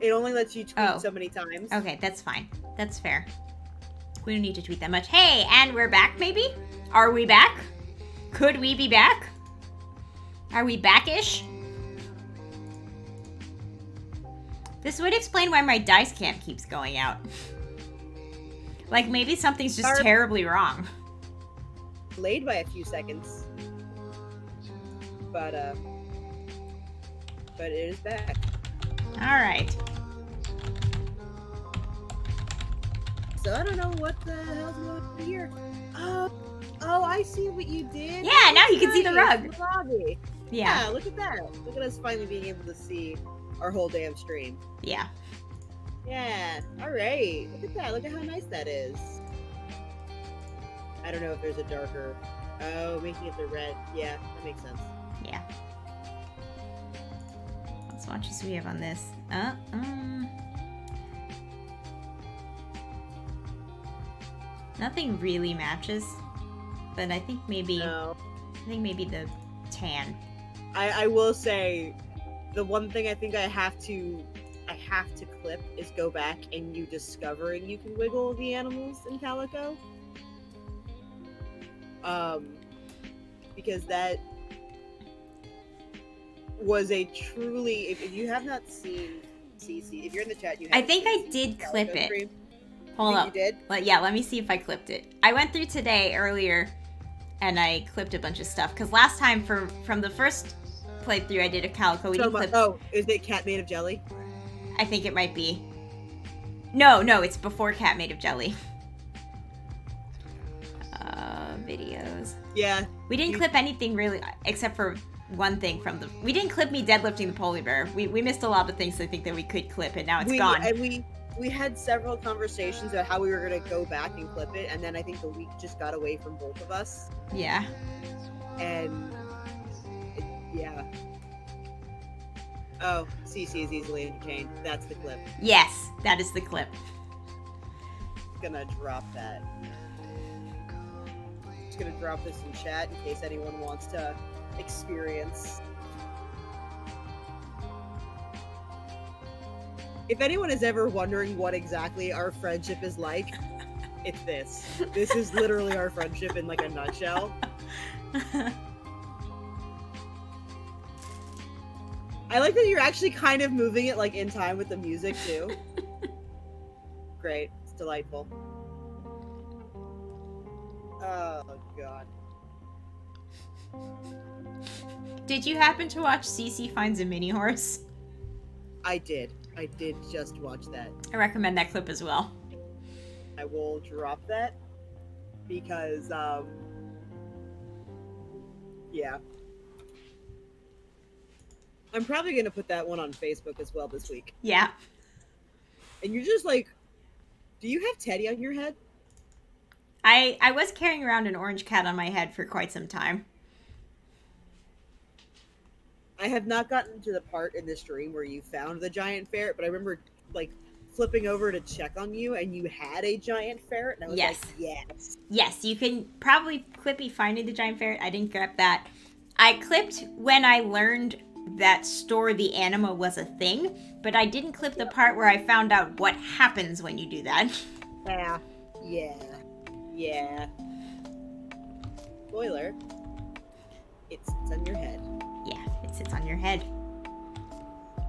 It only lets you tweet so many times. Okay, that's fine. That's fair. We don't need to tweet that much. Hey, and we're back, maybe? Are we back? Could we be back? Are we back-ish? This would explain why my dice cam keeps going out. Like, maybe something's just terribly wrong. Delayed by a few seconds. But it is back. Alright. So I don't know what the hell's going on here. Oh, I see what you did. Yeah, now you can see the rug. The lobby. Yeah, look at that. Look at us finally being able to see our whole damn stream. Yeah. Yeah, alright. Look at that. Look at how nice that is. I don't know if there's a darker... Oh, making it the red. Yeah, that makes sense. Yeah. Let's watch what we have on this. Nothing really matches, but I think maybe... No. I think maybe the tan. I will say, the one thing I think I have to clip is go back and you discovering you can wiggle the animals in Calico. Because that was a truly, if you have not seen CC, if you're in the chat, you have. I think I did clip it. Stream. Hold up. You did? Yeah, let me see if I clipped it. I went through today earlier and I clipped a bunch of stuff because last time from the first playthrough I did a Calico, we didn't clip. Oh, is it Cat Made of Jelly? I think it might be. No, it's before Cat Made of Jelly. Videos. Yeah. We didn't clip anything really, except for one thing from the... We didn't clip me deadlifting the polar bear. We missed a lot of things I think that we could clip, and now it's gone. And we had several conversations about how we were going to go back and clip it, and then I think the week just got away from both of us. Yeah. And... yeah. Oh, CC is easily entertained. That's the clip. Yes, that is the clip. Gonna drop that. Just gonna drop this in chat in case anyone wants to experience. If anyone is ever wondering what exactly our friendship is like, it's this. This is literally our friendship in like a nutshell. I like that you're actually kind of moving it like in time with the music too. Great. It's delightful. Oh god. Did you happen to watch CC Finds a Mini Horse? I did. I did just watch that. I recommend that clip as well. I will drop that because yeah. I'm probably going to put that one on Facebook as well this week. Yeah. And you're just like, do you have Teddy on your head? I was carrying around an orange cat on my head for quite some time. I have not gotten to the part in the stream where you found the giant ferret, but I remember like flipping over to check on you and you had a giant ferret and I was like, yes. Yes, you can probably clip me finding the giant ferret. I didn't grab that. I clipped when I learned that store the anima was a thing, but I didn't clip the part where I found out what happens when you do that. Yeah. Spoiler. It sits on your head. Yeah, it sits on your head.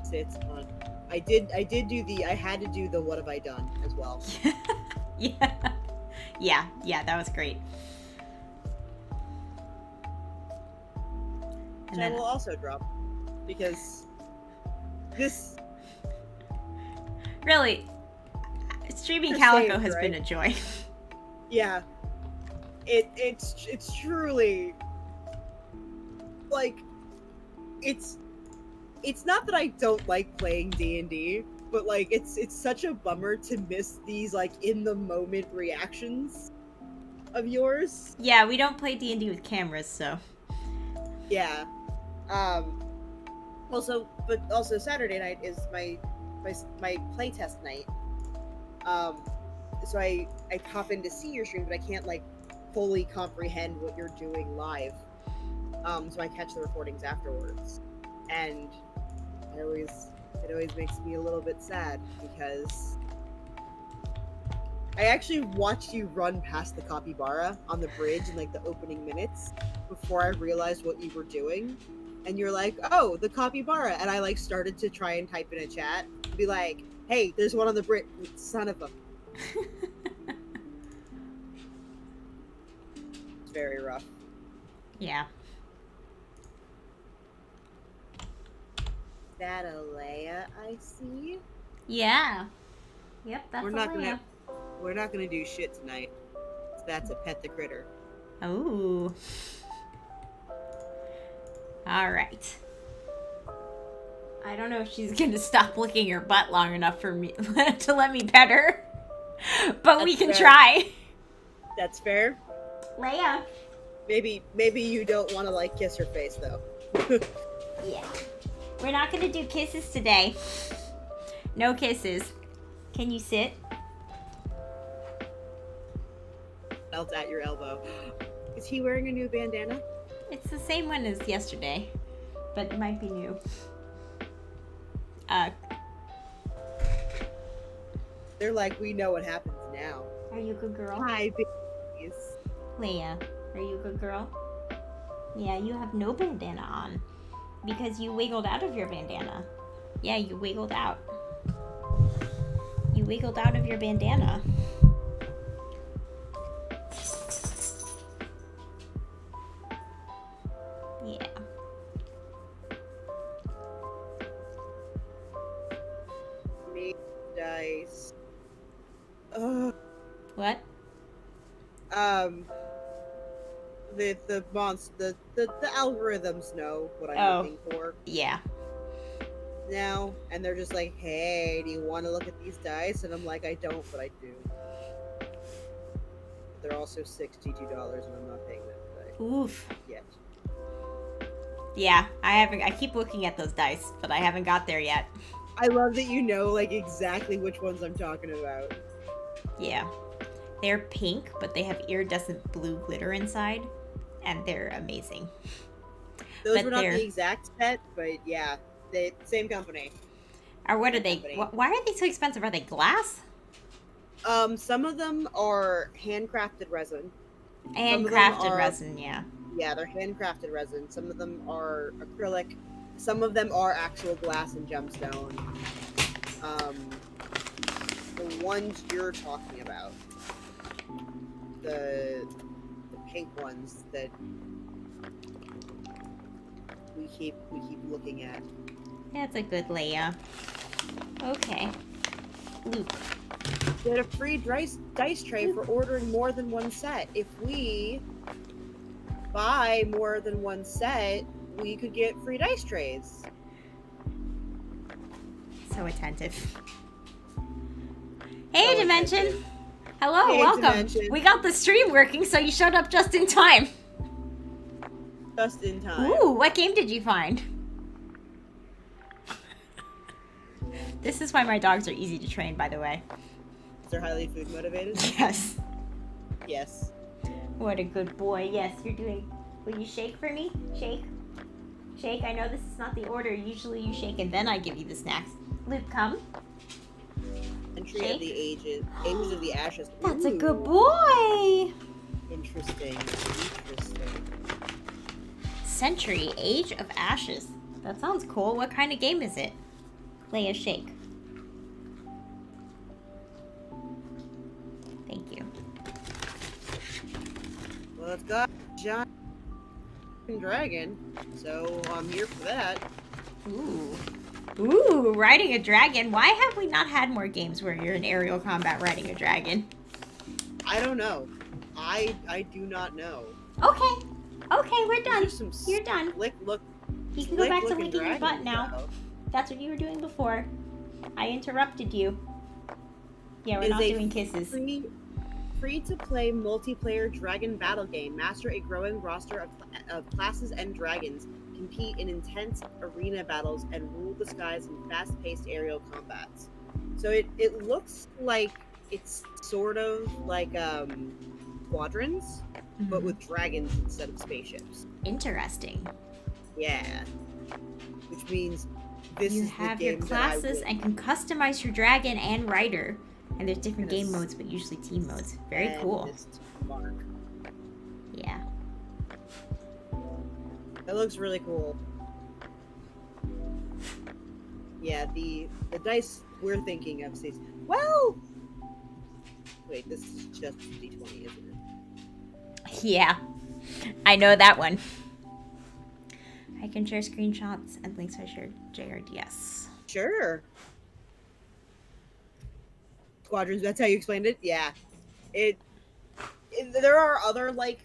Sits on. I had to do the what have I done as well. Yeah, that was great. And I will also drop. Because this really streaming Calico has been a joy. Yeah. It's truly like it's not that I don't like playing D&D, but like it's such a bummer to miss these like in the moment reactions of yours. Yeah, we don't play D&D with cameras, so yeah. Also Saturday night is my playtest night. So I pop in to see your stream, but I can't like fully comprehend what you're doing live. So I catch the recordings afterwards, and I always It always makes me a little bit sad because I actually watched you run past the capybara on the bridge in like the opening minutes before I realized what you were doing. And you're like, oh, the capybara. And I like started to try and type in a chat and be like, hey, there's one on the bridge. Son of a. It's very rough. Yeah. That a Leia I see? Yeah. Yep, that's We're a not Leia. We're not gonna do shit tonight. That's a pet the critter. Oh. All right. I don't know if she's gonna stop licking her butt long enough for me to let me pet her, but we can fair. try. That's fair. Leia. Maybe you don't want to like kiss her face though. Yeah. We're not gonna do kisses today. No kisses. Can you sit? Belt at your elbow. Is he wearing a new bandana? It's the same one as yesterday, but it might be new. They're like, we know what happens now. Are you a good girl? Hi, babies. Leia, are you a good girl? Yeah, you have no bandana on because you wiggled out of your bandana. Yeah, you wiggled out. You wiggled out of your bandana. Yeah. Make dice. Ugh. What? The algorithms know what I'm Oh. looking for Yeah. now, and they're just like, hey, do you want to look at these dice? And I'm like, I don't, but I do. They're also $62, and I'm not paying them today Oof. yet. Yeah, I keep looking at those dice, but I haven't got there yet. I love that you know like exactly which ones I'm talking about. Yeah. They're pink, but they have iridescent blue glitter inside, and they're amazing. Those But were not they're- the exact set, but yeah, same company. Or what are they? Company. Why are they so expensive? Are they glass? Some of them are handcrafted resin. And of them crafted are- resin, yeah. Yeah, they're handcrafted resin. Some of them are acrylic. Some of them are actual glass and gemstone. The ones you're talking about, the pink ones that we keep looking at. That's a good Leia. Okay. Luke. Get a free dice tray for ordering more than one set. If we buy more than one set, we could get free dice trays. So attentive. Hey, So Dimension. attentive. Hello, Hey, welcome. Dimension. We got the stream working, so you showed up just in time. Just in time. Ooh, what game did you find? This is why my dogs are easy to train, by the way. They're highly food motivated. Yes. Yes. What a good boy. Yes, you're doing... Will you shake for me? Shake. Shake. I know this is not the order. Usually you shake and then I give you the snacks. Luke, come. Entry Shake. of the ages of the ashes. That's a Ooh, good boy. Interesting. Century Age of Ashes. That sounds cool. What kind of game is it? Leia, shake. Thank you. Well, it's got a giant dragon, so I'm here for that. Ooh. Ooh, riding a dragon. Why have we not had more games where you're in aerial combat riding a dragon? I don't know. I do not know. Okay. Okay, we're done. There's some You're done. Look. You can go back to slick-looking licking your butt dragons, now. though. That's what you were doing before. I interrupted you. Yeah, we're It is not a doing kisses. Free-to-play multiplayer dragon battle game. Master a growing roster of classes and dragons. Compete in intense arena battles and rule the skies in fast-paced aerial combats. So it looks like it's sort of like Squadrons, but with dragons instead of spaceships. Interesting. Yeah. Which means this You is the have your game that I classes will and can customize your dragon and rider. And there's different Gonna game modes, but usually team modes. Very send cool. this to Mark. Yeah. That looks really cool. Yeah, the dice we're thinking of says, well, wait, this is just D20, isn't it? Yeah. I know that one. I can share screenshots and links I shared JRDS. Sure. Squadrons, that's how you explained it? Yeah. There are other like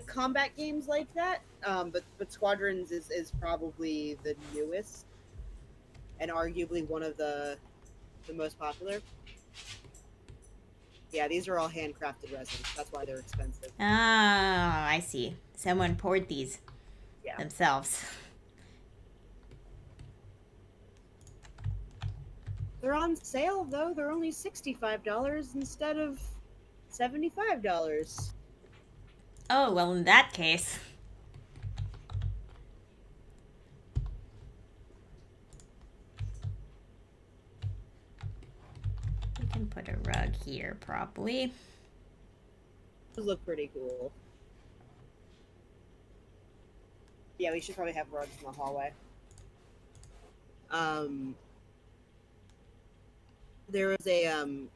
combat games like that. But Squadrons is probably the newest and arguably one of the most popular. Yeah, these are all handcrafted resins. That's why they're expensive. Oh, I see. Someone poured these themselves. They're on sale though. They're only $65 instead of $75. Oh, well, in that case. We can put a rug here, probably. Those look pretty cool. Yeah, we should probably have rugs in the hallway. There was a I'm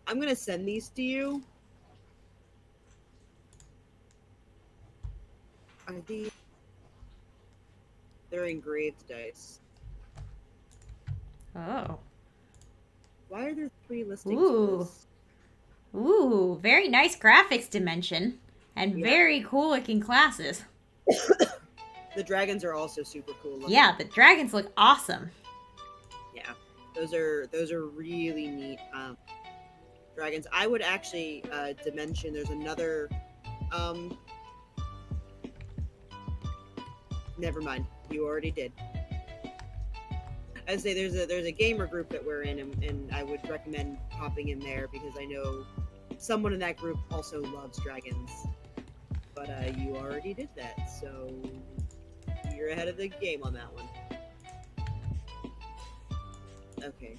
gonna send these to you. Are these? They're engraved dice. Oh. Why are there 3 listings Ooh. for this? Ooh, very nice graphics dimension. And Yeah. very cool looking classes. The dragons are also super cool looking. Yeah, the dragons look awesome. Yeah, those are really neat dragons. I would actually dimension. There's another. Never mind. You already did. I'd say there's a gamer group that we're in, and I would recommend hopping in there because I know someone in that group also loves dragons. But you already did that, so you're ahead of the game on that one. Okay.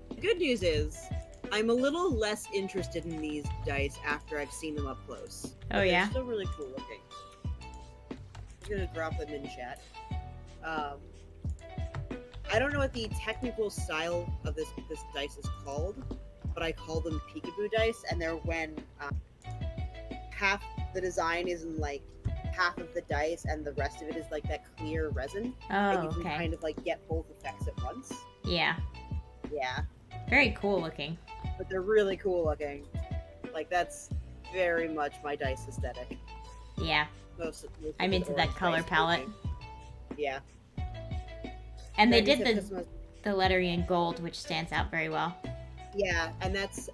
The good news is, I'm a little less interested in these dice after I've seen them up close. Oh, yeah? They're still really cool looking. I'm gonna drop them in chat. I don't know what the technical style of this dice is called, but I call them peekaboo dice, and they're when half the design is in like half of the dice and the rest of it is like that clear resin. Oh, and you can okay. kind of like get both effects at once. Yeah. Yeah. Very cool looking. But they're really cool looking. Like that's very much my dice aesthetic. Yeah. Most I'm into that color palette. looking. Yeah. And they Dragons did have customized- the lettering in gold, which stands out very well. Yeah, and that's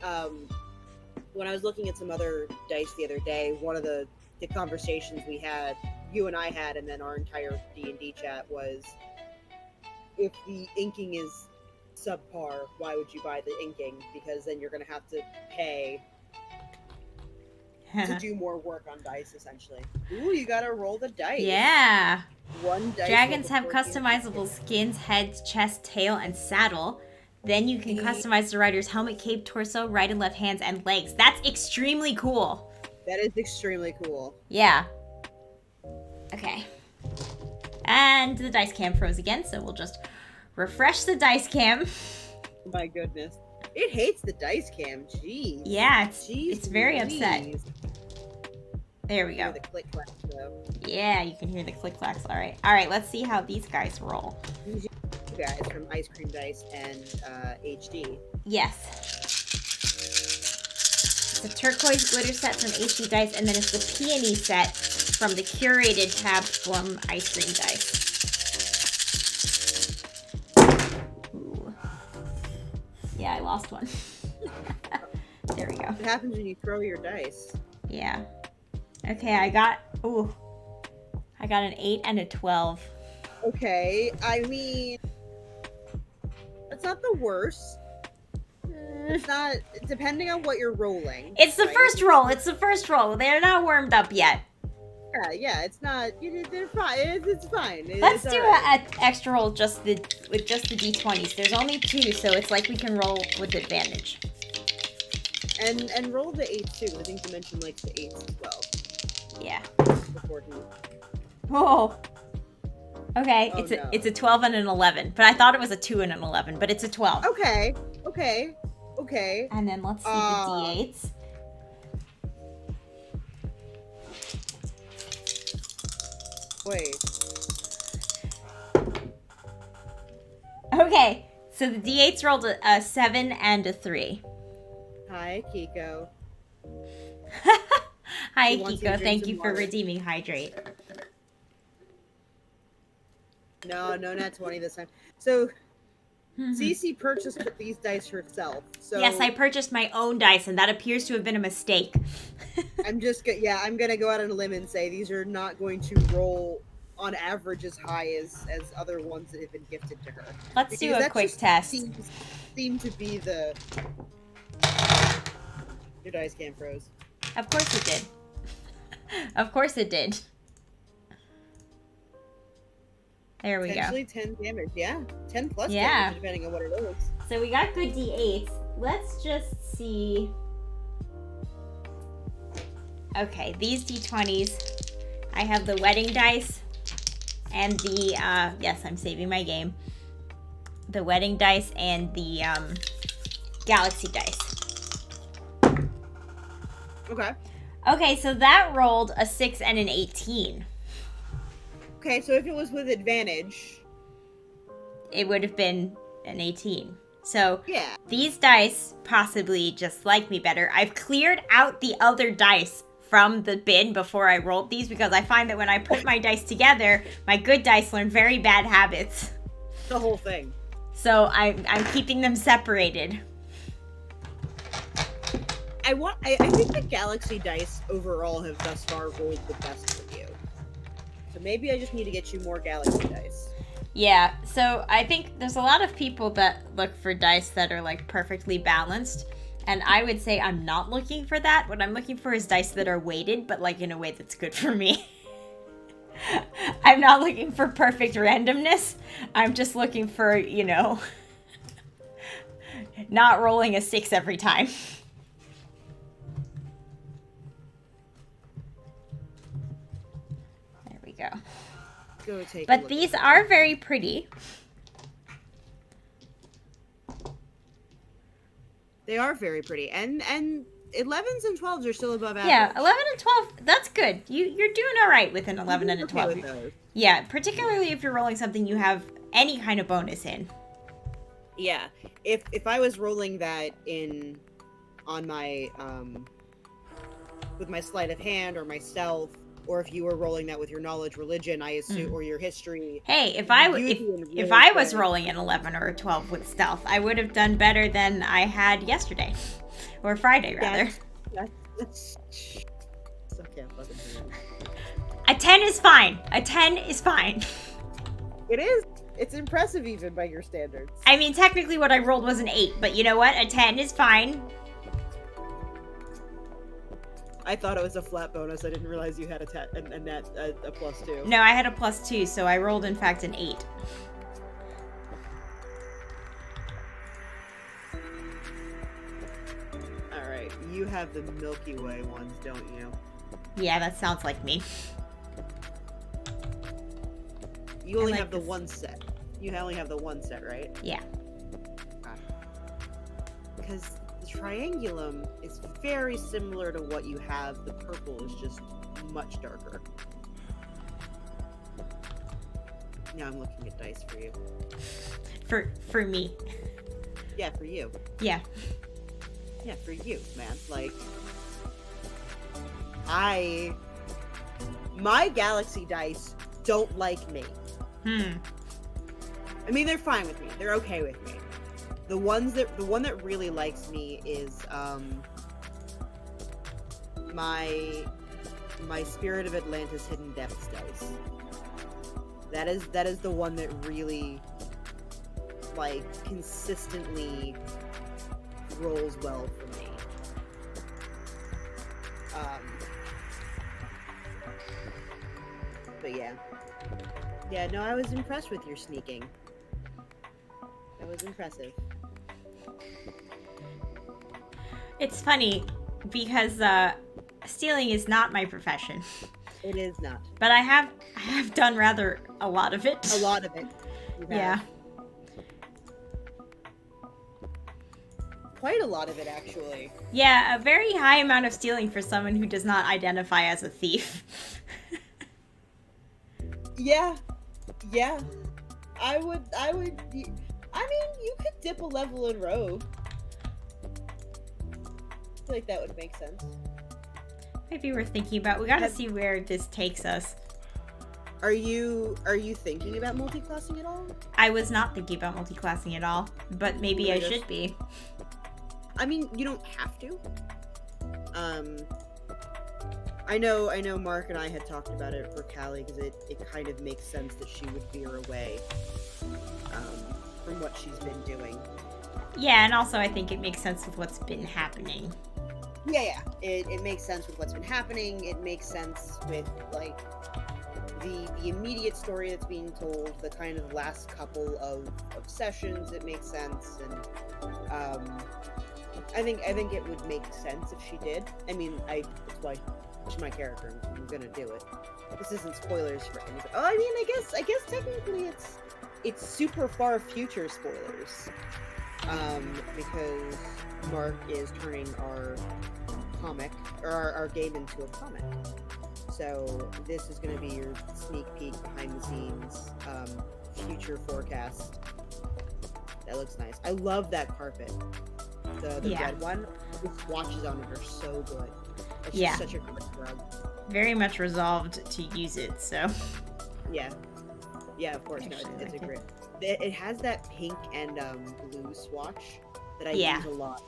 when I was looking at some other dice the other day, one of the conversations we had, you and I had, and then our entire D&D chat was, if the inking is subpar, why would you buy the inking? Because then you're going to have to pay to do more work on dice, essentially. Ooh, you gotta roll the dice. Yeah. One dice. Dragons roll have the 14. customizable skins, heads, chest, tail, and saddle. Then you can customize the rider's helmet, cape, torso, right and left hands, and legs. That's extremely cool. That is extremely cool. Yeah. Okay. And the dice cam froze again, so we'll just refresh the dice cam. My goodness. It hates the dice cam. Jeez. Yeah, Jeez it's very Louise. upset. There we Hear go. the click clack though. Yeah, you can hear the click clacks. All right. All right, let's see how these guys roll. These are you guys from Ice Cream Dice and HD. Yes. It's a turquoise glitter set from HD Dice, and then it's the peony set from the curated tab from Ice Cream Dice. Ooh. Yeah, I lost one. There we go. What happens when you throw your dice? Yeah. Okay, I got an 8 and a 12. Okay, I mean, that's not the worst. It's not, depending on what you're rolling. It's the right? first roll. It's the first roll. They're not warmed up yet. Yeah, it's not, they're fine. It's fine. Let's It's do alright. an extra roll with just the d20s. There's only 2, so it's like we can roll with advantage. And roll the 8 too. I think you mentioned like the 8s as well. Yeah. Before he... Oh. Okay, Oh, no. it's a 12 and an 11, but I thought it was a 2 and an 11, but it's a 12. Okay. And then let's see the d8s. Wait. Okay, so the d8s rolled a 7 and a 3. Hi, Kiko. Hi, She wants you to Kiko. drink Thank some you for water. redeeming Hydrate. No, not 20 this time. So, Cece purchased these dice herself. So Yes, I purchased my own dice, and that appears to have been a mistake. I'm gonna go out on a limb and say these are not going to roll on average as high as other ones that have been gifted to her. Let's do Because a that quick just test. seemed to be the... Your dice cam froze. Of course it did. Of course it did. There we go. Potentially 10 damage, yeah. 10 plus Yeah. damage, depending on what it is. So we got good d8s. Let's just see. Okay, these d20s. I have the wedding dice and the, yes, I'm saving my game. The wedding dice and the galaxy dice. Okay. Okay, so that rolled a 6 and an 18. Okay, so if it was with advantage... It would have been an 18. So Yeah. these dice possibly just like me better. I've cleared out the other dice from the bin before I rolled these because I find that when I put my dice together, my good dice learn very bad habits. The whole thing. So I'm keeping them separated. I think the galaxy dice overall have thus far rolled the best for you. So maybe I just need to get you more galaxy dice. Yeah, so I think there's a lot of people that look for dice that are like perfectly balanced. And I would say I'm not looking for that. What I'm looking for is dice that are weighted, but like in a way that's good for me. I'm not looking for perfect randomness. I'm just looking for, you know, not rolling a 6 every time. There we go. Go take a But look these at are very pretty. They are very pretty. And 11s and 12s are still above average. Yeah, 11 and 12, that's good. You're doing all right with an 11 and a Okay 12. with those. Yeah, particularly if you're rolling something you have any kind of bonus in. Yeah. If I was rolling that on my with my sleight of hand or my stealth, or if you were rolling that with your knowledge religion, I assume, or your history. Hey, if I you'd be in if really I was good. rolling an 11 or a 12 with stealth, I would have done better than I had yesterday. Or Friday, rather. That's I can't fucking do it. A 10 is fine. A 10 is fine. It is. It's impressive even by your standards. I mean, technically what I rolled was an 8, but you know what? A 10 is fine. I thought it was a flat bonus. I didn't realize you had a +2. No, I had a +2, so I rolled, in fact, an 8. Alright, you have the Milky Way ones, don't you? Yeah, that sounds like me. You only like have the this. one set. You only have the one set, right? Yeah. Because the triangulum is very similar to what you have. The purple is just much darker. Now I'm looking at dice for you. For me. Yeah, for you. Yeah. Yeah, for you, man. Like, my galaxy dice don't like me. I mean, they're fine with me. They're okay with me. The one that really likes me is my Spirit of Atlantis Hidden Depths dice. That is the one that really, like, consistently rolls well for me. But yeah. Yeah, no, I was impressed with your sneaking. That was impressive. It's funny because stealing is not my profession. It is not. But I have done rather a lot of it. A lot of it. Yeah. Quite a lot of it, actually. Yeah, a very high amount of stealing for someone who does not identify as a thief. Yeah. Yeah. I mean, you could dip a level in Rogue. I feel like that would make sense. Maybe we're thinking about. We gotta see where this takes us. Are you thinking about multiclassing at all? I was not thinking about multiclassing at all, but maybe I should be. I mean, you don't have to. I know Mark and I had talked about it for Callie because it kind of makes sense that she would veer away from what she's been doing. Yeah, and also I think it makes sense with what's been happening. Yeah. It makes sense with what's been happening. It makes sense with, like, the immediate story that's being told, the kind of last couple of sessions. It makes sense, and I think it would make sense if she did. I mean, it's why she's my character, and I'm gonna do it. This isn't spoilers for anything. Oh, I mean, I guess technically it's super far future spoilers. Because Mark is turning our comic, or our game into a comic. So this is going to be your sneak peek, behind the scenes, future forecast. That looks nice. I love that carpet. The red one. The swatches on it are so good. It's just such a great rug. Very much resolved to use it, so. Yeah, of course. No, it's a great. It has that pink and blue swatch that I use a lot.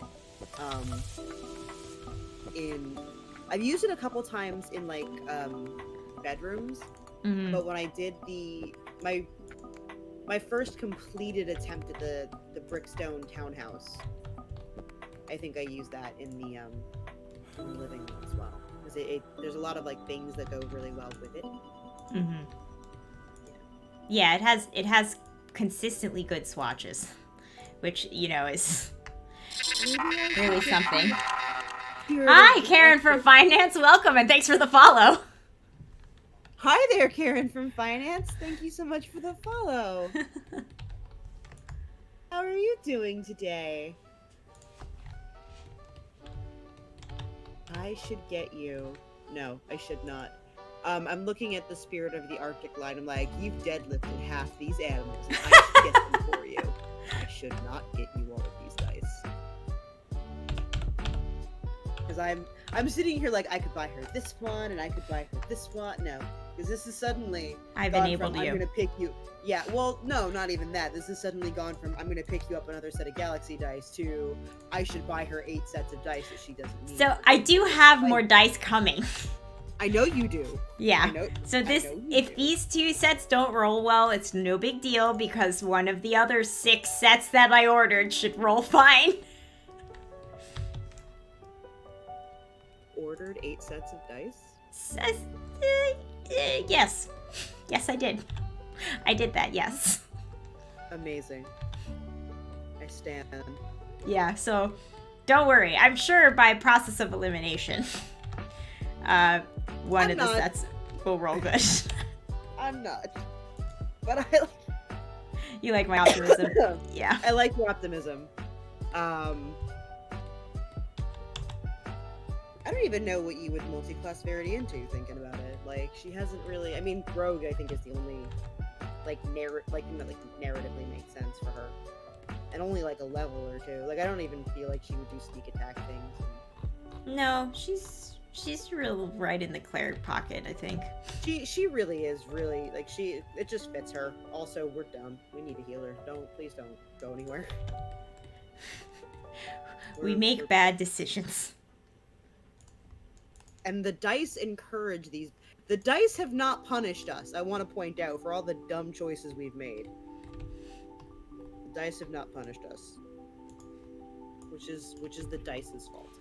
I've used it a couple times in, like, bedrooms, but when I did my first completed attempt at the Brickstone townhouse, I think I used that in the living room as well, because there's a lot of, like, things that go really well with it. Yeah, it has consistently good swatches, which, you know, is really something. Hi, Karen from Finance. Welcome, and thanks for the follow. Hi there, Karen from Finance. Thank you so much for the follow. How are you doing today? I should get you. No, I should not. I'm looking at the Spirit of the Arctic line. I'm like, you've deadlifted half these animals, and I should get them for you. I should not get you all of these dice. Because I'm sitting here like, I could buy her this one, and I could buy her this one. No, because this is suddenly I've enabled you. I'm going to pick you. Yeah, well, no, not even that. This has suddenly gone from, I'm going to pick you up another set of Galaxy dice, to I should buy her 8 sets of dice that she doesn't need. So I do have more dice coming. I know you do. Yeah. So if these 2 sets don't roll well, it's no big deal, because one of the other 6 sets that I ordered should roll fine. Ordered 8 sets of dice? Yes. Yes, I did. I did that, yes. Amazing. I stand. Yeah, so don't worry. I'm sure by process of elimination, one of the sets will roll good. I'm not. But I like... You like my optimism. Yeah. I like your optimism. I don't even know what you would multi-class Verity into, thinking about it. Like, she hasn't really... I mean, Rogue, I think, is the only, narratively makes sense for her. And only, like, a level or 2. Like, I don't even feel like she would do sneak attack things. No, she's real right in the cleric pocket, I think. She really is, really. Like, it just fits her. Also, we're done. We need a healer. Please don't go anywhere. We make bad decisions. And the dice encourage these. The dice have not punished us, I want to point out, for all the dumb choices we've made. The dice have not punished us. which is the dice's fault.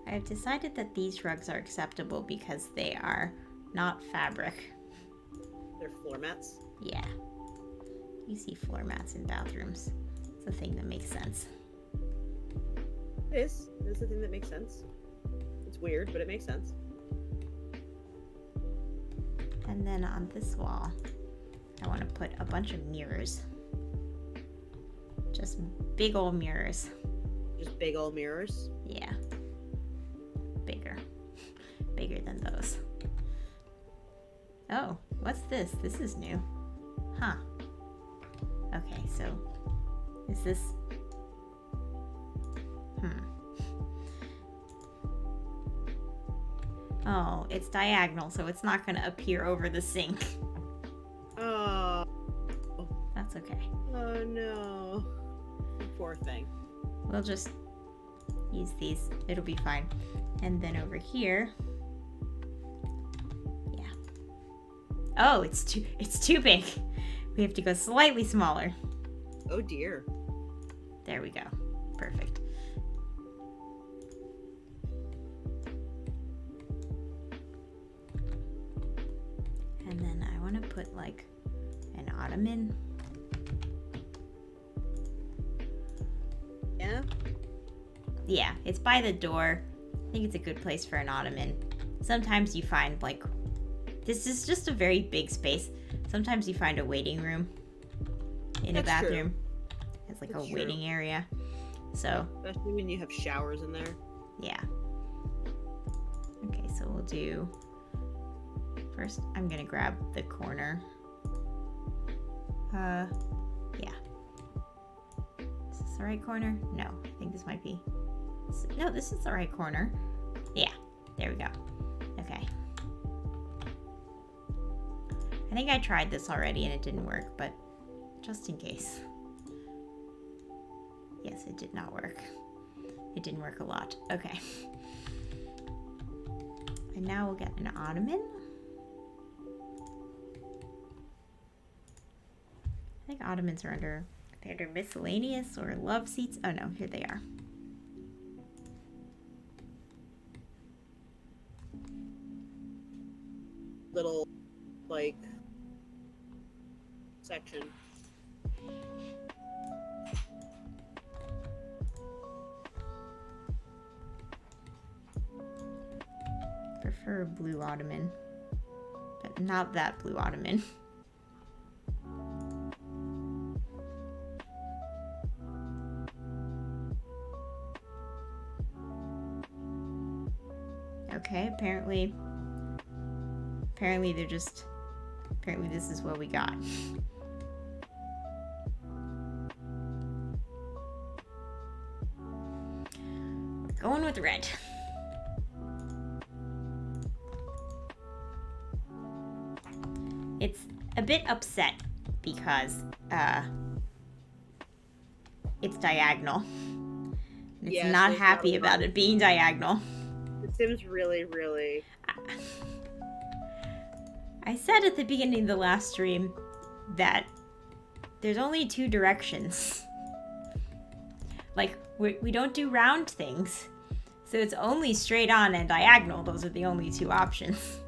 I've decided that these rugs are acceptable because they are not fabric. They're floor mats. Yeah. You see floor mats in bathrooms. It's a thing that makes sense. It is. It's the thing that makes sense. It's weird, but it makes sense. And then on this wall, I want to put a bunch of mirrors. Just big old mirrors. Just big old mirrors? Yeah. Bigger. Bigger than those. Oh, what's this? This is new. Huh. Okay, so is this... Oh, it's diagonal, so it's not going to appear over the sink. Oh. That's okay. Oh no. Poor thing. We'll just use these. It'll be fine. And then over here... Yeah. Oh, it's too big. We have to go slightly smaller. Oh dear. There we go. Perfect. And then I want to put like an ottoman. Yeah? Yeah, it's by the door. I think it's a good place for an ottoman. Sometimes you find like, this is just a very big space. Sometimes you find a waiting room in a bathroom. It's like a waiting area. So, especially when you have showers in there. Yeah. Okay, so we'll do... First, I'm gonna grab the corner. Yeah. Is this the right corner? No, I think this might be... No, this is the right corner. Yeah, there we go. Okay. I think I tried this already and it didn't work, but just in case. Yes, it did not work. It didn't work a lot. Okay. And now we'll get an ottoman. I think ottomans are under miscellaneous or love seats. Oh no, here they are. Little, like, section. Prefer a blue ottoman, but not that blue ottoman. Okay, apparently they're just... Apparently this is what we got. We're going with red. It's a bit upset because it's diagonal. It's not happy about it being diagonal. It seems really, really... I said at the beginning of the last stream that there's only two directions. Like, we don't do round things. So it's only straight on and diagonal. Those are the only two options.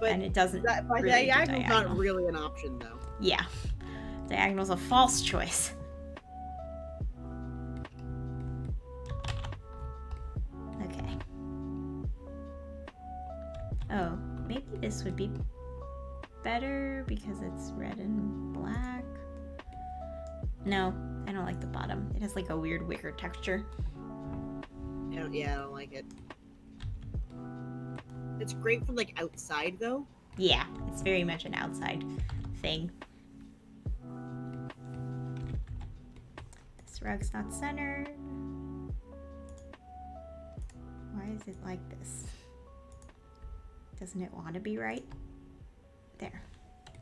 But and it doesn't really diagonal's diagonal. not really an option, though. Yeah. Diagonal's a false choice. Okay. Oh, maybe this would be better because it's red and black. No, I don't like the bottom. It has like a weird wicker texture. I don't like it. It's great for like outside though. Yeah, it's very much an outside thing. This rug's not centered. Why is it like this? Doesn't it want to be right? There.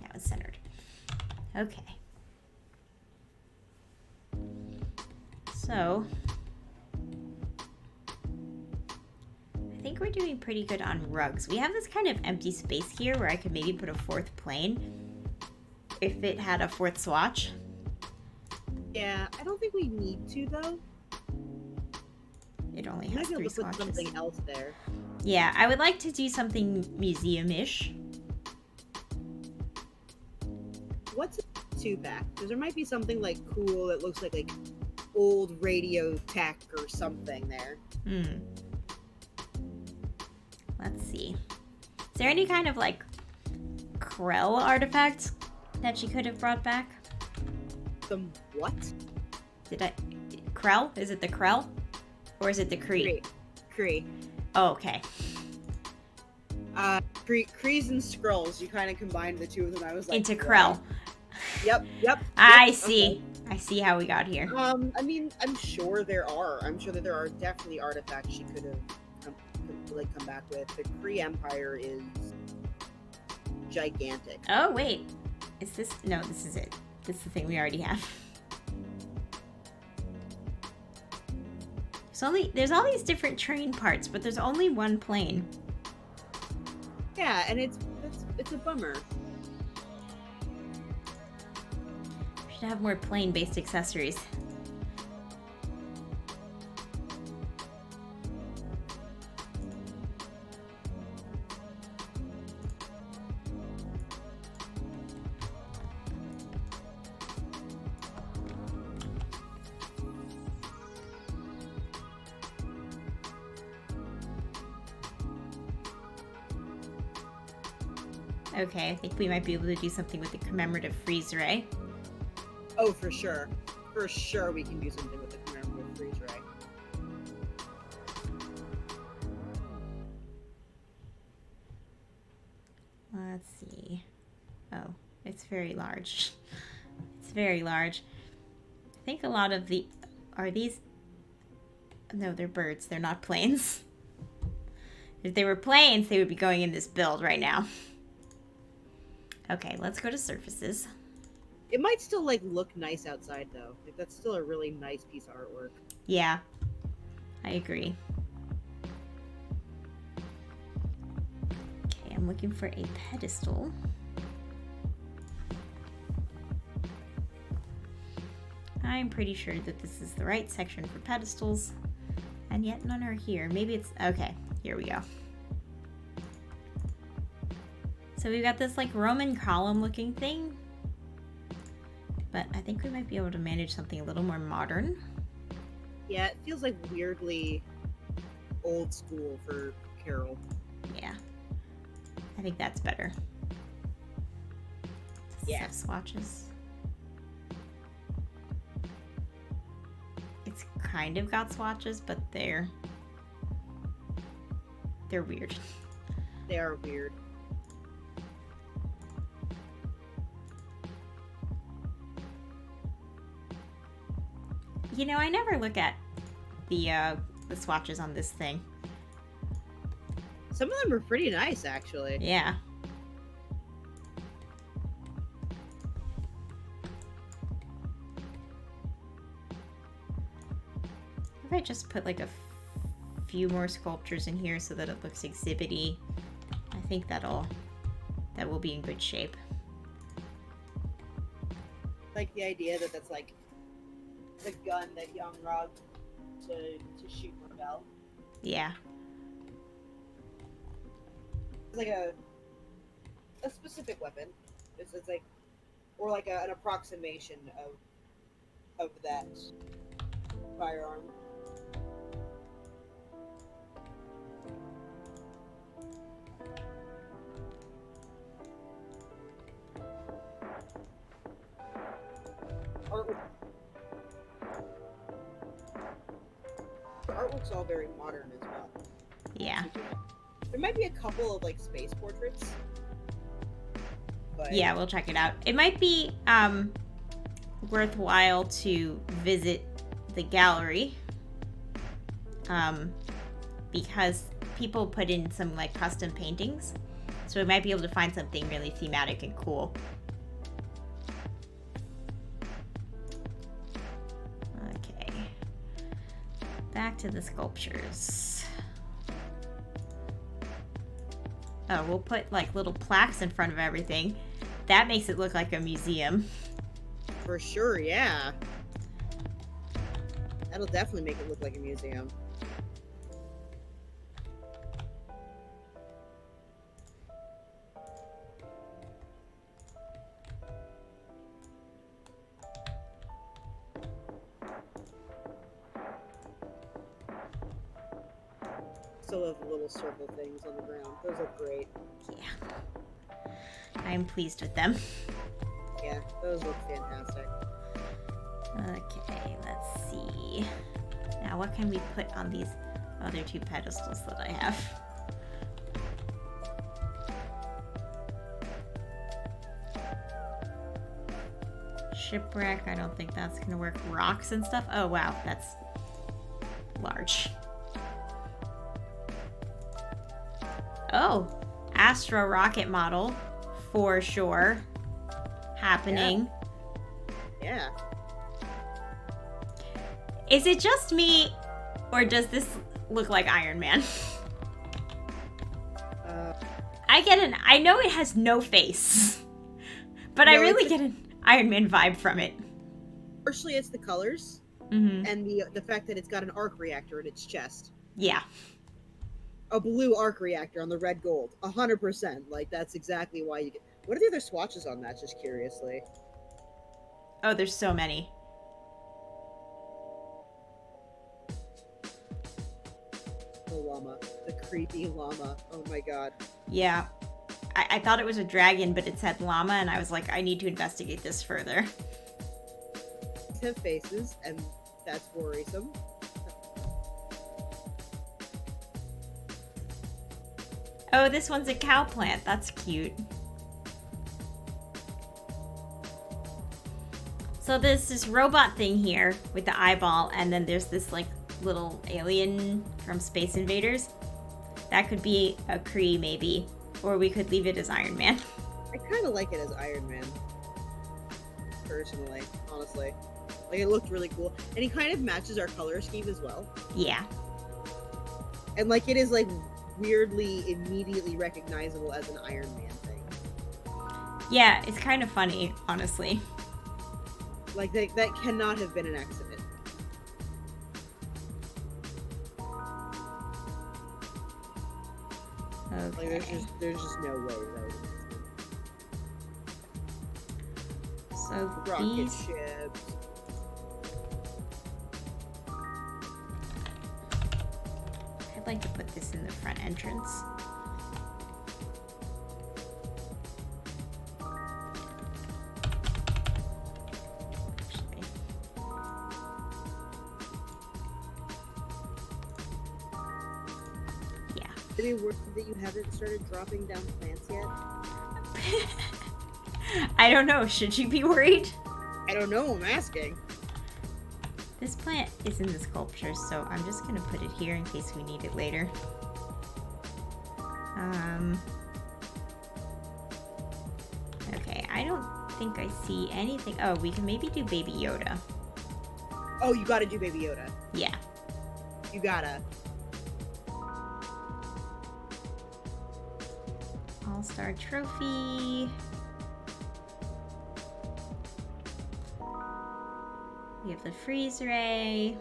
Now it's centered. Okay. So, I think we're doing pretty good on rugs. We have this kind of empty space here where I could maybe put a fourth plane if it had a fourth swatch. Yeah, I don't think we need to though. It only We has might be 3 able to put swatches. something else there. Yeah, I would like to do something museum-ish. What's a 2-pack? Because there might be something like cool that looks like old radio tech or something there. Let's see. Is there any kind of like Krell artifact that she could have brought back? Some what? Krell? Is it the Krell? Or is it the Kree? Kree. Oh, okay. Krees and Skrulls. You kind of combined the two of them. I was like, Into what? Krell. Yep. I see. Okay. I see how we got here. I mean, I'm sure there are. I'm sure that there are definitely artifacts she could have come back with. The Kree Empire is gigantic. Oh, wait. Is this? No, this is it. This is the thing we already have. There's all these different train parts, but there's only one plane. Yeah, and it's a bummer. We should have more plane-based accessories. Okay, I think we might be able to do something with the commemorative freeze ray. Oh, for sure. For sure we can do something with the commemorative freeze ray. Let's see. Oh, it's very large. It's very large. I think a lot of the... Are these... No, they're birds. They're not planes. If they were planes, they would be going in this build right now. Okay, let's go to surfaces. It might still look nice outside though. That's still a really nice piece of artwork. Yeah, I agree. Okay, I'm looking for a pedestal. I'm pretty sure that this is the right section for pedestals, and yet none are here. Maybe it's... Okay, here we go. So we've got this Roman column looking thing, but I think we might be able to manage something a little more modern. Yeah, it feels weirdly old school for Carol. Yeah, I think that's better. Does this have swatches? It's kind of got swatches, but they're weird. They are weird. You know, I never look at the swatches on this thing. Some of them are pretty nice, actually. Yeah. If I just put a few more sculptures in here so that it looks exhibity, I think that will be in good shape. Like the idea that that's the gun that young Rog to shoot Marvel. Yeah. It's a specific weapon. It's or an approximation of that firearm. The artwork's all very modern as well. Yeah. There might be a couple of space portraits. But Yeah, we'll check it out. It might be worthwhile to visit the gallery because people put in some custom paintings, so we might be able to find something really thematic and cool. Okay, back to the sculptures. Oh, we'll put like little plaques in front of everything. That makes it look like a museum. For sure, yeah. That'll definitely make it look like a museum. Still have the little circle things on the ground. Those look great. Yeah. I'm pleased with them. Yeah, those look fantastic. Okay, let's see. Now, what can we put on these other two pedestals that I have? Shipwreck, I don't think that's gonna work. Rocks and stuff? Oh, wow, that's large. Oh, Astro rocket model, for sure. Happening. Yeah. Is it just me, or does this look like Iron Man? I know it has no face, but no, I really get an Iron Man vibe from it. Partially it's the colors, and the fact that it's got an arc reactor in its chest. Yeah. A blue arc reactor on the red gold. 100%. Like, that's exactly why you get... What are the other swatches on that, just curiously? Oh, there's so many. The llama. The creepy llama. Oh my god. Yeah. I thought it was a dragon, but it said llama, and I was like, I need to investigate this further. They have faces, and that's worrisome. Oh, this one's a cow plant. That's cute. So there's this robot thing here with the eyeball, and then there's this like little alien from Space Invaders. That could be a Kree, maybe. Or we could leave it as Iron Man. I kind of like it as Iron Man. Personally, honestly. Like, it looked really cool. And he kind of matches our color scheme as well. Yeah. And like, it is like weirdly, immediately recognizable as an Iron Man thing. Yeah, it's kind of funny, honestly. Like, that cannot have been an accident. Okay. Like, there's just no way that would have been. So Rocket these... ships. I'd like to put this in the front entrance. Actually. Yeah. Is it worth that you haven't started dropping down plants yet? I don't know. Should you be worried? I don't know. I'm asking. This plant is in the sculpture, so I'm just gonna put it here in case we need it later. Okay, I don't think I see anything. Oh, we can maybe do Baby Yoda. Oh, you gotta do Baby Yoda. Yeah. You gotta. All-Star Trophy. We have the freeze ray.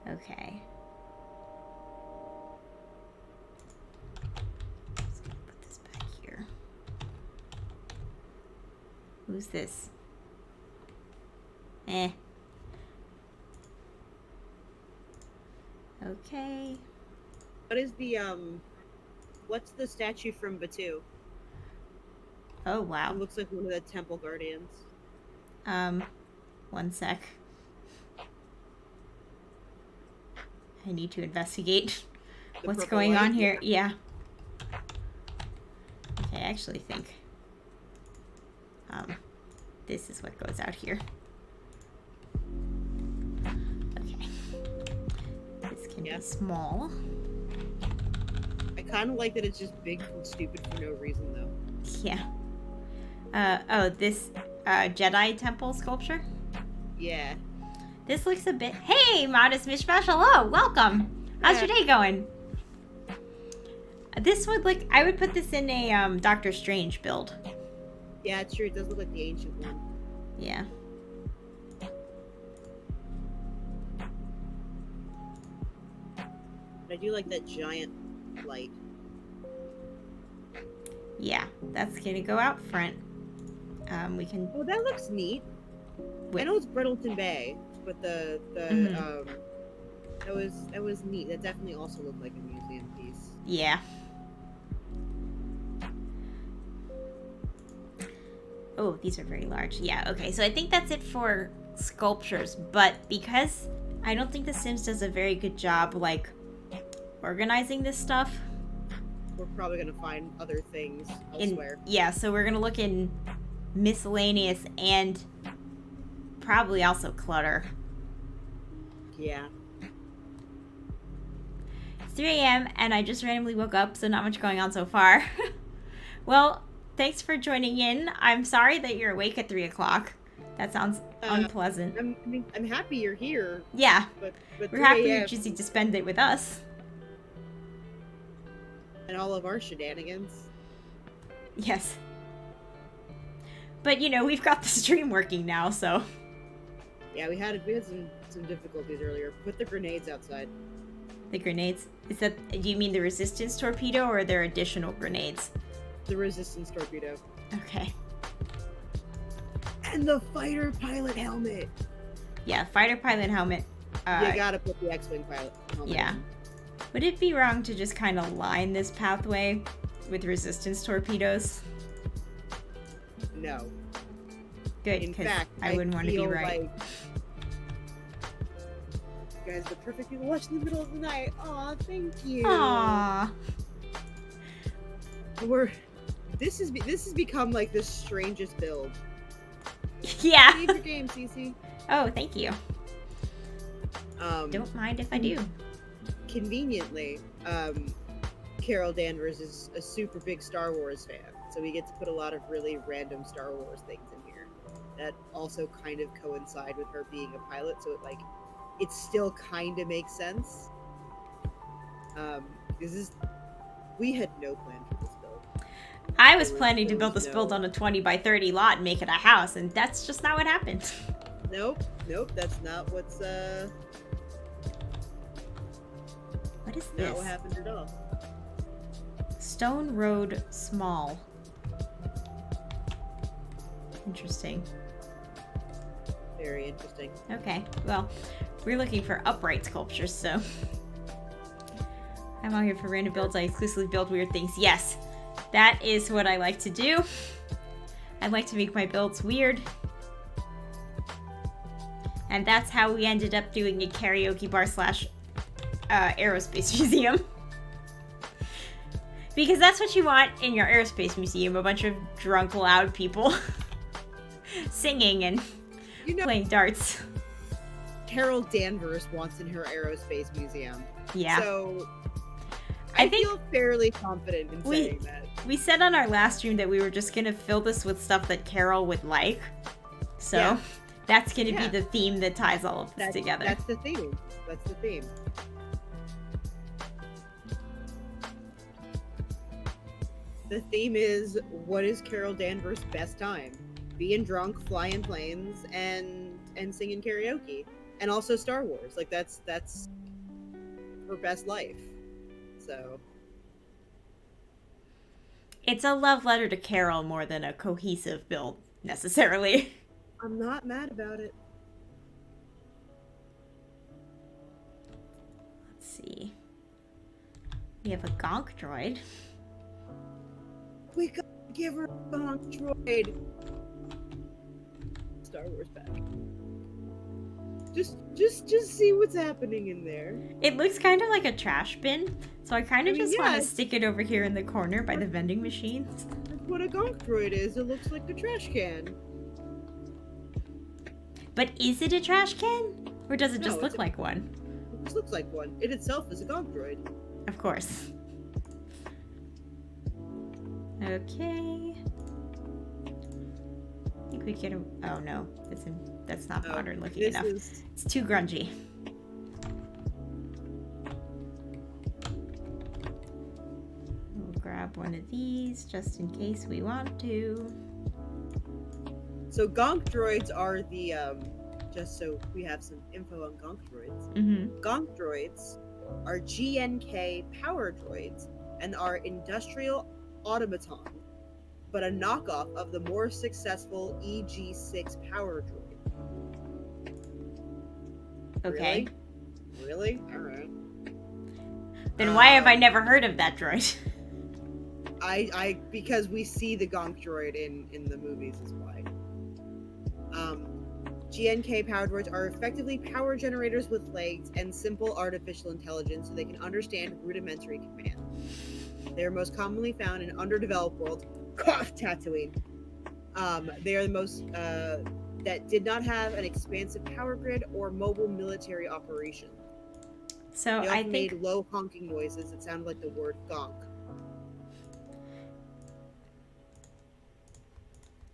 Okay. Just gonna put this back here. Who's this? Eh. Okay. What is the, what's the statue from Batu? Oh, wow. It looks like one of the temple guardians. One sec. I need to investigate what's going on here. Yeah. Okay, I actually think this is what goes out here. Okay. This can be small. I kind of like that it's just big and stupid for no reason, though. Yeah. Oh, this Jedi temple sculpture? Yeah. This looks a bit... Hey, Modest Mishmash, hello! Welcome! How's your day going? This would I would put this in a Doctor Strange build. Yeah, it's true. It does look like the ancient one. Yeah. But I do like that giant light. Yeah, that's gonna go out front. We can. Oh, that looks neat. I know it's Brittleton Bay, but the that was neat. That definitely also looked like a museum piece. Yeah. Oh, these are very large. Yeah, okay. So I think that's it for sculptures, but because I don't think The Sims does a very good job, organizing this stuff. We're probably gonna find other things elsewhere. Yeah, so we're gonna look in miscellaneous and probably also clutter. Yeah. It's 3 a.m. and I just randomly woke up, so not much going on so far. Well, thanks for joining in. I'm sorry that you're awake at 3 o'clock. That sounds unpleasant. I'm happy you're here. Yeah. But we're happy you're choosing to spend it with us. And all of our shenanigans. Yes. But, we've got the stream working now, so... Yeah, we had some difficulties earlier. Put the grenades outside. The grenades? Do you mean the resistance torpedo, or are there additional grenades? The resistance torpedo. Okay. And the fighter pilot helmet! Yeah, fighter pilot helmet. You gotta put the X-Wing pilot helmet Yeah. in. Would it be wrong to just kind of line this pathway with resistance torpedoes? No. Good, In because fact, I wouldn't want to be feel right. like you guys are the perfect people watching in the middle of the night. Aw, thank you. Aww. This has become like the strangest build. Yeah. Save your game, Cece. Oh, thank you. Um, Don't mind if I do. Conveniently, Carol Danvers is a super big Star Wars fan, so we get to put a lot of really random Star Wars things in here that also kind of coincide with her being a pilot, so it still kind of makes sense. We had no plan for this build. I was planning to build this build on a 20 by 30 lot and make it a house, and that's just not what happened. Nope, that's not what's What is not this? what happened at all. Stone Road Small. Interesting. Very interesting. Okay, well, we're looking for upright sculptures, so... I'm out here for random builds. I exclusively build weird things. Yes, that is what I like to do. I like to make my builds weird. And that's how we ended up doing a karaoke bar / aerospace museum. Because that's what you want in your aerospace museum, a bunch of drunk, loud people singing and playing darts. Carol Danvers wants in her aerospace museum. Yeah. So I feel fairly confident in saying that. We said on our last stream that we were just going to fill this with stuff that Carol would like. So Yeah. that's going to be the theme that ties all of this together. That's the theme. That's the theme. The theme is, what is Carol Danvers' best time? Being drunk, flying planes, and singing karaoke. And also Star Wars. Like, that's her best life. So... It's a love letter to Carol more than a cohesive build, necessarily. I'm not mad about it. Let's see. We have a gonk droid. We gotta give her a gonk droid. Star Wars back. Just see what's happening in there. It looks kind of like a trash bin, so I kind of just want to yes. stick it over here in the corner by the vending machines. That's what a gonk droid is. It looks like a trash can. But is it a trash can? Or does it just No, look like one? It just looks like one. It itself is a gonk droid. Of course. Okay. I think we get a... Oh no, that's not modern looking enough. It's too grungy. grab one of these just in case we want to. So gonk droids are the just so we have some info on gonk droids. Mm-hmm. Gonk droids are GNK power droids and are industrial automaton, but a knockoff of the more successful EG6 power droid. Okay. Really? Alright. Then why have I never heard of that droid? I because we see the gonk droid in the movies is why. GNK power droids are effectively power generators with legs and simple artificial intelligence so they can understand rudimentary command. They are most commonly found in underdeveloped worlds, Tatooine. They are the most that did not have an expansive power grid or mobile military operation. So They I often think made low honking noises that sounded like the word gonk.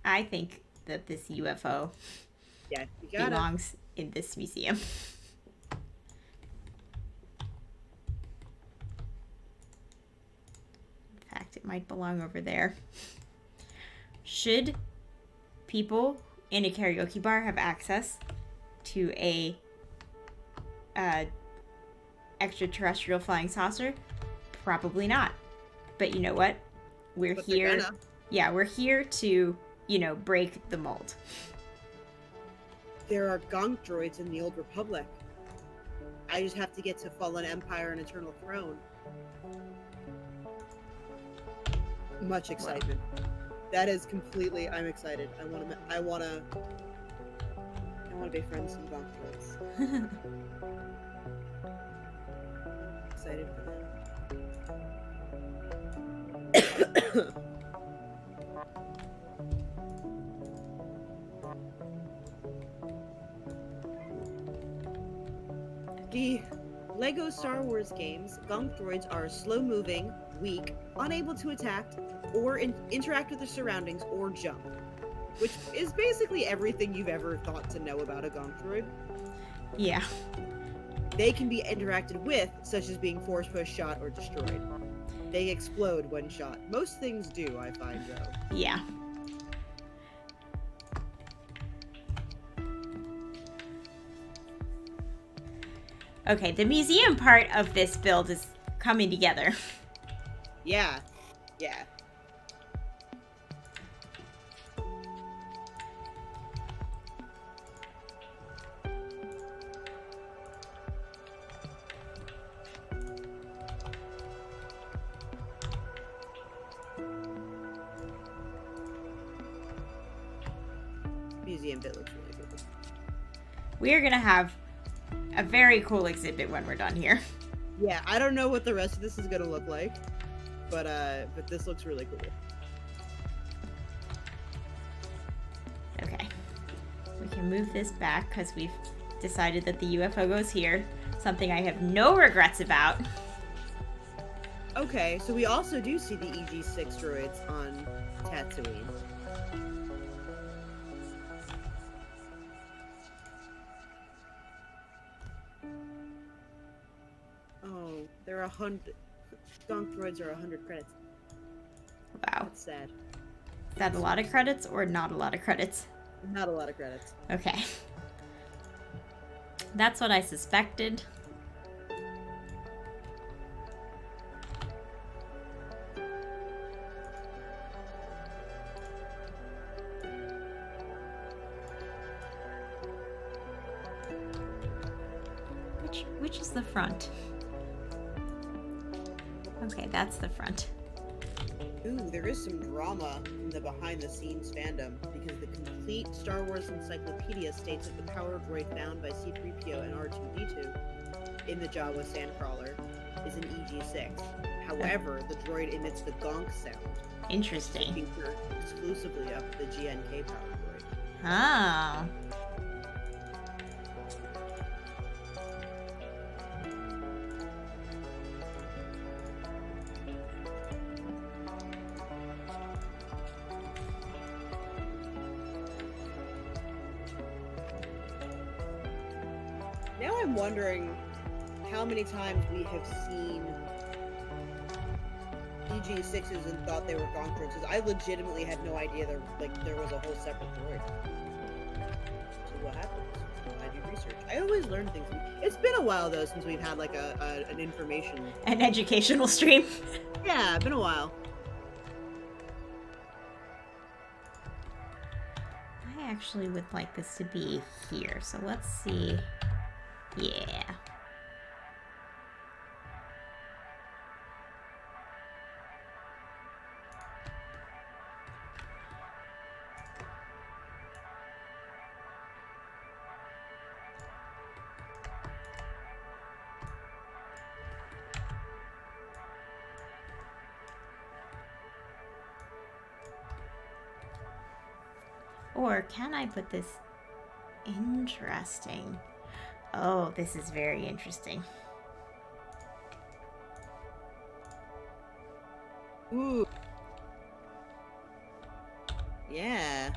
I think that this UFO Yeah, you gotta. belongs in this museum. In fact, it might belong over there. Should people in a karaoke bar have access to a extraterrestrial flying saucer? Probably not. But you know what? We're But they're here. gonna. Yeah, we're here to, break the mold. There are gonk droids in the Old Republic. I just have to get to Fallen Empire and Eternal Throne. Much excitement. That is completely. I'm excited. I want to befriend some gonk droids. Excited for that. The Lego Star Wars games, gonk droids are slow-moving, weak, unable to attack or interact with their surroundings or jump, which is basically everything you've ever thought to know about a gonk droid. Yeah. They can be interacted with, such as being force pushed, shot, or destroyed. They explode when shot. Most things do, I find, though. Yeah. Okay, the museum part of this build is coming together. Yeah. Yeah. Museum bit looks really cool. We're gonna have a very cool exhibit when we're done here. Yeah, I don't know what the rest of this is gonna look like, but this looks really cool. Okay. We can move this back because we've decided that the UFO goes here. Something I have no regrets about. Okay, so we also do see the EG6 droids on Tatooine. Oh, they're 100. Gonk droids are 100 credits. Wow. That's sad. Is that a lot of credits or not a lot of credits? Not a lot of credits. Okay. That's what I suspected. Which is the front? Okay, that's the front. Ooh, there is some drama in the behind-the-scenes fandom, because the complete Star Wars encyclopedia states that the power droid found by C-3PO and R2-D2 in the Jawa Sandcrawler is an EG6. However, the droid emits the gonk sound. Interesting. Featured exclusively of the GNK power droid. Ah. Now I'm wondering how many times we have seen EG6s and thought they were Gontrons. I legitimately had no idea there was a whole separate droid. So what happens? I do research. I always learn things. It's been a while though since we've had like an information. An educational stream. Yeah, been a while. I actually would like this to be here, so let's see. Yeah. Or can I put this? Interesting. Oh, this is very interesting. Ooh. Yeah.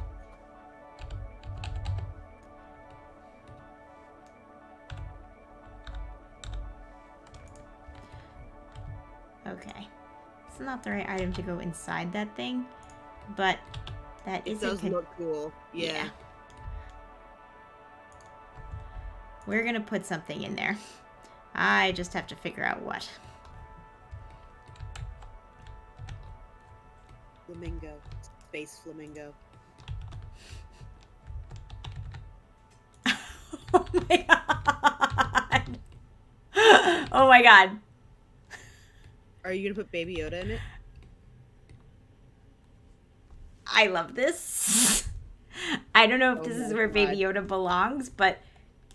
Okay. It's not the right item to go inside that thing, but that is It does look cool. Yeah. We're gonna put something in there. I just have to figure out what. Flamingo. Space flamingo. Oh my god. Oh my god. Are you gonna put Baby Yoda in it? I love this. I don't know if this is where God. Baby Yoda belongs, but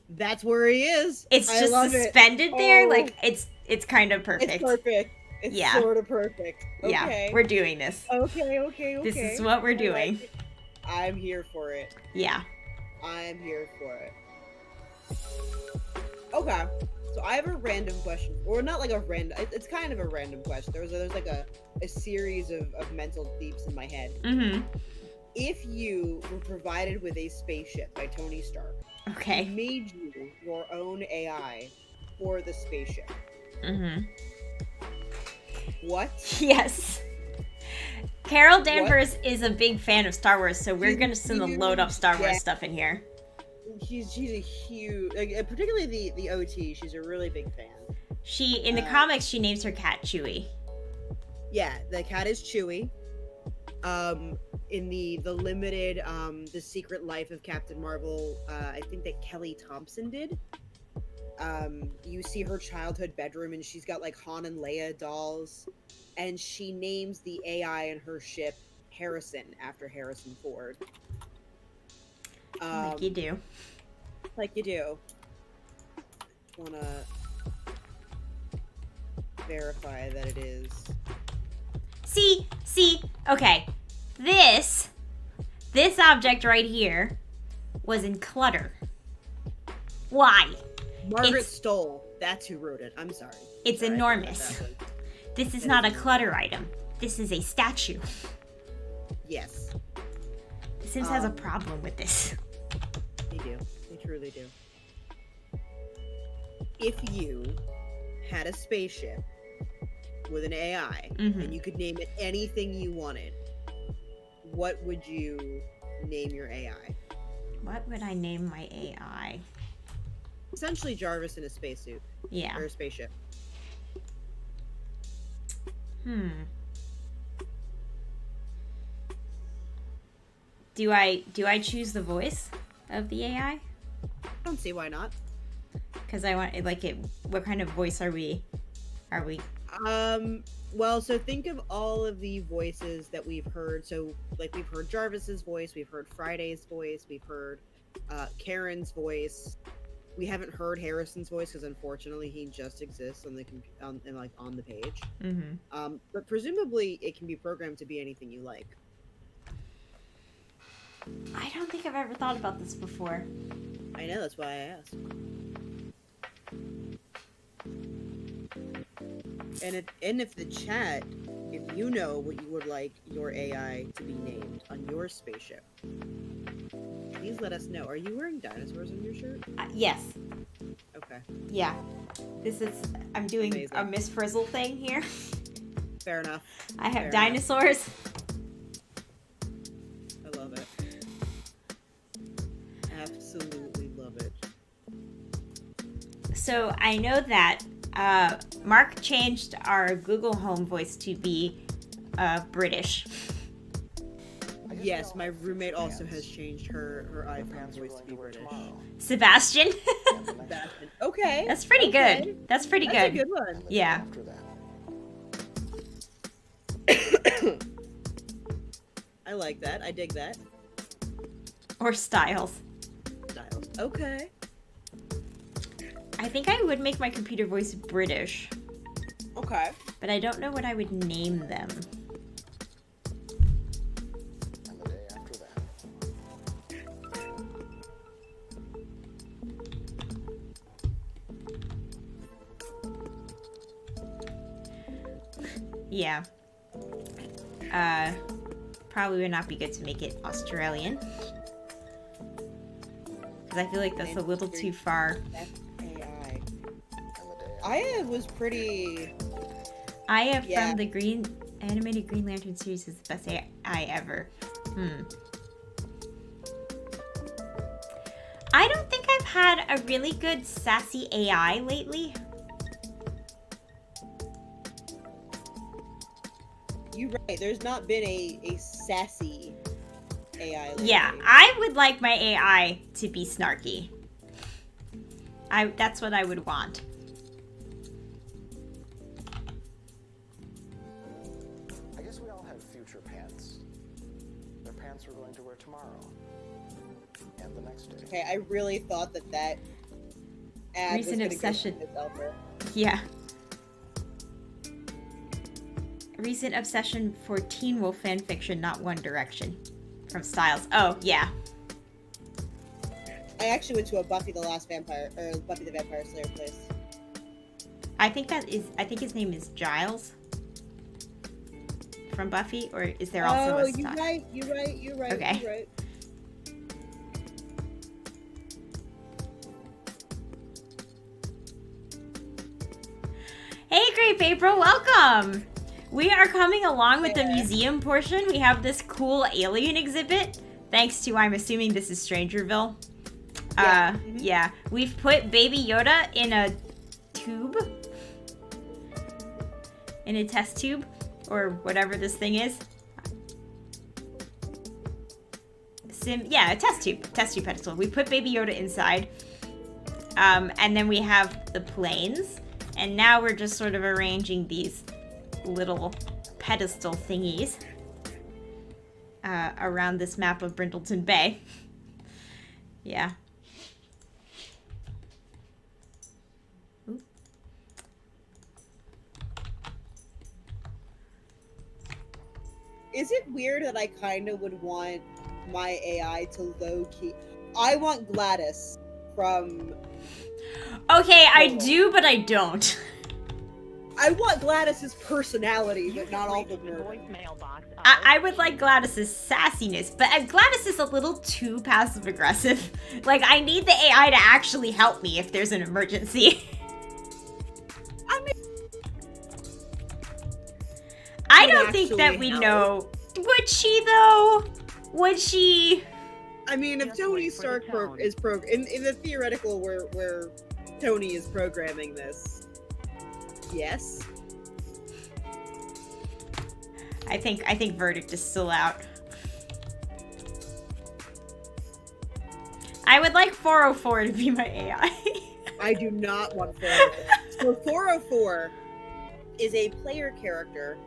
that's where he is. It's just suspended there. Like it's kind of perfect. It's perfect. It's sort of perfect. Okay. Yeah, we're doing this. Okay. This is what we're doing. Like I'm here for it. Yeah. I'm here for it. Okay. So I have a random question, or not like a random. It's kind of a random question. There's like a series of mental leaps in my head. Mm-hmm. If you were provided with a spaceship by Tony Stark, okay, made you your own AI for the spaceship. Mm-hmm. What? Yes. Carol Danvers is a big fan of Star Wars, so we're gonna send a load up Star Wars stuff in here. She's a huge, particularly the OT. She's a really big fan. She in the comics she names her cat Chewie. Yeah, the cat is Chewie. In the limited The Secret Life of Captain Marvel, I think that Kelly Thompson did. You see her childhood bedroom, and she's got like Han and Leia dolls, and she names the AI in her ship Harrison after Harrison Ford. Like you do. Like you do. Just wanna verify that it is. See, okay. This object right here was in clutter. Why? Margaret Stoll. That's who wrote it. I'm sorry. It's enormous. This is not a clutter item. This is a statue. Yes. The Sims has a problem with this. They do. They truly do. If you had a spaceship with an AI, and you could name it anything you wanted, what would you name your AI? What would I name my AI? Essentially Jarvis in a spacesuit. Yeah. Or a spaceship. Do I choose the voice of the AI? I don't see why not. Because I want it. What kind of voice are we? Well, so think of all of the voices that we've heard. So, like, we've heard Jarvis's voice, we've heard Friday's voice, we've heard Karen's voice. We haven't heard Harrison's voice because, unfortunately, he just exists on the on the page. But presumably, it can be programmed to be anything you like. I don't think I've ever thought about this before. I know, that's why I asked. And if the chat, if you know what you would like your AI to be named on your spaceship, please let us know. Are you wearing dinosaurs on your shirt? Yes. Okay. Yeah. I'm doing Amazing. a Miss Frizzle thing here. Fair enough. I have Fair dinosaurs. I love it. Absolutely love it. So I know that Mark changed our Google Home voice to be British. Yes, my roommate also has changed her iPhone voice to be British. Sebastian. Sebastian. Okay. That's pretty okay. good. That's pretty That's good. a good one. Yeah. I like that. I dig that. Or Styles. Styles. Okay. I think I would make my computer voice British, Okay. but I don't know what I would name them. And the day after that. Yeah. Probably would not be good to make it Australian. Because I feel like that's a little too far. AI. Aya was pretty. Aya Yeah. from the animated Green Lantern series is the best AI ever. I don't think I've had a really good sassy AI lately. You're right. There's not been a sassy AI. Lately. Yeah, I would like my AI to be snarky. That's what I would want. I guess we all have future pants. They're pants we're going to wear tomorrow. And the next day. Okay, I really thought that ad was Recent gonna go obsession. to Zelda. Yeah. Recent obsession for Teen Wolf fanfiction, not One Direction. From Styles. Oh, yeah. I actually went to a Buffy the Vampire Slayer place. I think his name is Giles. From Buffy, or is there also a you're Styles? right. You're right. Okay. You're right. Hey, Grape April, welcome! We are coming along with the museum portion. We have this cool alien exhibit, thanks to, I'm assuming this is Strangerville. Yeah. Yeah. We've put Baby Yoda in a tube. In a test tube, or whatever this thing is. A test tube pedestal. We put Baby Yoda inside. And then we have the planes. And now we're just sort of arranging these little pedestal thingies around this map of Brindleton Bay. Yeah. Ooh. Is it weird that I kind of would want my AI to low-key... I want Gladys from... Okay, I do, but I don't. I want Gladys's personality, but not all the murder. I would like Gladys's sassiness, but Gladys is a little too passive-aggressive. Like, I need the AI to actually help me if there's an emergency. I don't think that we know. Would she, though? Would she? I mean, if Tony Stark in the theoretical where Tony is programming this, yes. I think Verdict is still out. I would like 404 to be my AI. I do not want 404. So 404 is a player character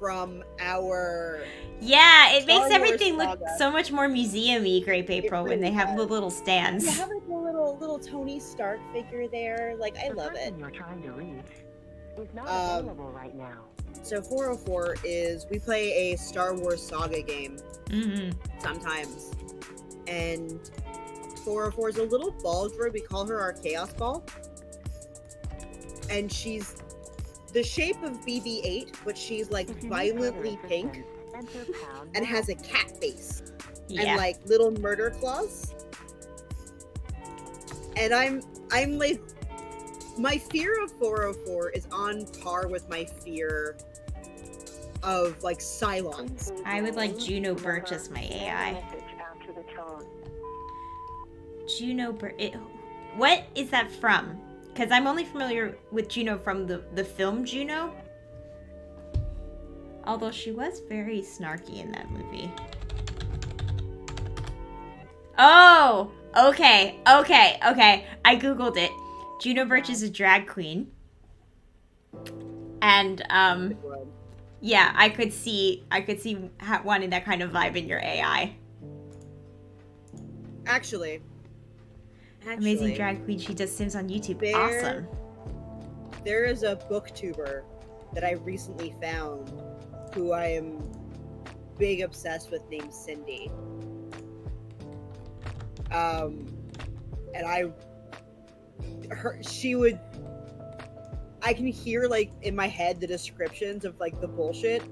from our... Yeah, it makes Star Wars everything look saga. so much more museum-y, Grape April, when really they have the does. little stands. You have like a little Tony Stark figure there. Like, I love it. You're trying to reach is not available right now. So 404 is, we play a Star Wars saga game sometimes. And 404 is a little ball droid. We call her our Chaos Ball. And she's the shape of BB-8, but she's like violently pink and has a cat face and like little murder claws. And I'm like, my fear of 404 is on par with my fear of like Cylons. I would like Juno Birch as my AI. Message after the tone. Juno Birch. What is that from? Because I'm only familiar with Juno from the film Juno. Although she was very snarky in that movie. Oh! Okay. I googled it. Juno Birch is a drag queen. And, yeah, I could see wanting that kind of vibe in your AI. Actually, Amazing drag queen. She does Sims on YouTube. Awesome. There is a booktuber that I recently found who I am big obsessed with named Cindy. And I can hear like in my head the descriptions of like the bullshit.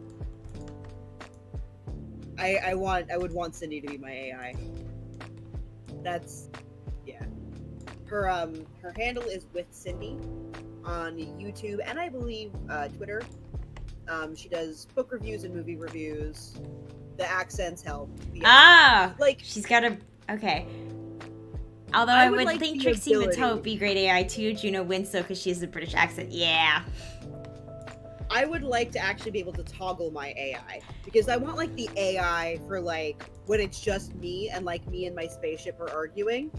I would want Cindy to be my AI. That's, yeah. Her handle is with Cindy on YouTube and I believe Twitter. She does book reviews and movie reviews. The accents help. Like she's got a okay. Although I would like think the Trixie ability. Matteau would be great AI too. Juno wins though because she has a British accent. Yeah. I would like to actually be able to toggle my AI because I want like the AI for like when it's just me and like me and my spaceship are arguing.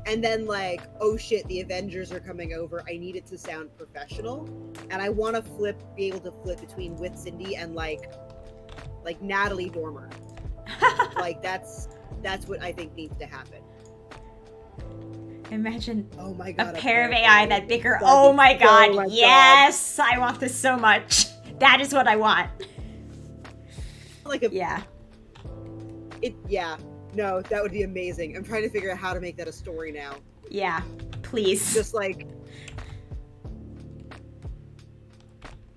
And then like, oh shit, the Avengers are coming over. I need it to sound professional. And I want to be able to flip between with Cindy and like Natalie Dormer. Like that's what I think needs to happen. Imagine oh my God, a pair of AI that bicker. Oh my God. Yes. I want this so much. That is what I want. Like a yeah. Yeah. No, that would be amazing. I'm trying to figure out how to make that a story now. Yeah. Please. Just like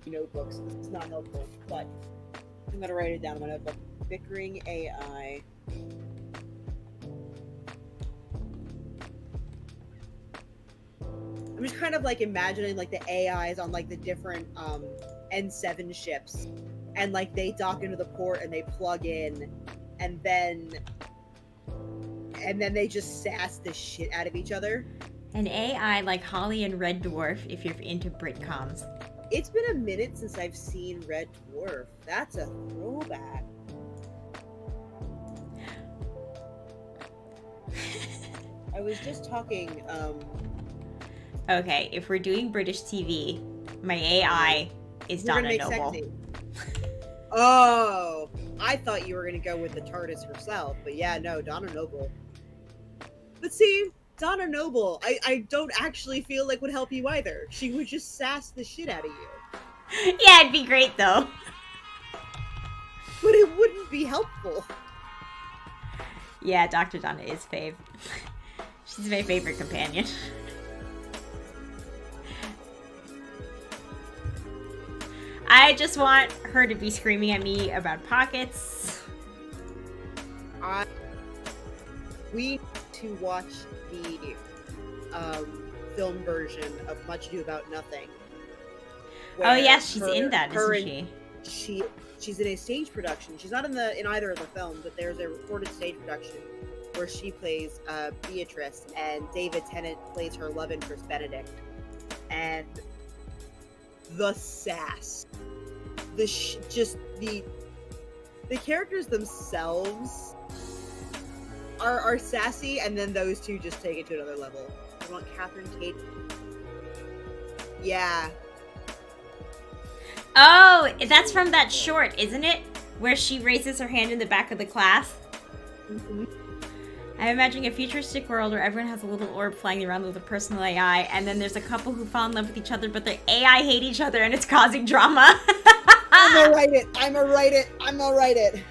notebooks. This is not helpful, but I'm gonna write it down in my notebook. Bickering AI. I'm just kind of like imagining like the AIs on like the different N7 ships, and like they dock into the port and they plug in, and then they just sass the shit out of each other. An AI like Holly and Red Dwarf if you're into Britcoms. It's been a minute since I've seen Red Dwarf. That's a throwback. I was just talking, Okay, if we're doing British TV, my AI is Donna Noble. Sexy. Oh, I thought you were gonna go with the TARDIS herself, but yeah, no, Donna Noble. But see, Donna Noble, I don't actually feel like would help you either. She would just sass the shit out of you. Yeah, it'd be great though. But it wouldn't be helpful. Yeah, Dr. Donna is fave. She's my favorite companion. I just want her to be screaming at me about pockets. We need to watch the film version of Much Ado About Nothing. Oh yes, she's in that, isn't she? She's in a stage production. She's not in either of the films, but there's a recorded stage production where she plays Beatrice and David Tennant plays her love interest Benedict. And the sass, the characters themselves are sassy, and then those two just take it to another level. I want Catherine Tate. Yeah. Oh, that's from that short, isn't it? Where she raises her hand in the back of the class. Mm-hmm. I'm imagining a futuristic world where everyone has a little orb flying around with a personal AI, and then there's a couple who fall in love with each other, but their AI hate each other, and it's causing drama. I'm gonna write it.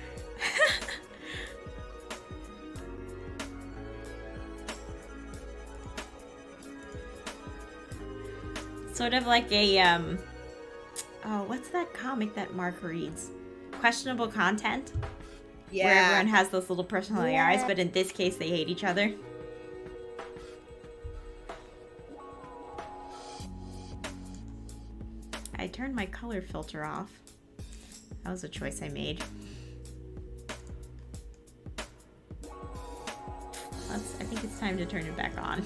Sort of like a, oh, what's that comic that Mark reads? Questionable Content? Yeah. Where everyone has those little personal AIs, but in this case, they hate each other. I turned my color filter off. That was a choice I made. I think it's time to turn it back on.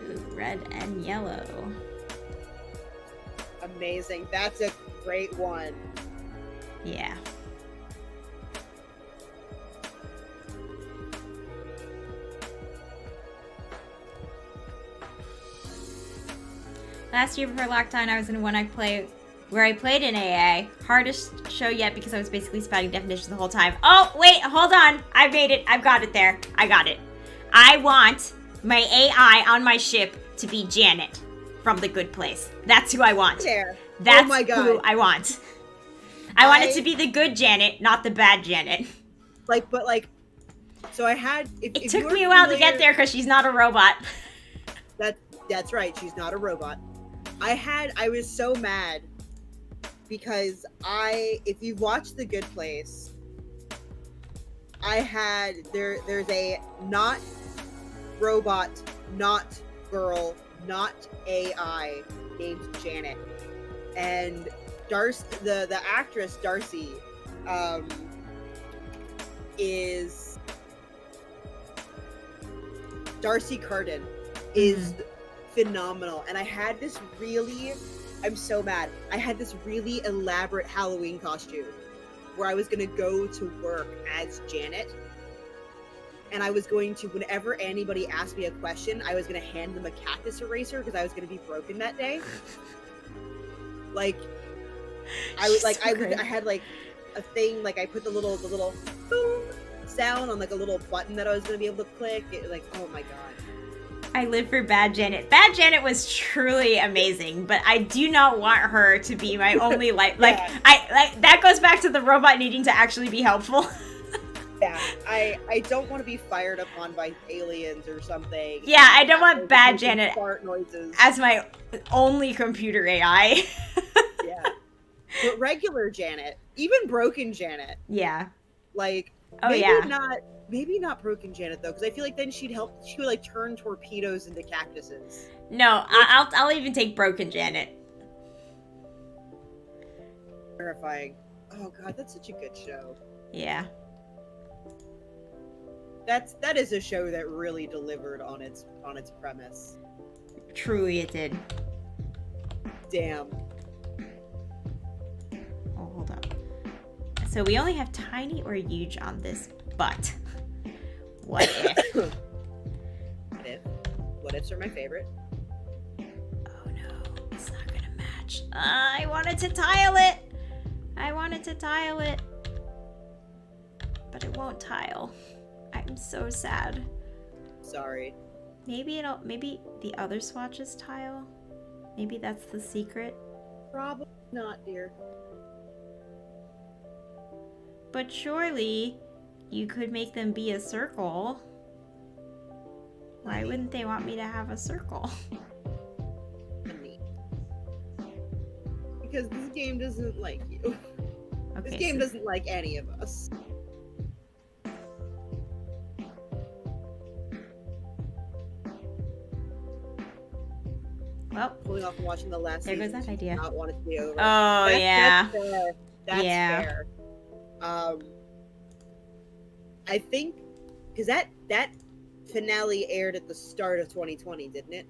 Ooh, red and yellow. Amazing. That's a great one. Yeah. Last year before lockdown, I was in a one-act play where I played in AA. Hardest show yet because I was basically spouting definitions the whole time. Oh, wait, hold on. I made it. I've got it there. I got it. I want my AI on my ship to be Janet from The Good Place. That's who I want. There. That's oh my God. who I want. I want it to be the good Janet, not the bad Janet. So I had... It took me a while to get there because she's not a robot. That's right. She's not a robot. I was so mad because if you watch The Good Place, there's a not robot, not girl, not AI named Janet. And Darcy, the actress Darcy, is Darcy Carden is phenomenal. And I'm so mad. I had this really elaborate Halloween costume where I was going to go to work as Janet. And I was going to, whenever anybody asked me a question, I was going to hand them a cactus eraser because I was going to be broken that day. I had like a thing, like I put the little boom sound on like a little button that I was going to be able to click. Oh my God. I live for Bad Janet. Bad Janet was truly amazing, but I do not want her to be my only life. That goes back to the robot needing to actually be helpful. Yeah, I don't want to be fired upon by aliens or something. Yeah, I don't want Bad Janet fart noises as my only computer AI. Yeah, but regular Janet, even broken Janet. Yeah. Maybe not broken Janet though, because I feel like then she would like turn torpedoes into cactuses. No, I'll even take broken Janet. Terrifying. Oh God, that's such a good show. Yeah. That is a show that really delivered on its premise. Truly, it did. Damn. Oh, hold up. So we only have tiny or huge on this, but what if? What ifs are my favorite. Oh no, it's not gonna match. I wanted to tile it. But it won't tile. I'm so sad. Sorry. Maybe the other swatches tile. Maybe that's the secret. Probably not, dear. But surely you could make them be a circle. Why wouldn't they want me to have a circle? Because this game doesn't like you. Okay, This game doesn't like any of us. Well, Pulling off and watching the last there goes season, that idea. not want it to be over. Oh, yeah. That's fair. That's Yeah. fair. I think because that finale aired at the start of 2020, didn't it?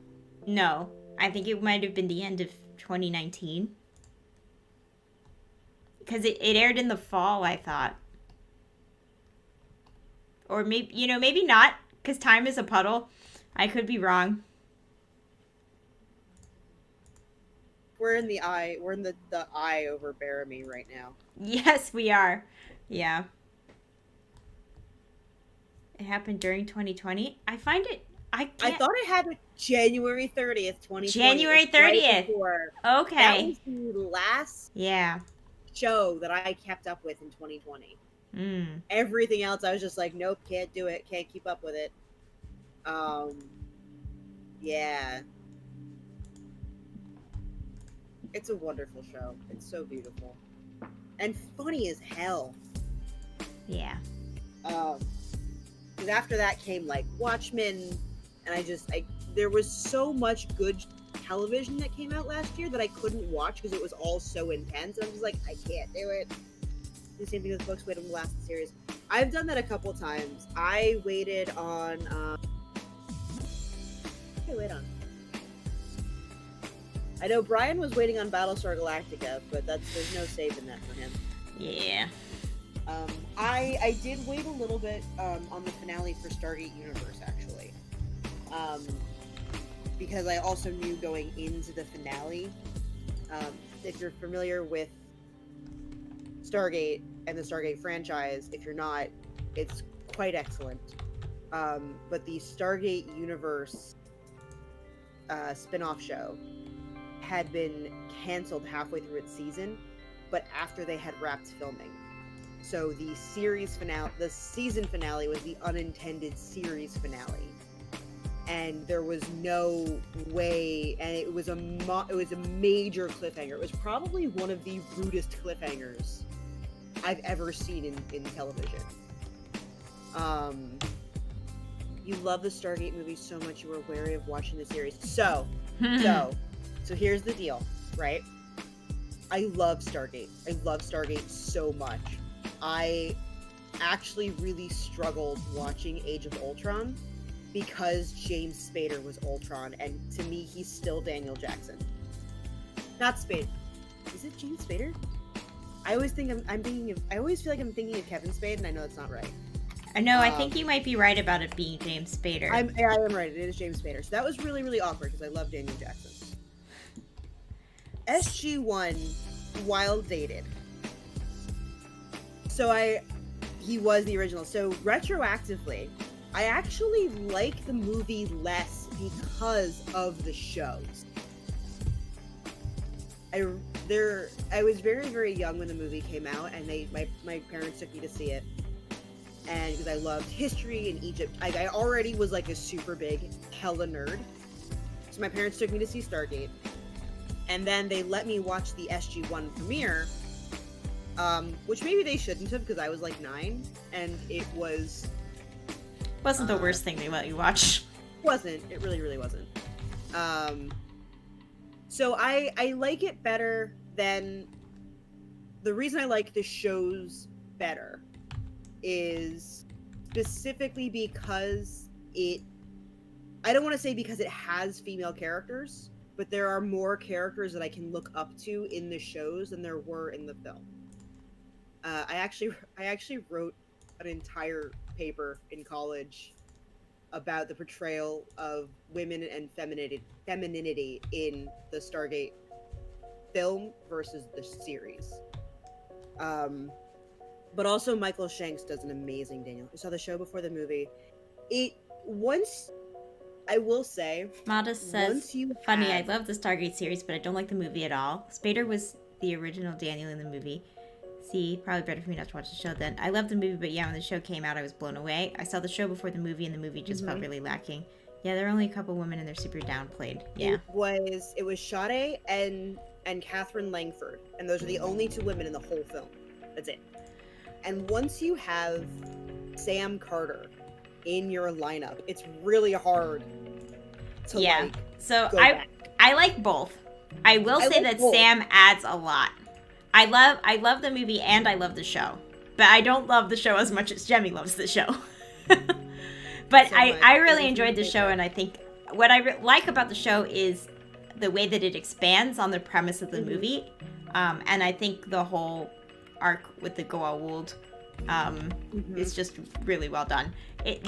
No, I think it might have been the end of 2019. Because it aired in the fall, I thought. Or maybe not, because time is a puddle. I could be wrong. We're in the eye. We're in the eye over Baramy right now. Yes, we are. Yeah. It happened during 2020. I find it... I thought it happened January 30th, 2020. January 30th. Right before. Okay. That was the last Yeah. show that I kept up with in 2020. Everything else, I was just like, nope, can't do it. Can't keep up with it. Yeah. It's a wonderful show. It's so beautiful. And funny as hell. Yeah. Because after that came like Watchmen, and there was so much good television that came out last year that I couldn't watch because it was all so intense. I'm just like, I can't do it. The same thing with books. Wait on the last series. I've done that a couple times. I waited on. I know Brian was waiting on Battlestar Galactica, but there's no saving that for him. Yeah. I did wait a little bit on the finale for Stargate Universe, actually. Because I also knew going into the finale, if you're familiar with Stargate and the Stargate franchise, if you're not, it's quite excellent. But the Stargate Universe spin-off show had been canceled halfway through its season, but after they had wrapped filming. So the season finale was the unintended series finale. And there was no way, and it was a major cliffhanger. It was probably one of the rudest cliffhangers I've ever seen in television. You love the Stargate movie so much you were wary of watching the series. So here's the deal, right? I love Stargate. I love Stargate so much. I actually really struggled watching Age of Ultron because James Spader was Ultron, and to me, he's still Daniel Jackson. Not Spader. Is it James Spader? I always think I always feel like I'm thinking of Kevin Spade, and I know that's not right. No, I think you might be right about it being James Spader. I am right. It is James Spader. So that was really, really awkward because I love Daniel Jackson. SG-1, while dated. So he was the original. So retroactively, I actually like the movie less because of the shows. I was very, very young when the movie came out, and my parents took me to see it. And because I loved history and Egypt, I already was like a super big hella nerd. So my parents took me to see Stargate. And then they let me watch the SG-1 premiere, which maybe they shouldn't have because I was like 9, and it wasn't the worst thing they let you watch. Wasn't. It really, really wasn't. So I like it better than... The reason I like the shows better is specifically because I don't want to say because it has female characters, but there are more characters that I can look up to in the shows than there were in the film. I actually wrote an entire paper in college about the portrayal of women and femininity in the Stargate film versus the series. But also Michael Shanks does an amazing Daniel. I saw the show before the movie. I will say, Modest says, funny, I love the Stargate series, but I don't like the movie at all. Spader was the original Daniel in the movie. See, probably better for me not to watch the show then. I loved the movie, but yeah, when the show came out, I was blown away. I saw the show before the movie, and the movie just felt really lacking. Yeah, there are only a couple women, and they're super downplayed. Yeah. It was Sade and Catherine Langford, and those are the only 2 women in the whole film. That's it. And once you have Sam Carter in your lineup, it's really hard to So go back. I like both. I will say that both. Sam adds a lot. I love the movie and I love the show, but I don't love the show as much as Jemmy loves the show. But I really enjoyed the show, and I think what I like about the show is the way that it expands on the premise of the movie, and I think the whole arc with the Goa'uld is just really well done.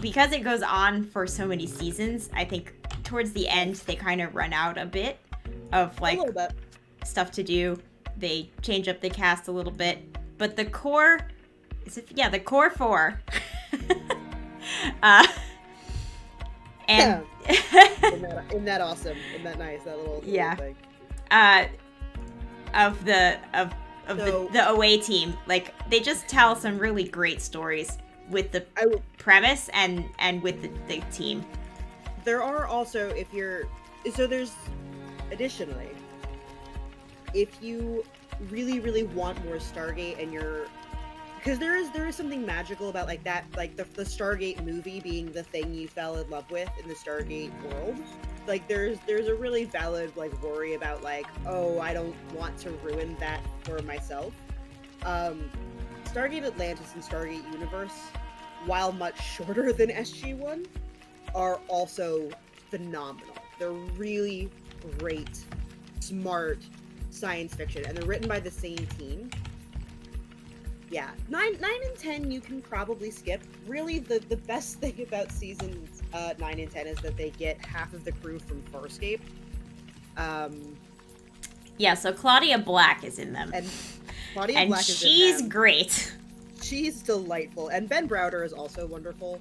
Because it goes on for so many seasons, I think towards the end they kind of run out a bit of like stuff to do. They change up the cast a little bit, but the core the core 4 and isn't that awesome? Isn't that nice? That little thing. Of the away team, like they just tell some really great stories with the premise and with the team. There are also, there's additionally, if you really, really want more Stargate and because there is something magical about like that, like the Stargate movie being the thing you fell in love with in the Stargate world. like there's a really valid like worry about like, oh, I don't want to ruin that for myself. Stargate Atlantis and Stargate Universe, while much shorter than SG-1, are also phenomenal. They're really great, smart science fiction, and they're written by the same team. Yeah, 9 and 10 you can probably skip. Really, the best thing about seasons 9 and 10 is that they get half of the crew from Farscape. Yeah, so Claudia Black is in them. And Claudia and Black is in she's them. great. She's delightful, and Ben Browder is also wonderful.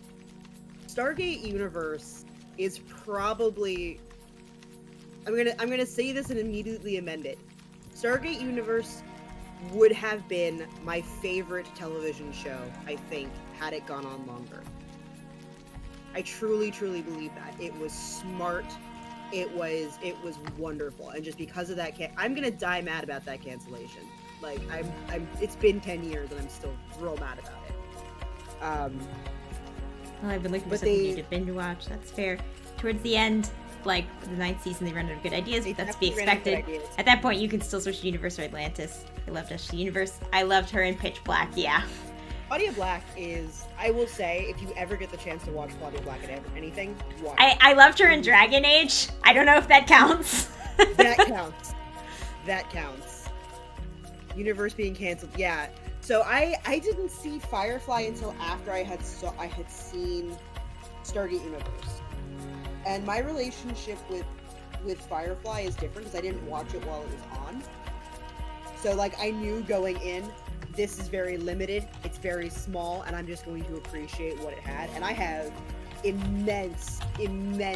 Stargate Universe is probably... I'm gonna say this and immediately amend it. Stargate Universe would have been my favorite television show, I think, had it gone on longer. I truly, truly believe that. It was smart. It was wonderful, and just because of that, I'm gonna die mad about that cancellation. Like, it's been 10 years and I'm still real mad about it. Well, I've been looking for But something new to binge watch. That's fair. Towards the end, like the 9th season, they run out of good ideas, but that's to be expected. At that point, you can still switch to Universe or Atlantis. I loved SG Universe. I loved her in Pitch Black. Yeah. Claudia Black is, I will say, if you ever get the chance to watch Claudia Black in anything, watch. I loved her in Dragon Age. I don't know if that counts. That counts. That counts. Universe being canceled, yeah. So I didn't see Firefly until after I had seen Stargate Universe, and my relationship with Firefly is different because I didn't watch it while it was on. So like I knew going in, this is very limited, it's very small, and I'm just going to appreciate what it had. And I have immense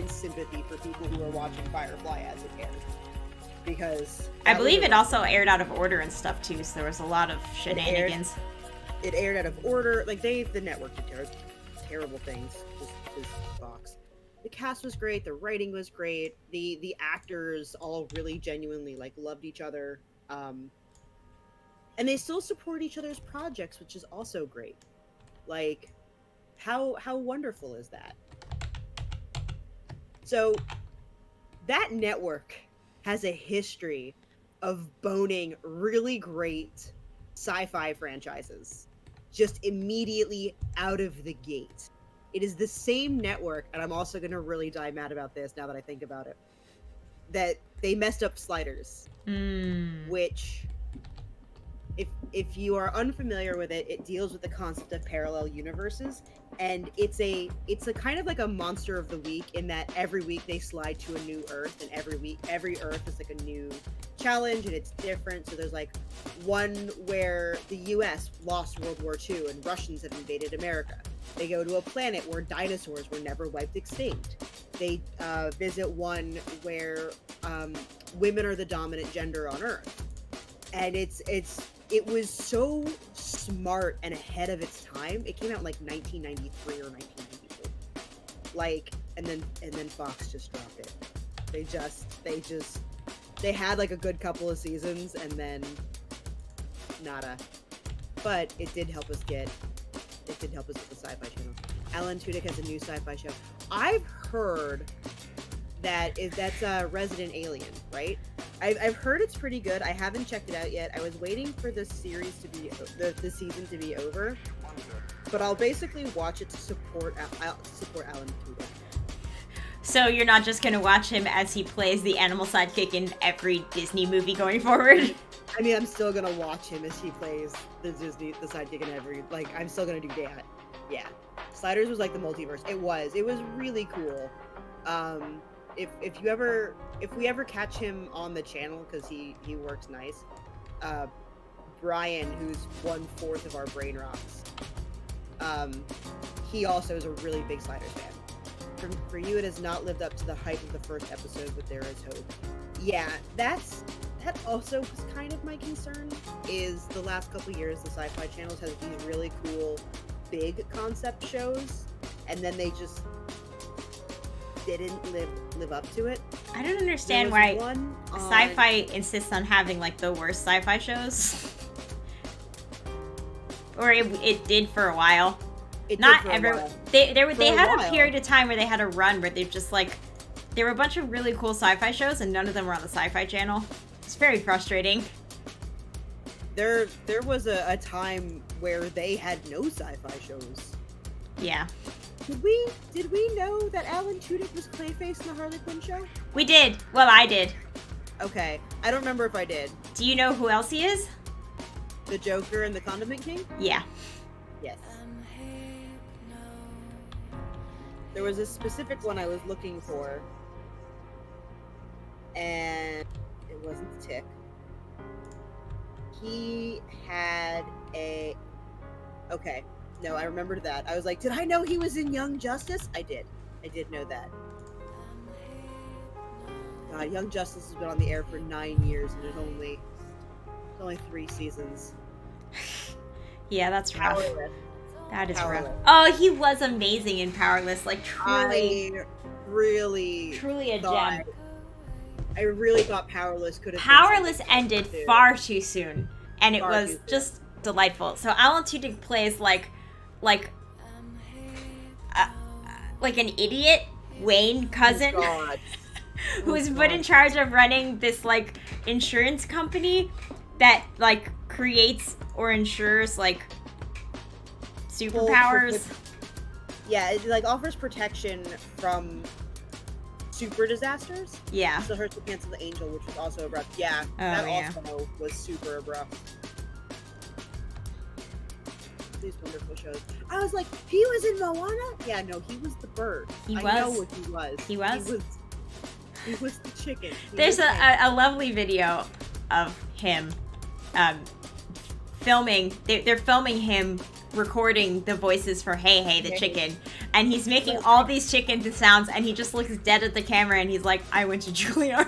sympathy for people who are watching Firefly as it aired. Because I believe it also aired out of order and stuff too, so there was a lot of shenanigans. It aired out of order. Like the network did terrible things. Just Fox. The cast was great. The writing was great. The actors all really genuinely like loved each other. And they still support each other's projects, which is also great. Like, how wonderful is that? So that network has a history of boning really great sci-fi franchises just immediately out of the gate. It is the same network, and I'm also going to really die mad about this now that I think about it, that they messed up Sliders, which, if you are unfamiliar with it, it deals with the concept of parallel universes, and it's a kind of like a monster of the week in that every week they slide to a new Earth, and every Earth is like a new challenge and it's different. So there's like one where the US lost World War II and Russians have invaded America. They go to a planet where dinosaurs were never wiped extinct. They visit one where women are the dominant gender on Earth, and it was so smart and ahead of its time. It came out in like 1993 or 1994. Like, and then Fox just dropped it. They had like a good couple of seasons and then nada. But it did help us get the Sci-Fi Channel. Alan Tudyk has a new sci-fi show. I've heard that's Resident Alien, right? I've heard it's pretty good. I haven't checked it out yet. I was waiting for the series to be the season to be over, but I'll basically watch it to support Alan Tudyk. So you're not just gonna watch him as he plays the animal sidekick in every Disney movie going forward? I mean, I'm still gonna watch him as he plays the sidekick in every, like, I'm still gonna do that. Yeah. Sliders was like the multiverse. It was really cool. If we ever catch him on the channel, because he works nice, Brian, who's 1/4 of our Brain Rocks, he also is a really big Sliders fan. For you, it has not lived up to the hype of the first episode, but there is hope. Yeah, that also was kind of my concern, is the last couple years the Sci-Fi Channels has these really cool big concept shows, and then they just didn't live up to it. I don't understand why Sci-Fi insists on having like the worst sci-fi shows. Or it did for a while. They had a period of time where they had a run where they've just like There were a bunch of really cool sci-fi shows, and none of them were on the Sci-Fi Channel. It's very frustrating. There was a time where they had no sci-fi shows. Yeah. Did we know that Alan Tudyk was Clayface in the Harley Quinn show? We did. Well, I did. Okay, I don't remember if I did. Do you know who else he is? The Joker and the Condiment King? Yeah. Yes. There was a specific one I was looking for, and it wasn't the Tick. He had a... Okay, no, I remembered that. I was like, did I know he was in Young Justice? I did. I did know that. God, Young Justice has been on the air for 9 years, and it's only 3 seasons. Yeah, that's rough. Powerless. That is Powerless. rough. Oh, he was amazing in Powerless. Like, truly. I really Truly a thought- gem. I really thought Powerless could have Powerless been ended something far too soon, and it Far was too soon. just delightful. So Alan Tudyk plays like an idiot Wayne cousin God. who is put in charge of running this like insurance company that like creates or insures like superpowers. Yeah, it like offers protection from super disasters. Yeah. So hurts to cancel the angel, which was also abrupt. Yeah, Oh, that yeah. also was super abrupt. These wonderful shows. I was like, he was in Moana? Yeah, no, he was the bird. He I was. know what he was. He was? He was the chicken. He There's was him. a lovely video of him filming. They're filming him recording the voices for Hey Hey the Hey. chicken, and he's making all these chicken sounds, and he just looks dead at the camera, and he's like, "I went to Juilliard."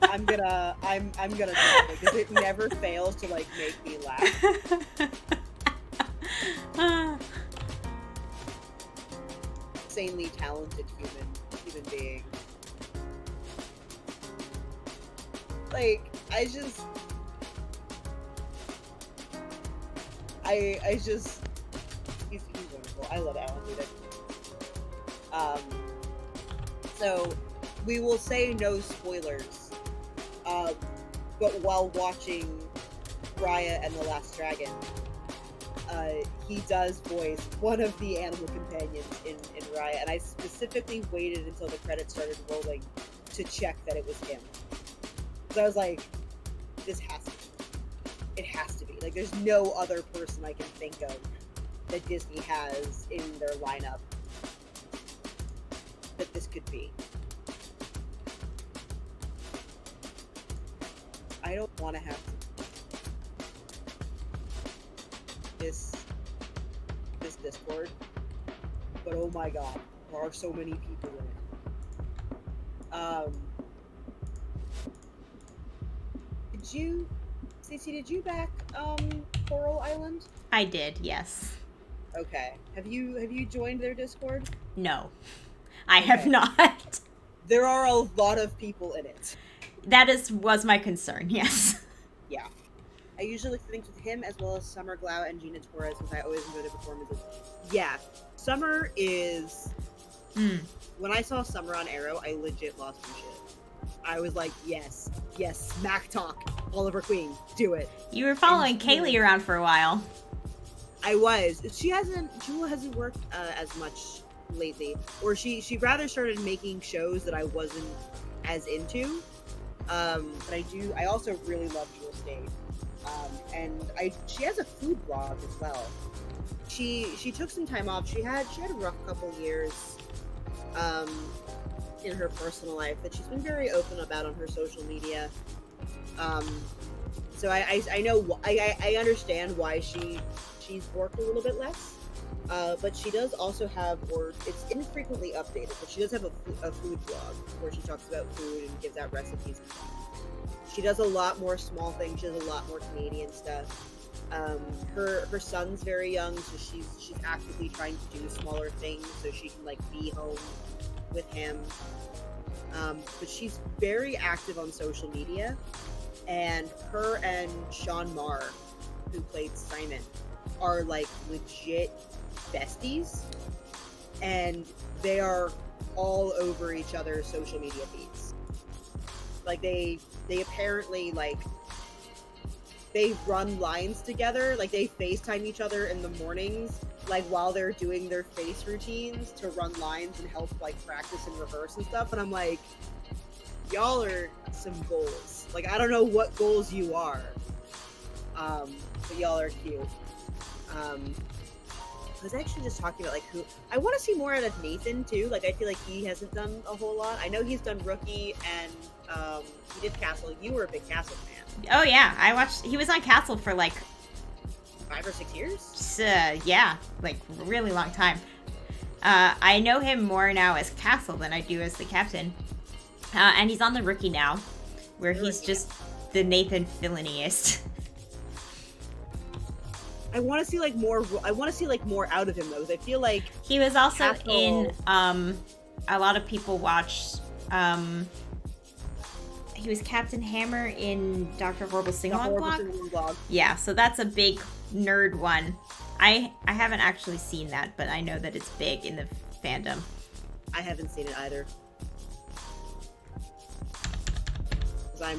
I'm gonna try it because it never fails to like make me laugh. Insanely talented human being. Like, I just he's wonderful. I love Alan Tudyk. So we will say no spoilers. But while watching Raya and the Last Dragon, he does voice one of the animal companions in Raya, and I specifically waited until the credits started rolling to check that it was him. So I was like, this has to be. It has to be. Like, there's no other person I can think of that Disney has in their lineup that this could be. I don't want to have this Discord, but oh my god, there are so many people in it. Did you back Coral Island? I did, yes. Okay. Have you joined their Discord? No, I have Okay. not. There are a lot of people in it. That was my concern. Yes. Yeah. I usually look for things with him as well as Summer Glau and Gina Torres because I always enjoy their performances. Yeah. Summer is... When I saw Summer on Arrow, I legit lost my shit. I was like, yes, smack talk, Oliver Queen, do it. You were following And- Kaylee around for a while. I was. Jewel hasn't worked as much lately, or she rather started making shows that I wasn't as into. But I also really love Jewel State. And she has a food blog as well. She took some time off. She had a rough couple years in her personal life that she's been very open about on her social media. So I know I understand why she's worked a little bit less. But she does also have, or it's infrequently updated, but she does have a food blog where she talks about food and gives out recipes and stuff. She does a lot more small things. She does a lot more Canadian stuff. Her son's very young, so she's actively trying to do smaller things so she can like be home with him. But she's very active on social media, and her and Sean Marr, who played Simon, are like legit besties, and they are all over each other's social media feeds. Like they apparently like they run lines together, like they FaceTime each other in the mornings, like while they're doing their face routines to run lines and help like practice and rehearse and stuff. And I'm like, y'all are some goals. Like I don't know what goals you are, but y'all are cute. I was actually just talking about like who I want to see more out of Nathan too. Like I feel like he hasn't done a whole lot. I know he's done Rookie and he did Castle. You were a big Castle fan. Oh yeah, I watched. He was on Castle for like 5 or 6 years. Yeah, like a really long time. I know him more now as Castle than I do as the captain. And he's on the Rookie now, where he's just the Nathan Filliniest. I want to see like more. I want to see like more out of him though. 'Cause I feel like He was also Castle- in. A lot of people watched. He was Captain Hammer in Dr. Horrible Sing-Along Blog. Yeah, so that's a big nerd one. I haven't actually seen that, but I know that it's big in the fandom. I haven't seen it either. 'Cause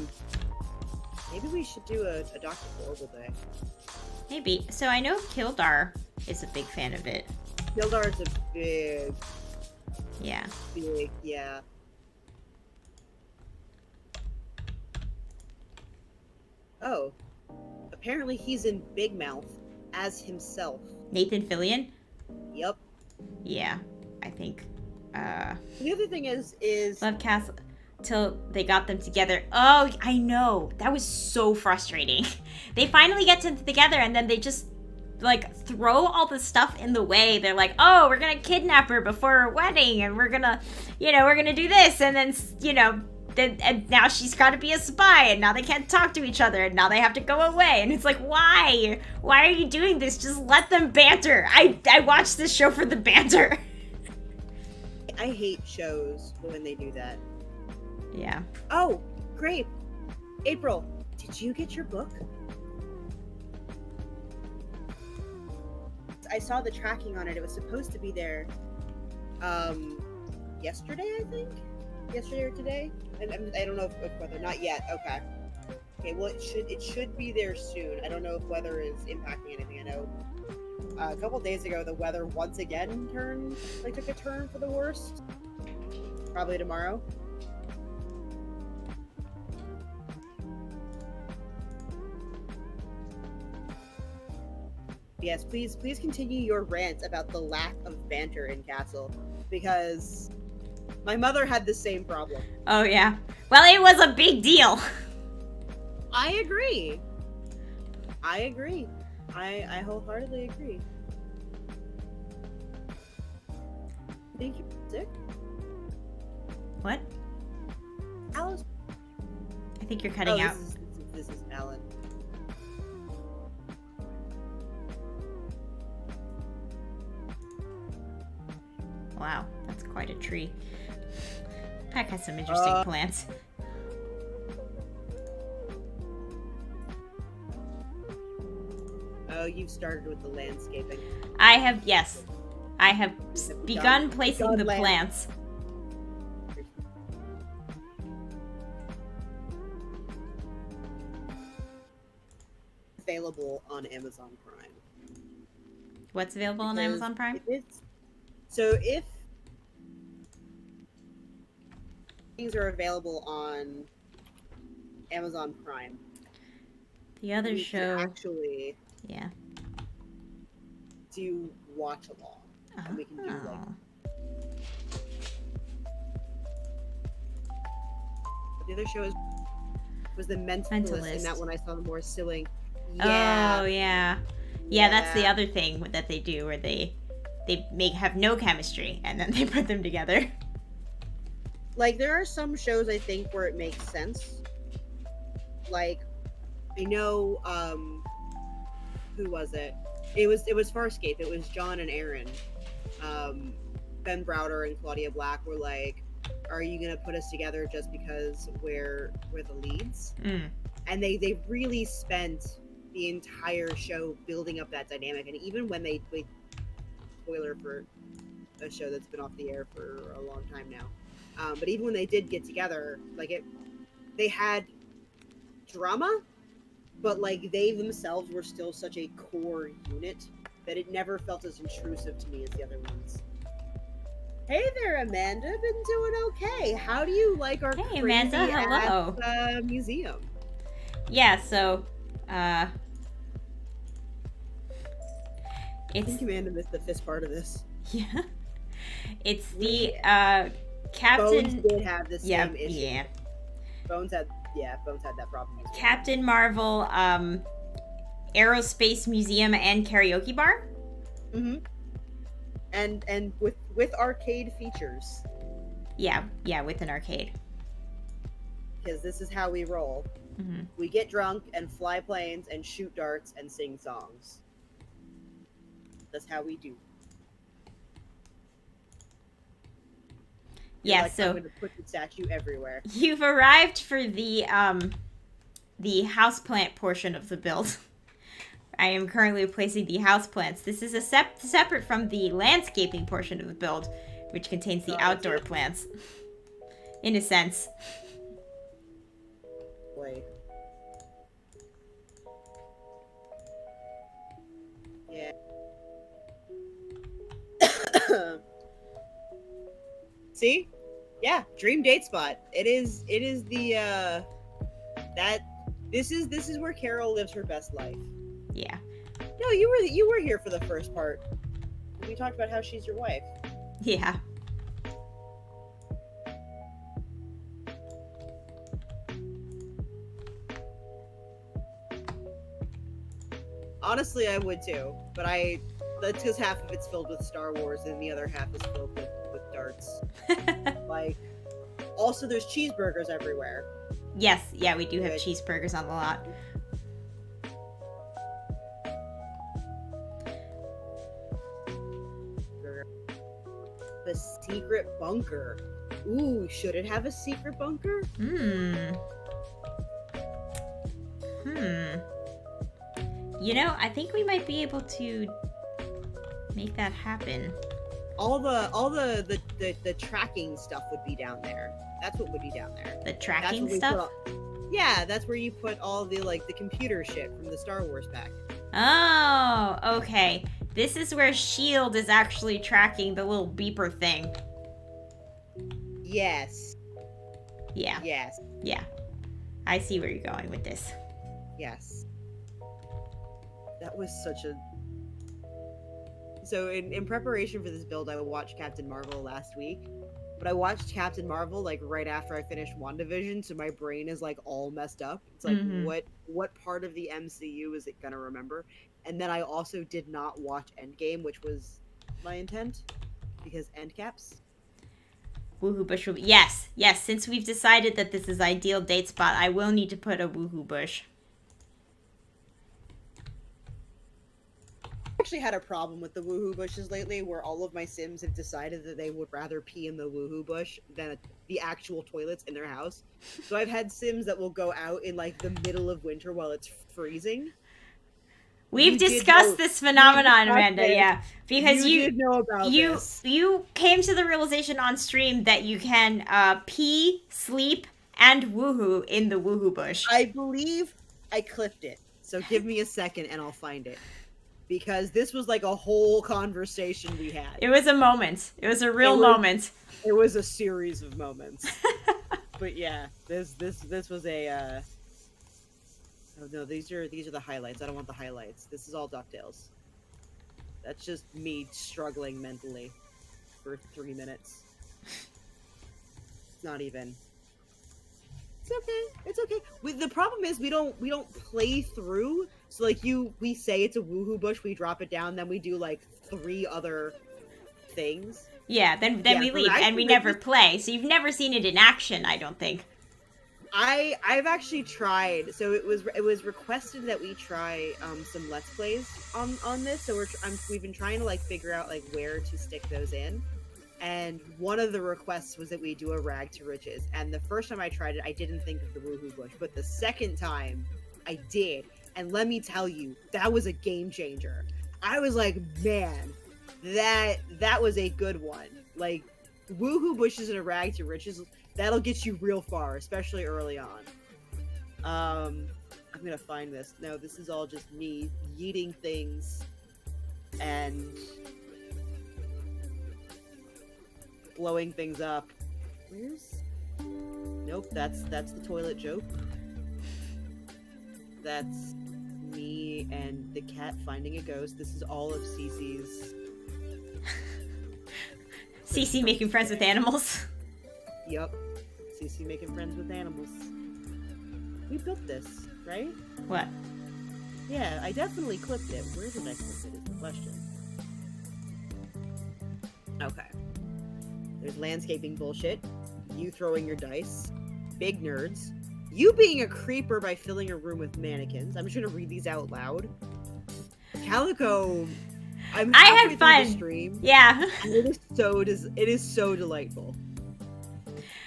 maybe we should do a Dr. Horrible day. Maybe. So I know Kildar is a big fan of it. Kildar's a big, Yeah. yeah. Oh, apparently he's in Big Mouth as himself. Nathan Fillion? Yep. Yeah, I think. The other thing is Love Castle till they got them together. Oh, I know. That was so frustrating. They finally get together and then they just like throw all the stuff in the way. They're like, "Oh, we're going to kidnap her before her wedding and we're going to, we're going to do this." And then, and now she's got to be a spy and now they can't talk to each other and now they have to go away. And it's like, why? Why are you doing this? Just let them banter. I watched this show for the banter. I hate shows when they do that. Yeah. Oh, great. April, did you get your book? I saw the tracking on it. It was supposed to be there yesterday, I think? Yesterday or today? I don't know if weather. Not yet. Okay. Okay, well, it should be there soon. I don't know if weather is impacting anything. I know a couple days ago, the weather once again took a turn for the worst. Probably tomorrow. Yes, please continue your rant about the lack of banter in Castle, because my mother had the same problem. Oh, yeah. Well, it was a big deal. I agree. I wholeheartedly agree. Think you're sick? What? Alice? I think you're cutting out. This is Alan. Wow, that's quite a tree. Pack has some interesting plants. Oh, you've started with the landscaping. I have, yes. I have begun placing begun the land. plants. Available on Amazon Prime. What's available on Because Amazon Prime? So if things are available on Amazon Prime, The other you show. can actually Yeah. do watch along, and we can do like. Oh. The other show was The Mentalist, Mentalist. and that one I saw more silly. Oh, yeah. Yeah, that's the Yeah. other thing that they do where they have no chemistry and then they put them together. Like, there are some shows I think where it makes sense. Like, I know, who was it? It was Farscape. It was John and Aaron. Ben Browder and Claudia Black were like, "Are you gonna put us together just because we're the leads?" Mm. And they really spent the entire show building up that dynamic. And even when they spoiler for a show that's been off the air for a long time now. But even when they did get together, like they had drama, but like they themselves were still such a core unit that it never felt as intrusive to me as the other ones. Hey there, Amanda. Been doing okay. How do you like our Hey, crazy Amanda. Hello. ass, museum? Yeah, so, I it's, think Amanda missed the fist part of this. yeah, it's the, Bones Captain, did have the yeah, same issue. yeah, Bones had that problem as well. Captain Marvel, Aerospace Museum and Karaoke Bar. Mm-hmm. And with arcade features, Yeah, with an arcade. because this is how we roll. Mm-hmm. We get drunk and fly planes and shoot darts and sing songs. That's how we do. You're Yeah, like, so I'm gonna put the statue everywhere. you've arrived for the houseplant portion of the build. I am currently replacing the houseplants. This is a separate from the landscaping portion of the build, which contains the Oh, outdoor okay. plants. In a sense. Wait. Yeah. See? Yeah, dream date spot. It is the this is where Carol lives her best life. Yeah. No, you were here for the first part. We talked about how she's your wife. Yeah. Honestly, I would too, but that's because half of it's filled with Star Wars and the other half is filled with darts. Like, also there's cheeseburgers everywhere. Yes, yeah, we do have Good. cheeseburgers on the lot. The secret bunker. Ooh, should it have a secret bunker? You know, I think we might be able to make that happen. All the tracking stuff would be down there. That's what would be down there. The That's tracking what we stuff? yeah, that's where you put all the the computer shit from the Star Wars pack. Oh, okay. This is where S.H.I.E.L.D. is actually tracking the little beeper thing. Yes. Yeah, Yes. yeah. I see where you're going with this. Yes. That was such a... So in preparation for this build, I watched Captain Marvel last week. But I watched Captain Marvel like right after I finished WandaVision, so my brain is like all messed up. It's like what part of the MCU is it gonna remember? And then I also did not watch Endgame, which was my intent, because end caps. Woohoo bush will be... Yes, since we've decided that this is ideal date spot, I will need to put a woohoo bush. I actually had a problem with the woohoo bushes lately, where all of my Sims have decided that they would rather pee in the woohoo bush than the actual toilets in their house. So I've had Sims that will go out in like the middle of winter while it's freezing. We've You did discussed know- this phenomenon, discussed Amanda, it. yeah. Because you did know about this. you came to the realization on stream that you can pee, sleep, and woohoo in the woohoo bush. I believe I clipped it. So give me a second and I'll find it. Because this was like a whole conversation we had. It was a moment. It was a real was- moment. It was a series of moments. But yeah, this was a oh no, these are the highlights. I don't want the highlights. This is all DuckTales. That's just me struggling mentally for 3 minutes. It's not even. It's okay. It's okay. The problem is we don't play through. So like we say it's a woohoo bush, we drop it down, then we do like 3 other things. Yeah, then Yeah, we but leave, and we actually- never play. So you've never seen it in action, I don't think. I've actually tried. So it was requested that we try some Let's Plays on this. So we've been trying to like figure out like where to stick those in. And one of the requests was that we do a rag to riches. And the first time I tried it, I didn't think of the woohoo bush. But the second time, I did. And let me tell you, that was a game changer. I was like, man, that was a good one. Like, woohoo bushes and a rag to riches, that'll get you real far, especially early on. I'm gonna find this. No, this is all just me yeeting things and blowing things up. Where's... Nope, that's the toilet joke. That's me and the cat finding a ghost. This is all of Cece's. Cece making friends with animals. Yep. Cece making friends with animals. We built this, right? What? Yeah, I definitely clipped it. Where did I clip it is the question. Okay. There's landscaping bullshit. You throwing your dice. Big nerds. You being a creeper by filling a room with mannequins. I'm just gonna read these out loud. Calico. I had fun. The stream. Yeah. And it is so delightful.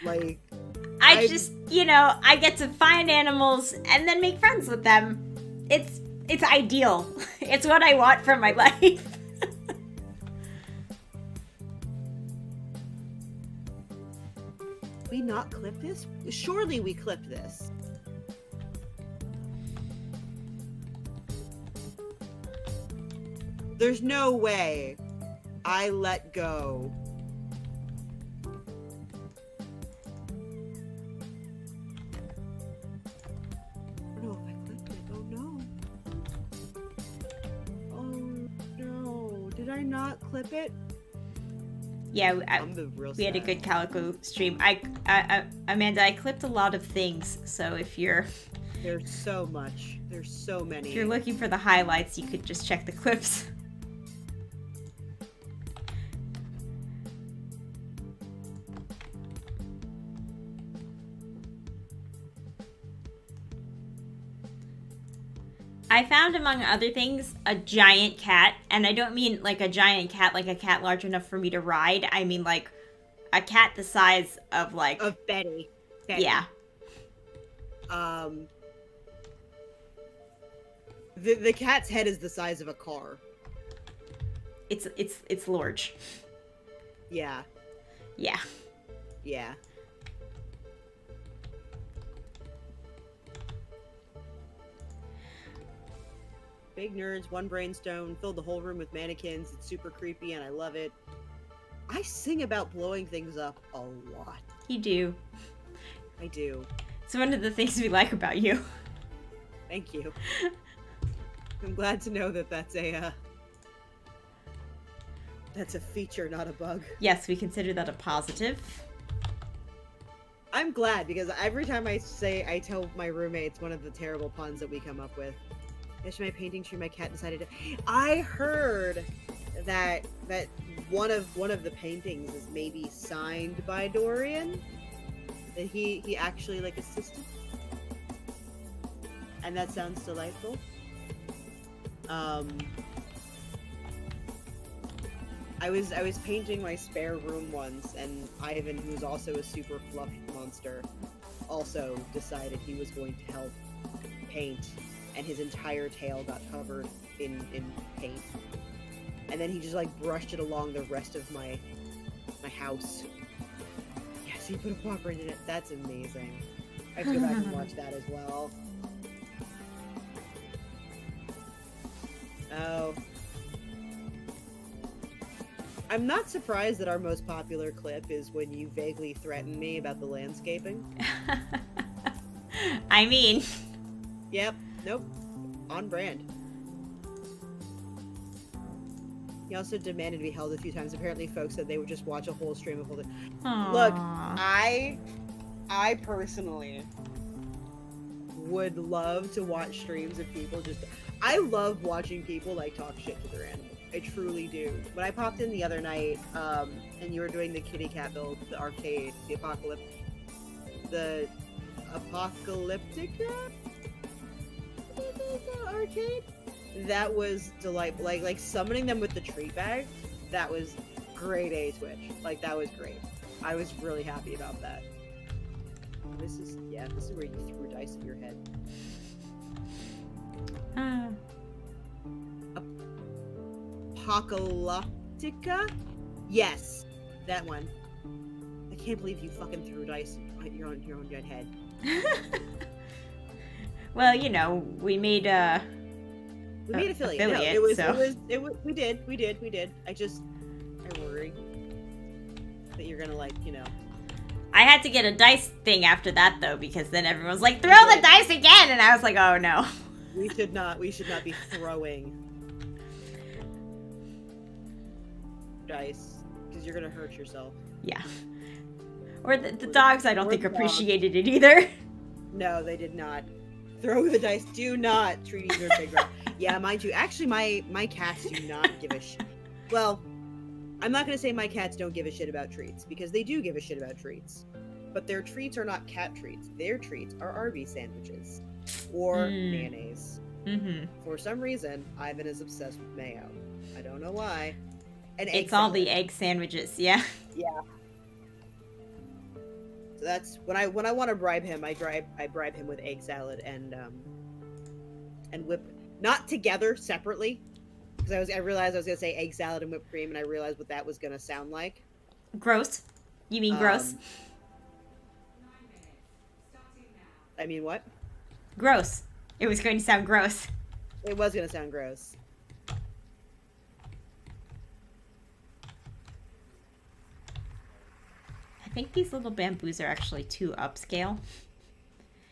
Like, I just, I get to find animals and then make friends with them. It's ideal. It's what I want for my life. we not clip this? Surely we clipped this. There's no way I let go. I don't know if I clipped it. Oh no. Oh no. Did I not clip it? Yeah, I'm the real we had a sad. good Calico stream. Amanda, I clipped a lot of things, so if you're There's so much. There's so many. if you're looking for the highlights, you could just check the clips. I found, among other things, a giant cat, and I don't mean like a giant cat, like a cat large enough for me to ride. I mean like a cat the size of like Of Betty. yeah. The cat's head is the size of a car. It's large. Yeah. Yeah. Yeah. Big nerds, one brainstone, filled the whole room with mannequins. It's super creepy and I love it. I sing about blowing things up a lot. You do. I do. It's one of the things we like about you. Thank you. I'm glad to know that that's a feature, not a bug. Yes, we consider that a positive. I'm glad because every time I tell my roommates one of the terrible puns that we come up with. Yesterday, my painting tree, my cat decided to. I heard that one of the paintings is maybe signed by Dorian. That he actually like assisted, and that sounds delightful. I was painting my spare room once, and Ivan, who's also a super fluff monster, also decided he was going to help paint, and his entire tail got covered in paint. And then he just like brushed it along the rest of my house. Yes, he put a paw print in it. That's amazing. I have to go back and watch that as well. Oh. I'm not surprised that our most popular clip is when you vaguely threaten me about the landscaping. I mean, Yep. Nope. On brand. He also demanded to be held a few times. Apparently folks said they would just watch a whole stream of whole thing. Look, I personally would love to watch streams of people just... I love watching people, like, talk shit to their animals. I truly do. When I popped in the other night, and you were doing the kitty cat build, the arcade, the Apocalyptica arcade? That was delightful. Like summoning them with the treat bag, that was grade A Twitch. Like, that was great. I was really happy about that. This is where you threw dice at your head. Galactica? Yes, that one. I can't believe you fucking threw dice at your own dead head. Well, you know, we made We made affiliate. No, affiliate, it was, so. it was. We did. I worry that you're gonna, like, you know. I had to get a dice thing after that, though, because then everyone's like, throw the dice again! And I was like, oh, no. We should not be throwing dice, because you're gonna hurt yourself. Yeah. Or the dogs, I don't Or think the dogs. appreciated it either. No, they did not. Throw the dice. Do not treat your playground. Yeah, mind you, actually, my cats do not give a shit. Well, I'm not gonna say my cats don't give a shit about treats, because they do give a shit about treats. But their treats are not cat treats. Their treats are Arby's sandwiches. Or mayonnaise. Mm-hmm. For some reason, Ivan is obsessed with mayo. I don't know why. And It's all the egg sandwiches, yeah. Yeah. So that's when I want to bribe him, I bribe him with egg salad and whip, not together, separately, because I realized I was gonna say egg salad and whipped cream, and I realized what that was gonna sound like. Gross. You mean gross? I mean, what? Gross. It was going to sound gross. It was gonna sound gross. I think these little bamboos are actually too upscale.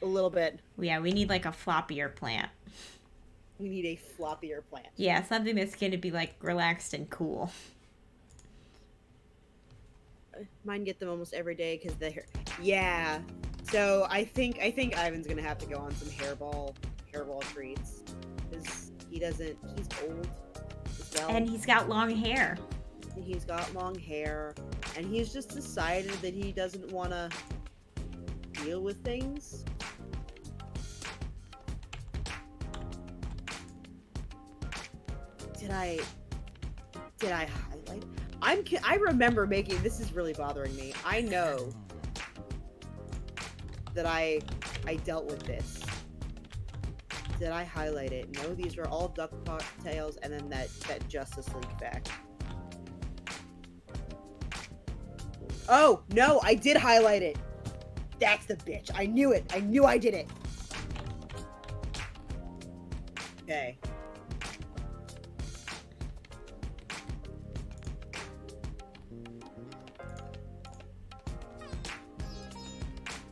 A little bit. Yeah, we need like a floppier plant. We need a floppier plant. Yeah, something that's going to be like relaxed and cool. Mine get them almost every day because they're, yeah. So I think Ivan's gonna have to go on some hairball treats, because he's old as well. And he's got long hair. He's got long hair, and he's just decided that he doesn't want to deal with things. Did I highlight? I remember making, this is really bothering me. I know that I dealt with this. Did I highlight it? No, these were all DuckTales, and then that Justice League fact. Oh, no, I did highlight it. That's the bitch. I knew it. I knew I did it. Okay.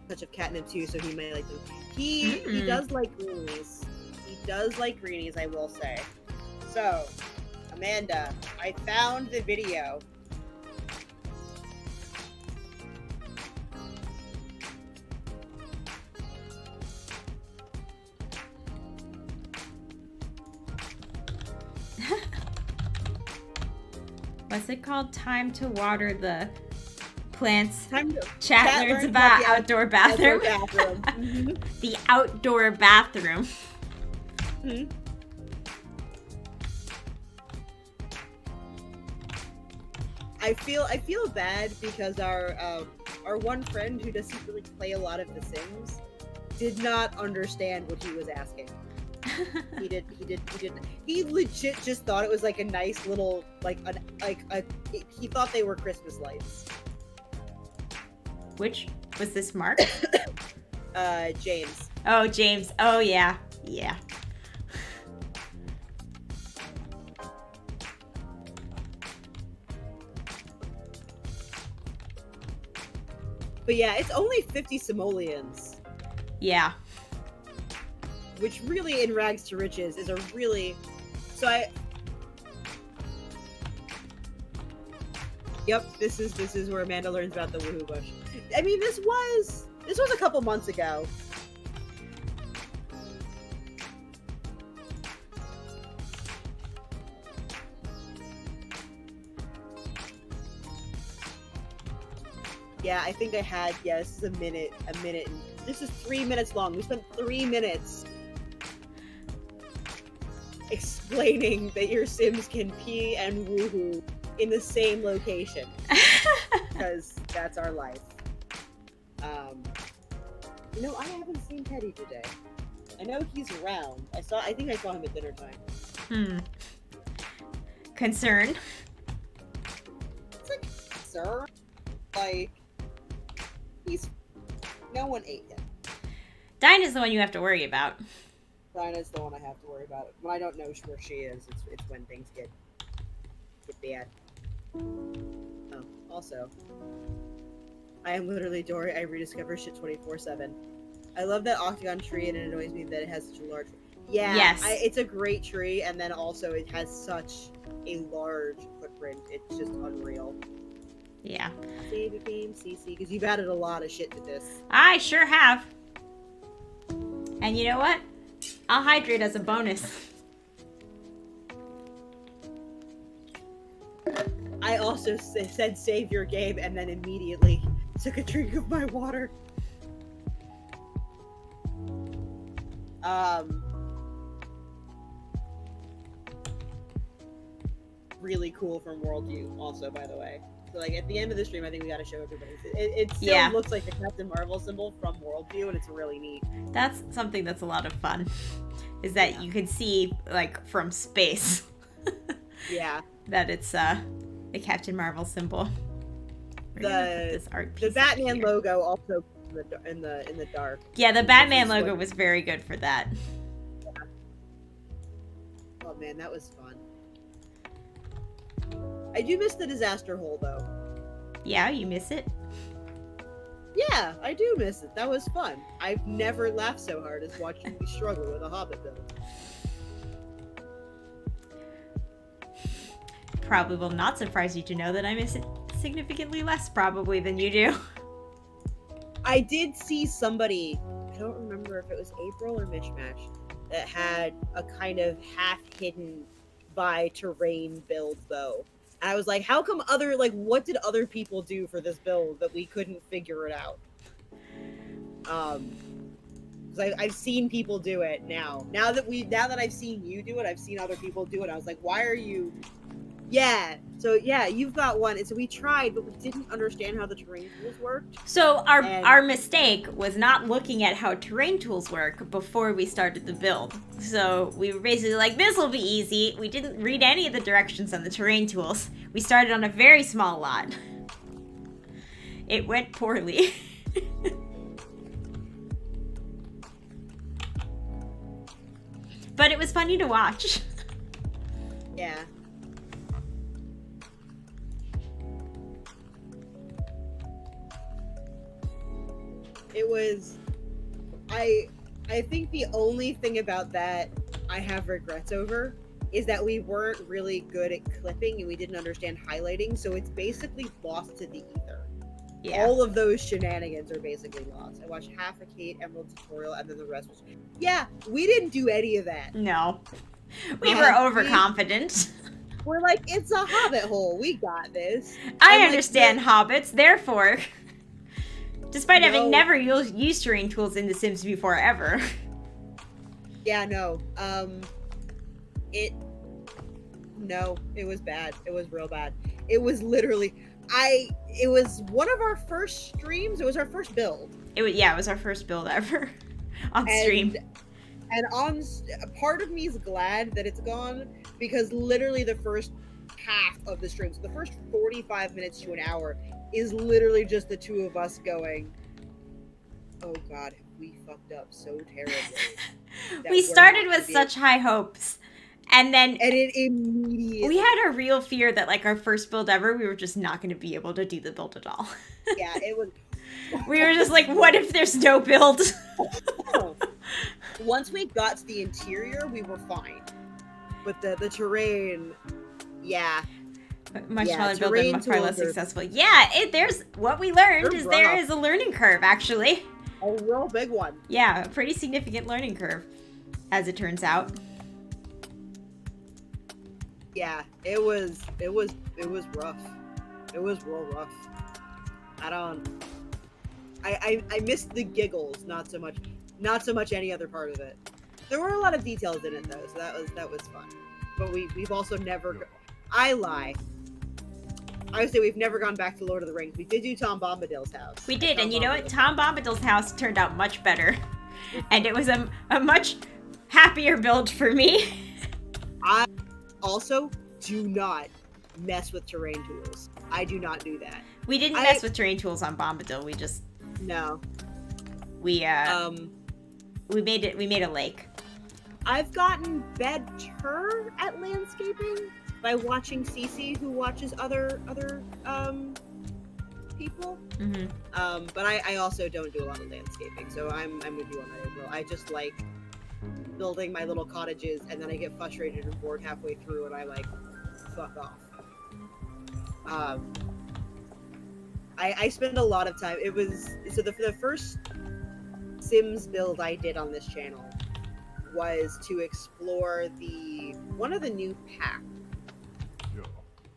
Touch of catnip too, so he may like them. He does like greenies. He does like greenies, I will say. So, Amanda, I found the video. What's it called? Time to water the plants. Cat Chat learns learns about the outdoor bathroom. Mhm. The outdoor bathroom. Mhm. I feel bad because our one friend who doesn't really play a lot of The Sims did not understand what he was asking. He legit just thought it was like a nice little he thought they were Christmas lights. Which was this Mark? James. Oh, James. Oh, yeah. Yeah. But yeah, it's only 50 simoleons, Yeah. which really in Rags to Riches is a really, Yep, this is where Amanda learns about the woohoo bush. I mean, this was a couple months ago. Yeah, I think I had, this is a minute, and this is 3 minutes long. We spent 3 minutes explaining that your Sims can pee and woohoo in the same location. Because that's our life. I haven't seen Teddy today. I know he's around. I think I saw him at dinner time. Concern. sir. Like, no one ate him. Dinah's the one you have to worry about. Dinah's the one I have to worry about. When I don't know where she is, it's when things get bad. Oh, also, I am literally Dory. I rediscover shit 24/7. I love that octagon tree, and it annoys me that it has such a large. Yeah, Yes. It's a great tree, and then also it has such a large footprint. It's just unreal. Yeah. Save the game, CC, because you've added a lot of shit to this. I sure have. And you know what? I'll hydrate as a bonus. I also said save your game, and then immediately took a drink of my water. Really cool from Worldview, also, by the way. So, like, at the end of the stream, I think we gotta show everybody. It still looks like the Captain Marvel symbol from Worldview, and it's really neat. That's something that's a lot of fun. Is that you can see, like, from space. Yeah. That it's the Captain Marvel symbol. The Batman logo also in the dark. Yeah, the Batman logo was very good for that. Yeah. Oh man, that was fun. I do miss the disaster hole though. Yeah, you miss it? Yeah, I do miss it. That was fun. I've never laughed so hard as watching me struggle with a Hobbit build. Probably will not surprise you to know that I miss it significantly less probably than you do. I did see somebody, I don't remember if it was April or Mishmash, that had a kind of half-hidden by terrain build though. And I was like, how come what did other people do for this build that we couldn't figure it out? Because I've seen people do it now. Now that I've seen you do it, I've seen other people do it. I was like, why are you... Yeah, so yeah, you've got one. And so we tried, but we didn't understand how the terrain tools worked. So our mistake was not looking at how terrain tools work before we started the build. So we were basically like, this will be easy. We didn't read any of the directions on the terrain tools. We started on a very small lot. It went poorly. But it was funny to watch. Yeah. It was, I think the only thing about that I have regrets over is that we weren't really good at clipping and we didn't understand highlighting, so it's basically lost to the ether. Yeah. All of those shenanigans are basically lost. I watched half a Kate Emerald tutorial and then the rest was... Yeah, we didn't do any of that. No. We were overconfident. We're like, it's a hobbit hole. We got this. I understand hobbits, therefore... Despite having never used terrain tools in The Sims before, ever. Yeah, no. It was bad. It was real bad. It was literally... It was one of our first streams. It was our first build. It was our first build ever. On stream. And part of me is glad that it's gone, because literally the first half of the stream, so the first 45 minutes to an hour, is literally just the two of us going, oh god, we fucked up so terribly. We started with such high hopes. And it immediately... We had a real fear that, like, our first build ever, we were just not going to be able to do the build at all. Yeah, it was... We were just like, what if there's no build? Once we got to the interior, we were fine. But the terrain, yeah. Much smaller build and far less successful. Yeah, there's what we learned is there is a learning curve, actually. A real big one. Yeah, a pretty significant learning curve, as it turns out. Yeah, it was rough. It was real rough. I missed the giggles, not so much any other part of it. There were a lot of details in it though, so that was fun. But we've also never... I lie. I would say we've never gone back to Lord of the Rings. We did do Tom Bombadil's house. We did, and you know what? Tom Bombadil's house turned out much better. And it was a much happier build for me. I also do not mess with terrain tools. I do not do that. We didn't mess with terrain tools on Bombadil. We just No. we made a lake. I've gotten better at landscaping by watching Cece, who watches other people. Mm-hmm. But I also don't do a lot of landscaping, so I'm with you on that as well. I just like building my little cottages, and then I get frustrated and bored halfway through, and I like fuck off. I spend a lot of time. It was so the first Sims build I did on this channel was to explore one of the new packs. Yeah.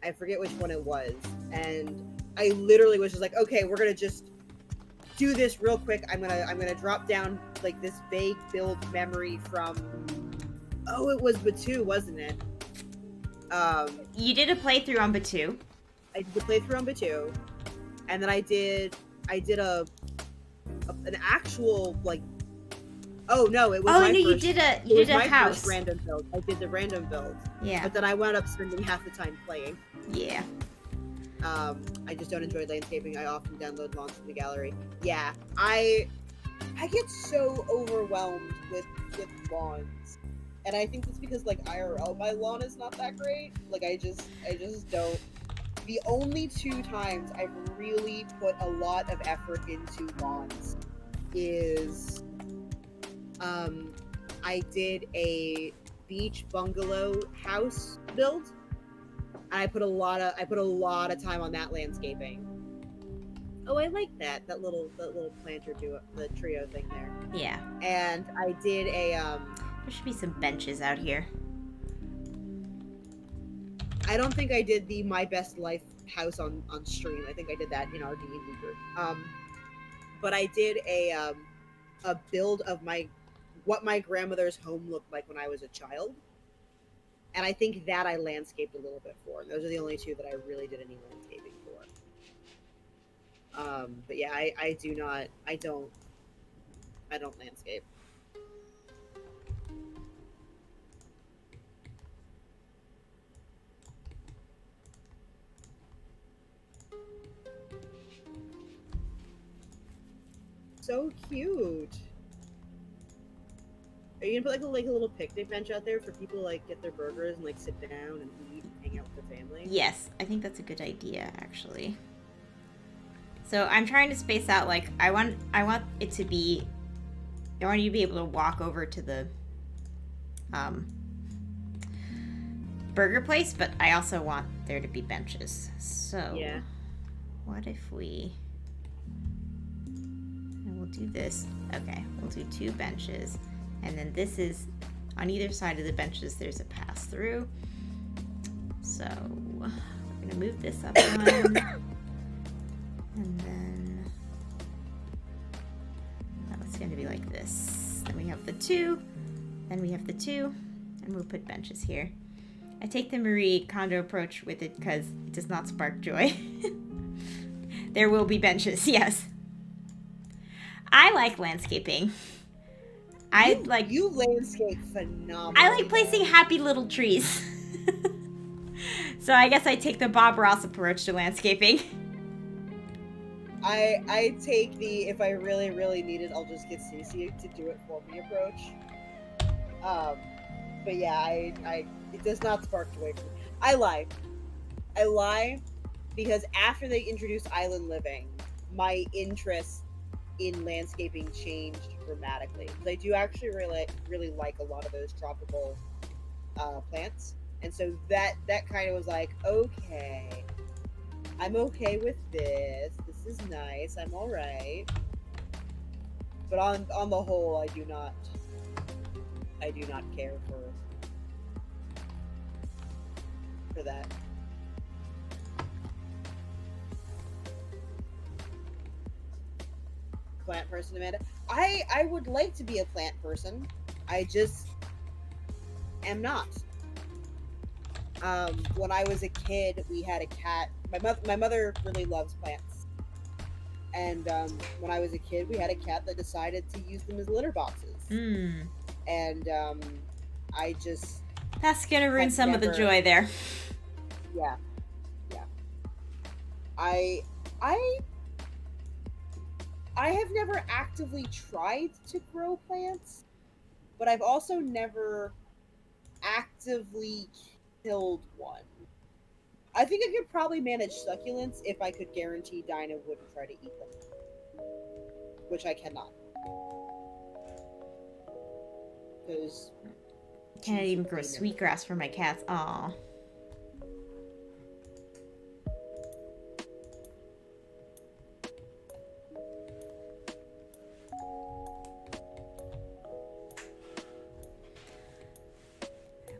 I forget which one it was, and I literally was just like, okay, we're gonna just do this real quick. I'm gonna drop down like this vague build memory from it was Batu, wasn't it? You did a playthrough on Batu. I did the playthrough on Batu, and then I did an actual like. Oh no! It was. Oh my no! First, you did a house. First random build. I did the random build. Yeah. But then I wound up spending half the time playing. Yeah. I just don't enjoy landscaping. I often download launch from the gallery. Yeah, I get so overwhelmed with lawns, and I think it's because like IRL my lawn is not that great. Like I just don't. The only 2 times I've really put a lot of effort into lawns is I did a beach bungalow house build. And I put a lot of time on that landscaping. Oh, I like that little planter duo, the trio thing there. Yeah. And I did a There should be some benches out here. I don't think I did the My Best Life house on stream. I think I did that in our D&D group. But I did a build of what my grandmother's home looked like when I was a child. And I think that I landscaped a little bit for. And those are the only 2 that I really did any landscaping for. But yeah, I don't landscape. So cute. Are you gonna put like a little picnic bench out there for people to like get their burgers and like sit down and eat and hang out with their family? Yes, I think that's a good idea, actually. So I'm trying to space out, like, I want it to be, I want you to be able to walk over to the burger place, but I also want there to be benches. So Yeah. what if we, and we'll do this. Okay, we'll do 2 benches. And then this is, on either side of the benches, there's a pass through. So we're gonna move this up one. And then, no, it's gonna be like this. Then we have the 2, then we have the 2, and we'll put benches here. I take the Marie Kondo approach with it because it does not spark joy. There will be benches, yes. I like landscaping. You landscape phenomenal. I like placing happy little trees. So I guess I take the Bob Ross approach to landscaping. I take the if I really, really need it, I'll just get Cece to do it for me approach. But yeah, it does not spark joy for me. I lie because after they introduced island living, my interest in landscaping changed dramatically. Because I do actually really like a lot of those tropical plants, and so that kind of was like, okay, I'm okay with this. This is nice. I'm all right. But on the whole, I do not care for that. Plant person, Amanda. I would like to be a plant person. I just am not. When I was a kid, we had a cat. My mother really loves plants, and when I was a kid, we had a cat that decided to use them as litter boxes. And I just that's gonna ruin some of the joy there. Yeah. I I I have never actively tried to grow plants, but I've also never actively killed one. I think I could probably manage succulents if I could guarantee Dinah wouldn't try to eat them, which I cannot. Because Can't even grow sweetgrass for my cats. Aw.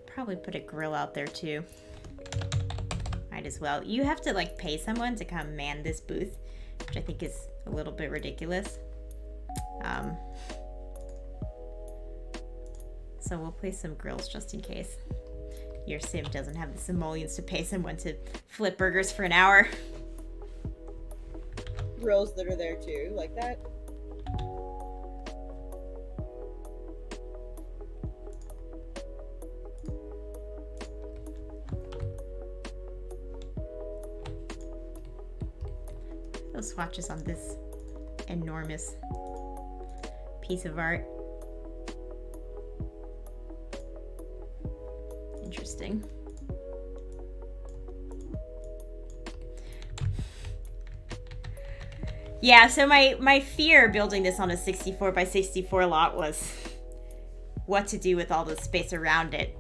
Probably put a grill out there too. Might as well. You have to like pay someone to come man this booth, which I think is a little bit ridiculous. So we'll place some grills just in case your sim doesn't have the simoleons to pay someone to flip burgers for an hour. Grills that are there too, like that. Those swatches on this enormous piece of art. Interesting. Yeah, so my fear building this on a 64 by 64 lot was what to do with all the space around it.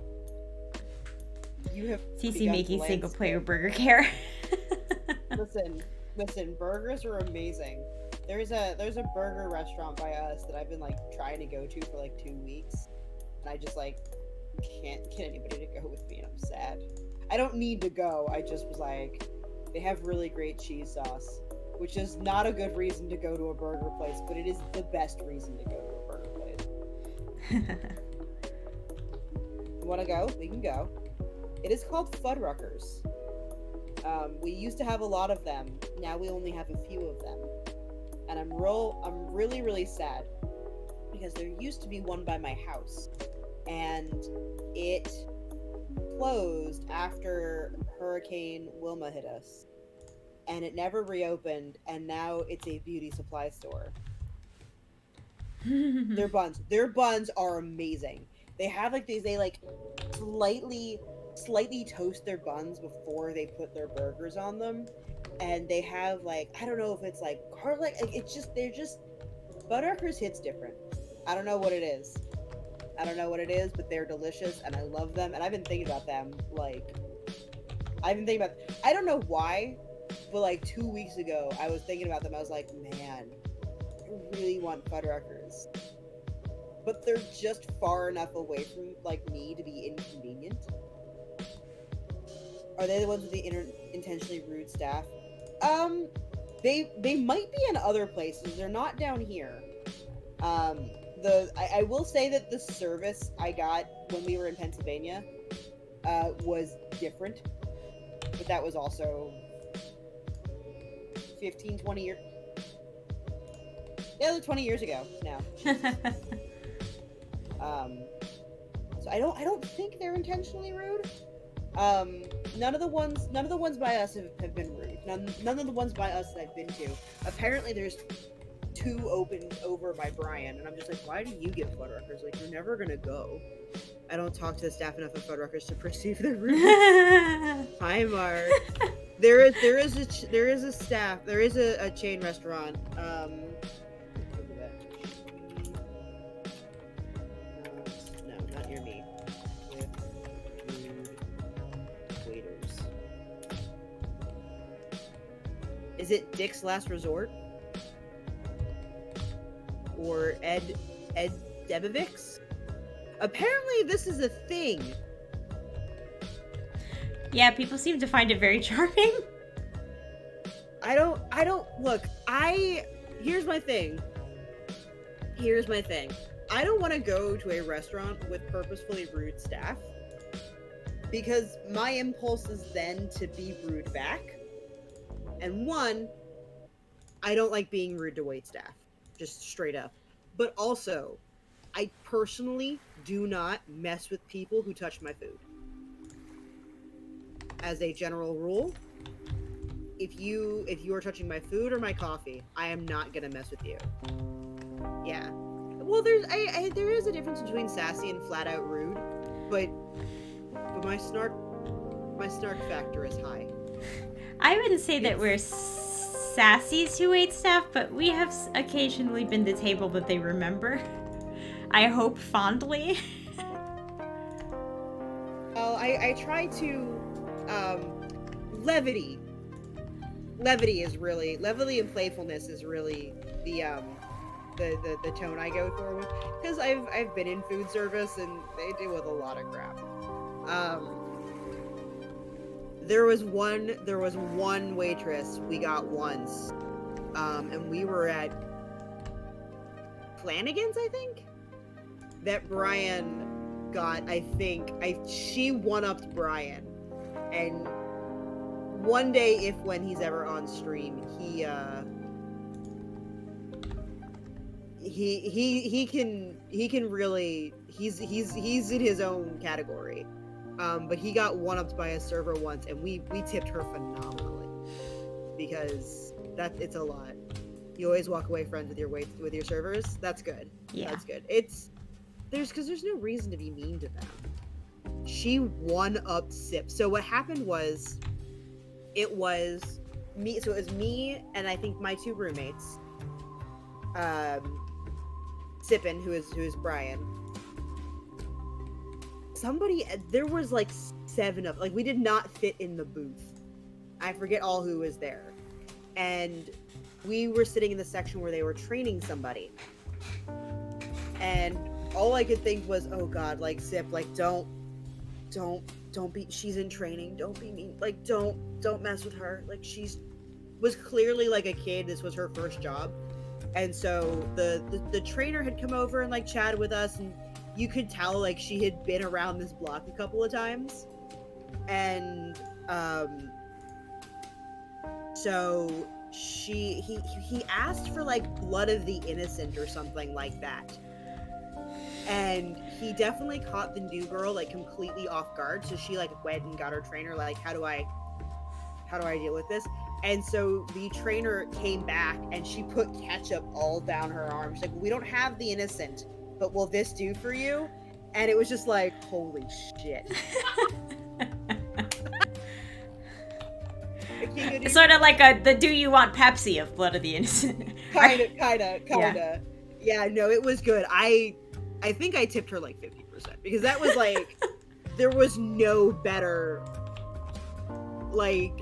You have CC making single player burger care. Listen, burgers are amazing. There's a burger restaurant by us that I've been like trying to go to for like 2 weeks, and I just like can't get anybody to go with me, and I'm sad. I don't need to go. I just was like, they have really great cheese sauce, which is not a good reason to go to a burger place, but it is the best reason to go to a burger place. You want to go? We can go. It is called Fuddruckers. We used to have a lot of them. Now we only have a few of them, and I'm really, really sad because there used to be one by my house, and it closed after Hurricane Wilma hit us, and it never reopened. And now it's a beauty supply store. Their buns are amazing. They have like these. They like slightly toast their buns before they put their burgers on them, and they have like, I don't know if it's like garlic, like it's just, they're just, Fuddruckers hits different. I don't know what it is, but they're delicious and I love them, and I've been thinking about them. Like, I don't know why, but like 2 weeks ago I was thinking about them. I was like, man, I really want Fuddruckers, but they're just far enough away from like me to be inconvenient. Are they the ones with the intentionally rude staff? They might be in other places. They're not down here. I will say that the service I got when we were in Pennsylvania was different, but that was also 15, 20 years. Yeah, 20 years ago now. So I don't think they're intentionally rude. None of the ones by us have been rude. None of the ones by us that I've been to. Apparently there's 2 open over by Brian, and I'm just like, why do you get Fuddruckers? Like, you're never gonna go. I don't talk to the staff enough of Fuddruckers to perceive their rudeness. Hi, Mark. There is a chain restaurant. No, not near me. Waiters. Is it Dick's Last Resort? Or Ed Debovic's? Apparently this is a thing. Yeah, people seem to find it very charming. I don't look, here's my thing. I don't want to go to a restaurant with purposefully rude staff, because my impulse is then to be rude back. And one, I don't like being rude to wait staff, just straight up. But also, I personally do not mess with people who touch my food. As a general rule, if you are touching my food or my coffee, I am not gonna mess with you. Yeah. Well, there is a difference between sassy and flat out rude, but my snark factor is high. I wouldn't say that we're sassies who ate stuff, but we have occasionally been the table that they remember. I hope fondly. Well, I try to levity and playfulness is really the tone I go for with, because I've been in food service and they deal with a lot of crap. There was one waitress we got once, and we were at Flanagan's, I think, that Brian got. She one-upped Brian, and one day, when he's ever on stream, he can really, he's in his own category. But he got one-upped by a server once, and we tipped her phenomenally, because it's a lot. You always walk away friends with your servers. That's good. Yeah. That's good. There's no reason to be mean to them. She one-upped Sip. So what happened was, it was me and I think my two roommates, Sippin, who is Brian. There was like 7 of, like, we did not fit in the booth. I forget all who was there. And we were sitting in the section where they were training somebody. And all I could think was, oh god, like, Sip, like, don't be, she's in training, don't be mean, like, don't mess with her, like, was clearly like a kid, this was her first job. And so the trainer had come over and like chatted with us, and you could tell like she had been around this block a couple of times. And so he asked for like blood of the innocent or something like that. And he definitely caught the new girl like completely off guard. So she like went and got her trainer, like, how do I deal with this? And so the trainer came back and she put ketchup all down her arm. She's like, we don't have the innocent, but will this do for you? And it was just like, holy shit. Sort of like the do you want Pepsi of Blood of the Innocent. Kinda. Yeah, no, it was good. I think I tipped her like 50%, because that was like, there was no better, like,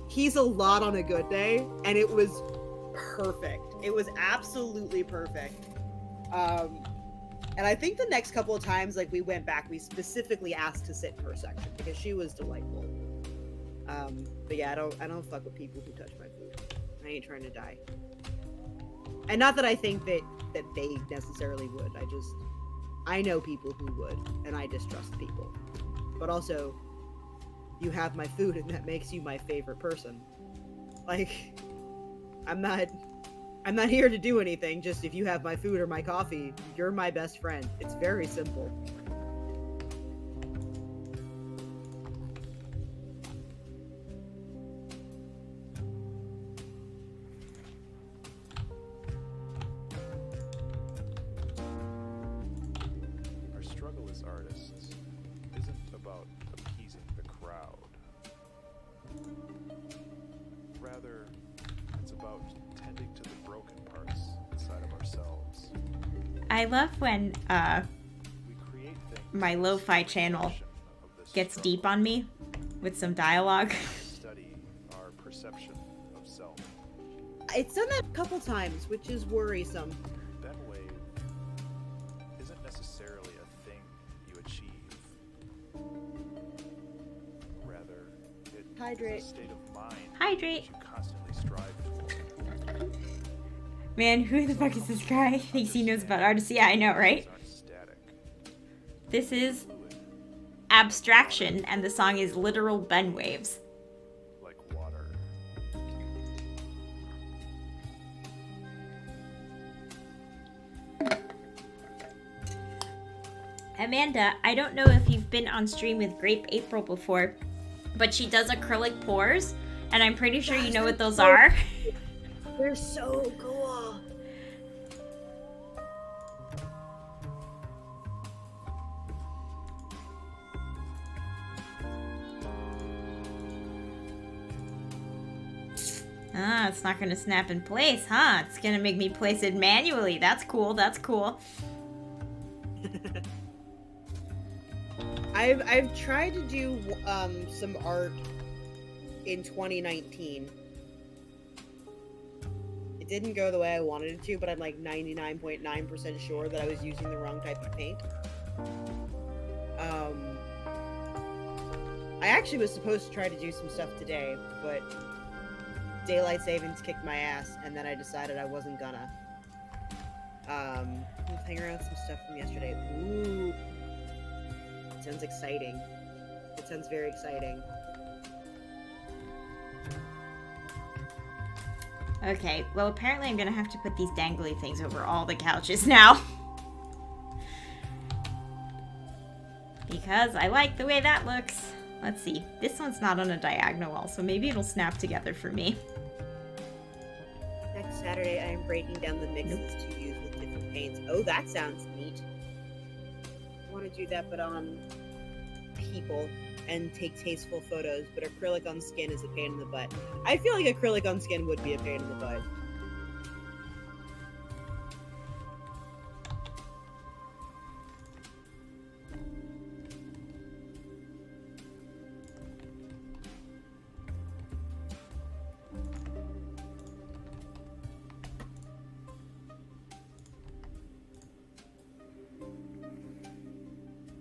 he's a lot on a good day, and it was perfect. It was absolutely perfect. And I think the next couple of times, like, we went back, we specifically asked to sit in her section, because she was delightful. But yeah, I don't fuck with people who touch my food. I ain't trying to die. And not that I think that they necessarily would. I know people who would, and I distrust people. But also, you have my food, and that makes you my favorite person. Like, I'm not here to do anything, just if you have my food or my coffee, you're my best friend. It's very simple. Our struggle as artists isn't about appeasing the crowd. Rather, it's about tending to the broken parts inside of ourselves. I love when We create things my lo-fi channel of this gets struggle. deep on me with some dialogue. Study our perception of self. It's done that a couple times, which is worrisome. That wave isn't necessarily a thing you achieve. Rather, it Hydrate. is a state of mind Hydrate. that you constantly strive for. Man, who the fuck is this guy? Thinks he knows about artists. Yeah, I know, right? Aren't static, This is fluid, Abstraction, and the song is Literal Ben Waves. like water. Amanda, I don't know if you've been on stream with Grape April before, but she does acrylic pours, And I'm pretty sure you Gosh, know what they're those so- are. They're so cool. Ah, it's not gonna snap in place, huh? It's gonna make me place it manually. That's cool, that's cool. I've tried to do some art in 2019. It didn't go the way I wanted it to, but I'm like 99.9% sure that I was using the wrong type of paint. I actually was supposed to try to do some stuff today, but daylight savings kicked my ass, and then I decided I wasn't gonna. Let's hang around with some stuff from yesterday. Ooh. It sounds exciting. It sounds very exciting. Okay, well apparently I'm gonna have to put these dangly things over all the couches now. Because I like the way that looks. Let's see, this one's not on a diagonal wall, so maybe it'll snap together for me. Next Saturday, I am breaking down the mixes to use with different paints. Oh, that sounds neat. I want to do that, but on people and take tasteful photos, but acrylic on skin is a pain in the butt. I feel like acrylic on skin would be a pain in the butt.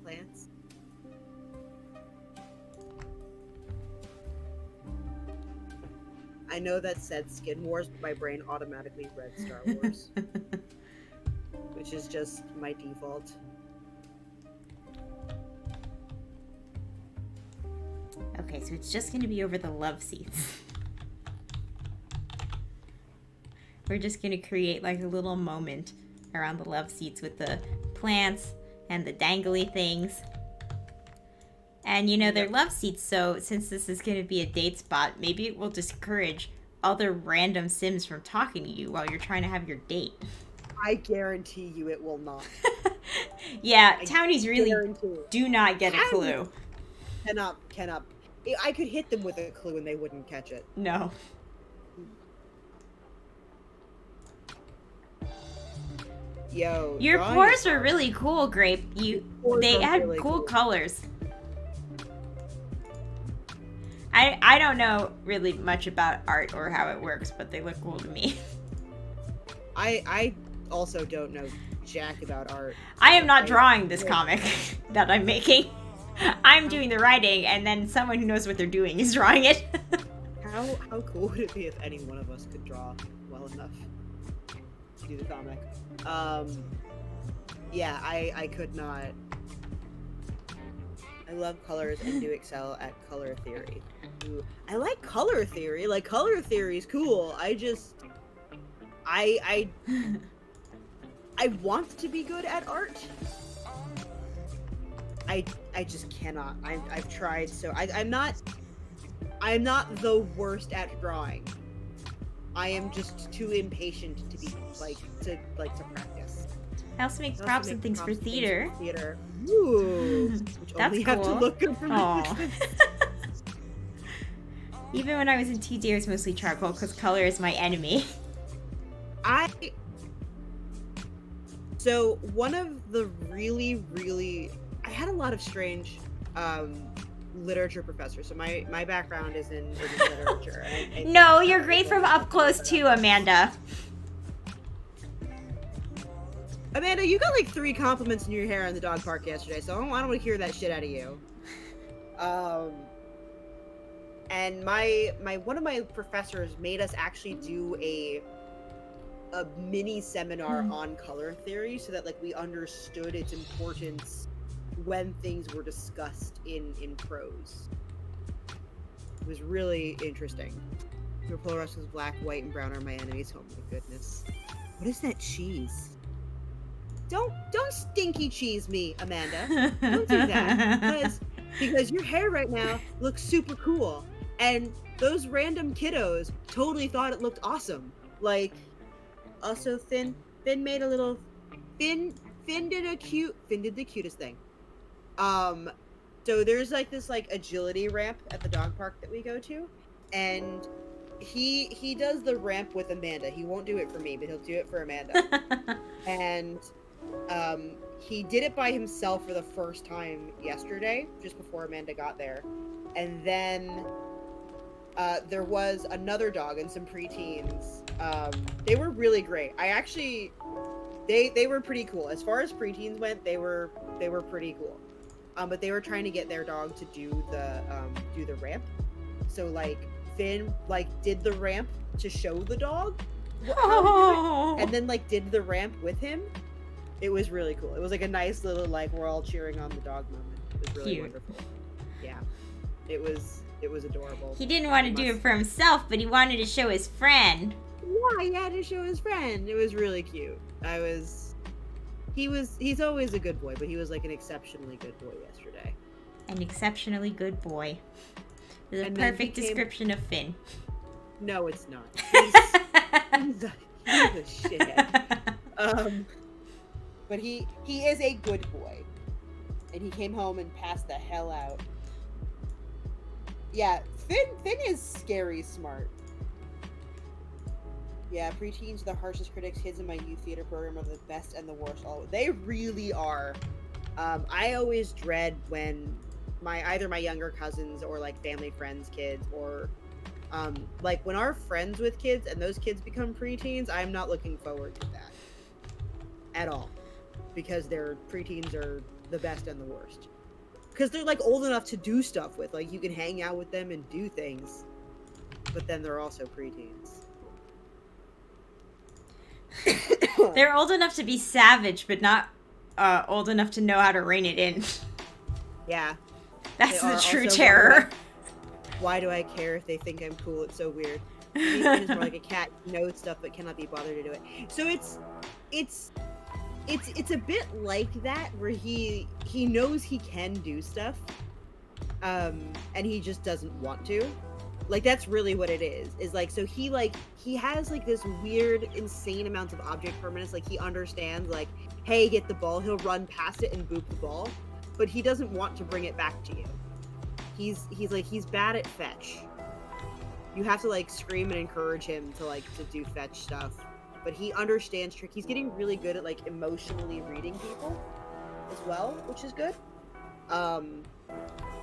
Plants. I know that said Skin Wars, but my brain automatically read Star Wars, which is just my default. Okay, so it's just gonna be over the love seats. We're just gonna create like a little moment around the love seats with the plants and the dangly things. And you know, they're love seats, so since this is going to be a date spot, maybe it will discourage other random Sims from talking to you while you're trying to have your date. I guarantee you it will not. Yeah, I townies really guarantee. do not get a clue. Cannot. I could hit them with a clue and they wouldn't catch it. No. Yo, Your drawing pores is are hard. really cool, Grape. Pores They are had really cool cool. colors. I don't know really much about art or how it works, but they look cool to me. I also don't know jack about art. I am not I- drawing this comic that I'm making. I'm doing the writing, and then someone who knows what they're doing is drawing it. How cool would it be if any one of us could draw well enough to do the comic? Yeah, I could not. I love colors and do excel at color theory. Ooh, I like color theory. Like, color theory is cool. I want to be good at art. I just cannot. I've tried, so I'm not the worst at drawing. I am just too impatient to be to practice. I also make I also props make and things for props and theater. Theater. Ooh, which That's only have to cool. look good from the Aw. distance. Even when I was in TD, it was mostly charcoal because color is my enemy. So one of the really, I had a lot of strange literature professors. So my background is in literature. I No, you're great from up close too, Amanda. Amanda, you got like 3 compliments in your hair in the dog park yesterday, so I don't want to hear that shit out of you. And one of my professors made us actually do a mini seminar on color theory so that like we understood its importance when things were discussed in prose. It was really interesting. Your polar rush was black, white, and brown are my enemies. Oh my goodness. What is that cheese? Don't stinky cheese me, Amanda. Don't do that. Because your hair right now looks super cool. And those random kiddos totally thought it looked awesome. Like, also Finn made a little, Finn did the cutest thing. So there's like this like agility ramp at the dog park that we go to, and he does the ramp with Amanda. He won't do it for me, but he'll do it for Amanda. And he did it by himself for the first time yesterday, just before Amanda got there. And then there was another dog and some preteens. They were really great. I actually, they were pretty cool. As far as preteens went, they were pretty cool. But they were trying to get their dog to do the ramp. So like Finn like did the ramp to show the dog how to do it, and then like did the ramp with him. It was really cool. It was like a nice little like we're all cheering on the dog moment. It was really wonderful. Yeah, it was adorable. He didn't want to do it for himself, but he wanted to show his friend. Yeah, he had to show his friend. It was really cute. He's always a good boy, but he was like an exceptionally good boy yesterday. An exceptionally good boy. It's a perfect description of Finn. No, it's not. He's a shithead. But he is a good boy. And he came home and passed the hell out. Yeah, Finn is scary smart. Yeah, preteens are the harshest critics. Kids in my youth theater program are the best and the worst. They really are. I always dread when either my younger cousins or like family friends' kids or like when our friends with kids and those kids become preteens, I'm not looking forward to that at all, because their preteens are the best and the worst. Because they're like old enough to do stuff with, like you can hang out with them and do things, but then they're also preteens. They're old enough to be savage, but not old enough to know how to rein it in. Yeah. That's the true terror. Why do I care if they think I'm cool? It's so weird. It's more like a cat, knows stuff but cannot be bothered to do it. So it's a bit like that, where he knows he can do stuff, and he just doesn't want to. Like, that's really what it is like, so he has like this weird insane amount of object permanence. Like, he understands like, hey, get the ball, he'll run past it and boop the ball, but he doesn't want to bring it back to you. He's bad at fetch. You have to like scream and encourage him to do fetch stuff, but he understands trick. He's getting really good at like emotionally reading people as well, which is good.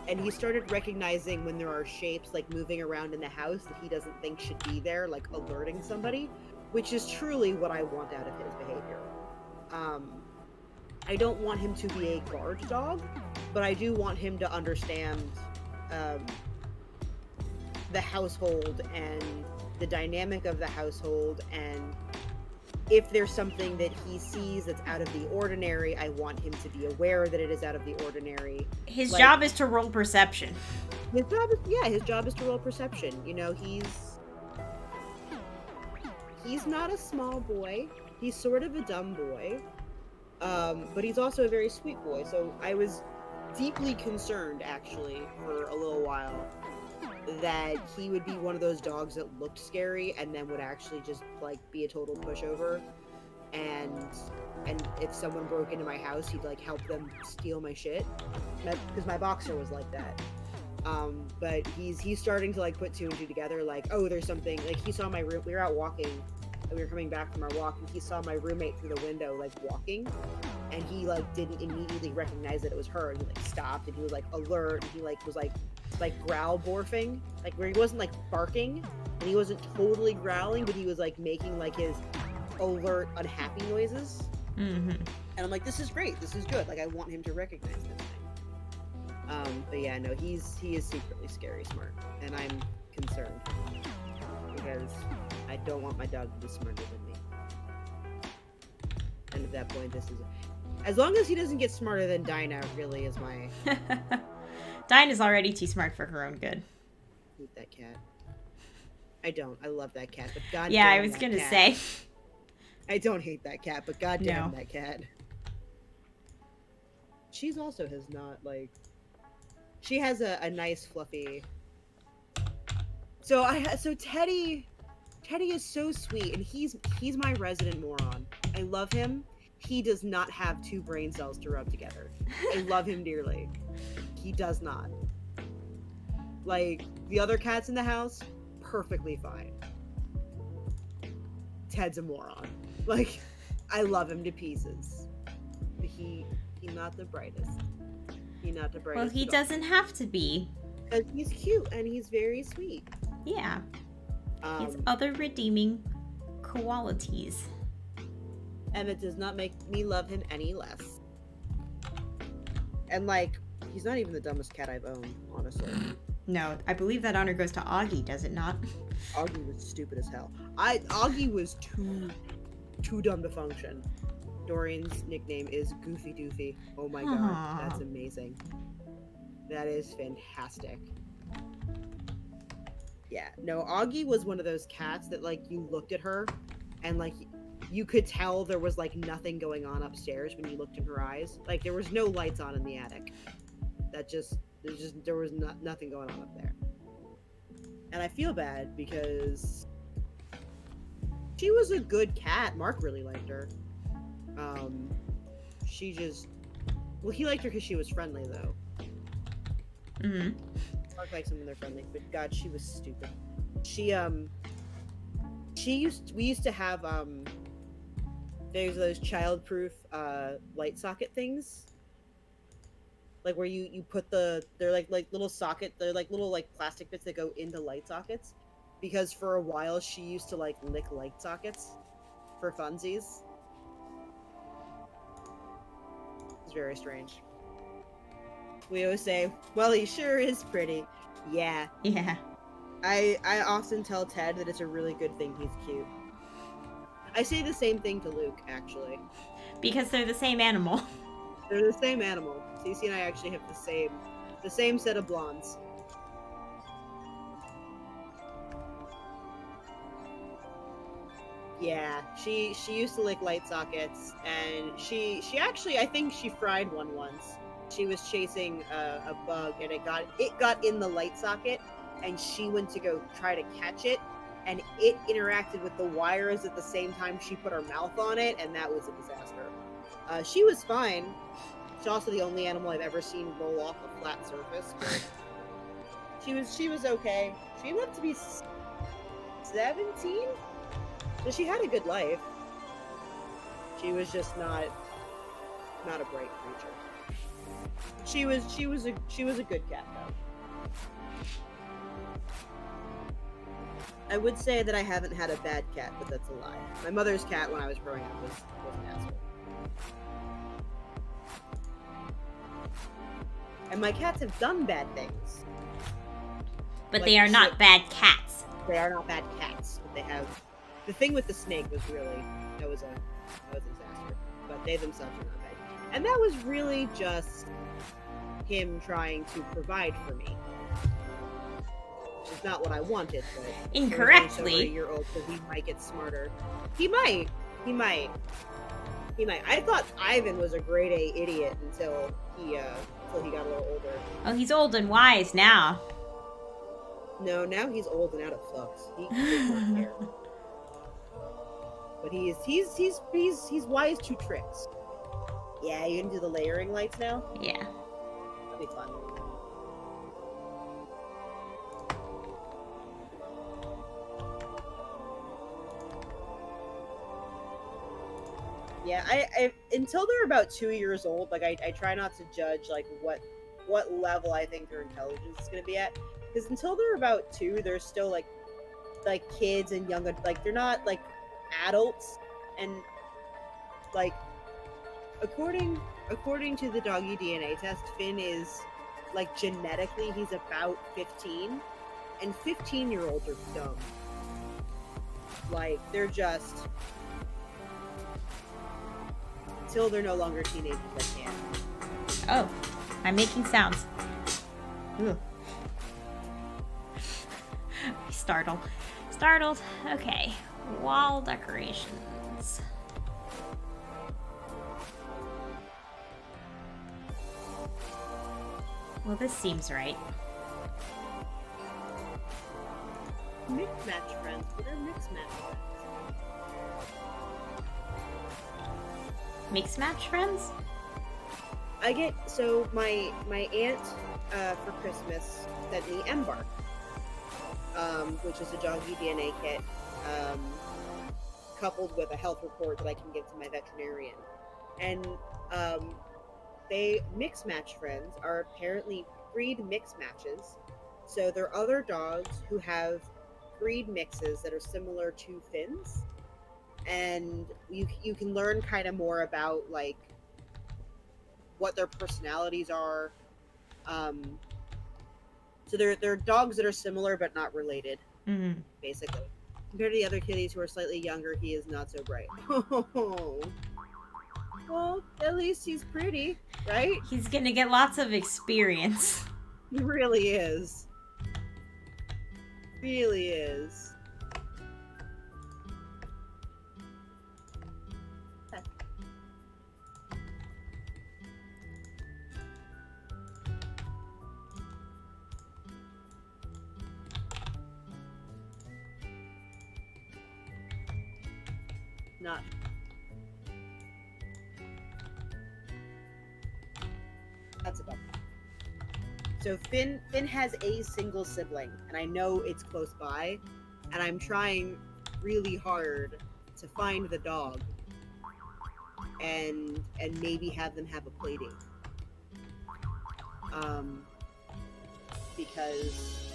And he started recognizing when there are shapes like moving around in the house that he doesn't think should be there, like alerting somebody, which is truly what I want out of his behavior. I don't want him to be a guard dog, but I do want him to understand the household and the dynamic of the household, and if there's something that he sees that's out of the ordinary, I want him to be aware that it is out of the ordinary. His job is to roll perception. His job is to roll perception. You know, he's not a small boy. He's sort of a dumb boy. But he's also a very sweet boy. So I was deeply concerned, actually, for a little while, that he would be one of those dogs that looked scary and then would actually just like be a total pushover, and if someone broke into my house, he'd like help them steal my shit, because my boxer was like that. But he's starting to like put two and two together, like, oh, there's something. Like, he saw my room, we were out walking and we were coming back from our walk, and he saw my roommate through the window like walking, and he like didn't immediately recognize that it was her, and he like stopped and he was like alert, and he like was like growl borfing, like where he wasn't like barking and he wasn't totally growling, but he was like making like his alert unhappy noises. And I'm like, this is great, this is good, like I want him to recognize this thing. But yeah, no, he is secretly scary smart, and I'm concerned because I don't want my dog to be smarter than me. And at that point, this is, as long as he doesn't get smarter than Dinah, really is my Dinah's already too smart for her own good. I hate that cat. I don't. I love that cat, but goddamn. Yeah, I was gonna say. I don't hate that cat, but goddamn that cat. She's also she has a nice fluffy. So Teddy is so sweet, and he's my resident moron. I love him. He does not have 2 brain cells to rub together. I love him dearly. He does not. Like, the other cats in the house, perfectly fine. Ted's a moron. Like, I love him to pieces. But he's not the brightest. He's not the brightest. Well, he doesn't have to be. Because he's cute and he's very sweet. Yeah. He has other redeeming qualities. And it does not make me love him any less. And, like, he's not even the dumbest cat I've owned, honestly. No, I believe that honor goes to Augie, does it not? Augie was stupid as hell. Augie was too dumb to function. Dorian's nickname is Goofy Doofy. Oh my god, that's amazing. That is fantastic. Yeah, no, Augie was one of those cats that, like, you looked at her and, like, you could tell there was, like, nothing going on upstairs when you looked in her eyes. Like, there was no lights on in the attic. There was nothing going on up there. And I feel bad because she was a good cat. Mark really liked her. He liked her because she was friendly, though. Mm-hmm. Mark likes them when they're friendly, but God, she was stupid. We used to have, there's those child-proof, light socket things. Like, where you put they're like little socket, they're like little, like, plastic bits that go into light sockets. Because for a while, she used to, like, lick light sockets for funsies. It's very strange. We always say, well, he sure is pretty. Yeah. Yeah. I often tell Ted that it's a really good thing he's cute. I say the same thing to Luke, actually. Because they're the same animal. They're the same animal. Cece and I actually have the same set of blondes. Yeah, she used to lick light sockets, and she actually, I think she fried one once. She was chasing a bug, and it got in the light socket, and she went to go try to catch it, and it interacted with the wires at the same time she put her mouth on it, and that was a disaster. She was fine. She's also the only animal I've ever seen roll off a flat surface, but she was okay. She lived to be 17? So she had a good life. She was just not a bright creature. She was a good cat though. I would say that I haven't had a bad cat, but that's a lie. My mother's cat when I was growing up was an asshole. And my cats have done bad things. But Like, they are not bad cats. They are not bad cats, but they have. The thing with the snake was really that was a disaster. But they themselves are not bad. And that was really just him trying to provide for me. Which is not what I wanted, but Incorrectly. year old, so he might get smarter. He might. I thought Ivan was a grade A idiot until he got a little older. Oh, he's old and wise now. No, now he's old and out of flux. He does not care. But he's wise to tricks. Yeah, you can do the layering lights now? Yeah. That'll be fun. Yeah, I until they're about 2 years old, like I try not to judge like what level I think their intelligence is gonna be at. Because until they're about 2, they're still like kids and young, like they're not like adults, and like according to the doggy DNA test, Finn is like genetically he's about 15, and 15-year-olds are dumb. Like they're just until they're no longer teenagers, I can't. Oh, I'm making sounds. Ooh. Startled. Okay. Wall decorations. Well, this seems right. Mixed match friends. What are mixed match friends? Mixed match friends? I get so my aunt for Christmas sent me Embark, which is a doggy DNA kit, coupled with a health report that I can give to my veterinarian. And they mix match friends are apparently breed mix matches. So there are other dogs who have breed mixes that are similar to Finn's, and you can learn kind of more about like what their personalities are. So they're dogs that are similar but not related, basically. Compared to the other kitties who are slightly younger, he is not so bright. Well, at least he's pretty, right? He's gonna get lots of experience. He really is. Really is. Not. That's a bummer. So Finn has a single sibling, and I know it's close by, and I'm trying really hard to find the dog and maybe have them have a playdate. Because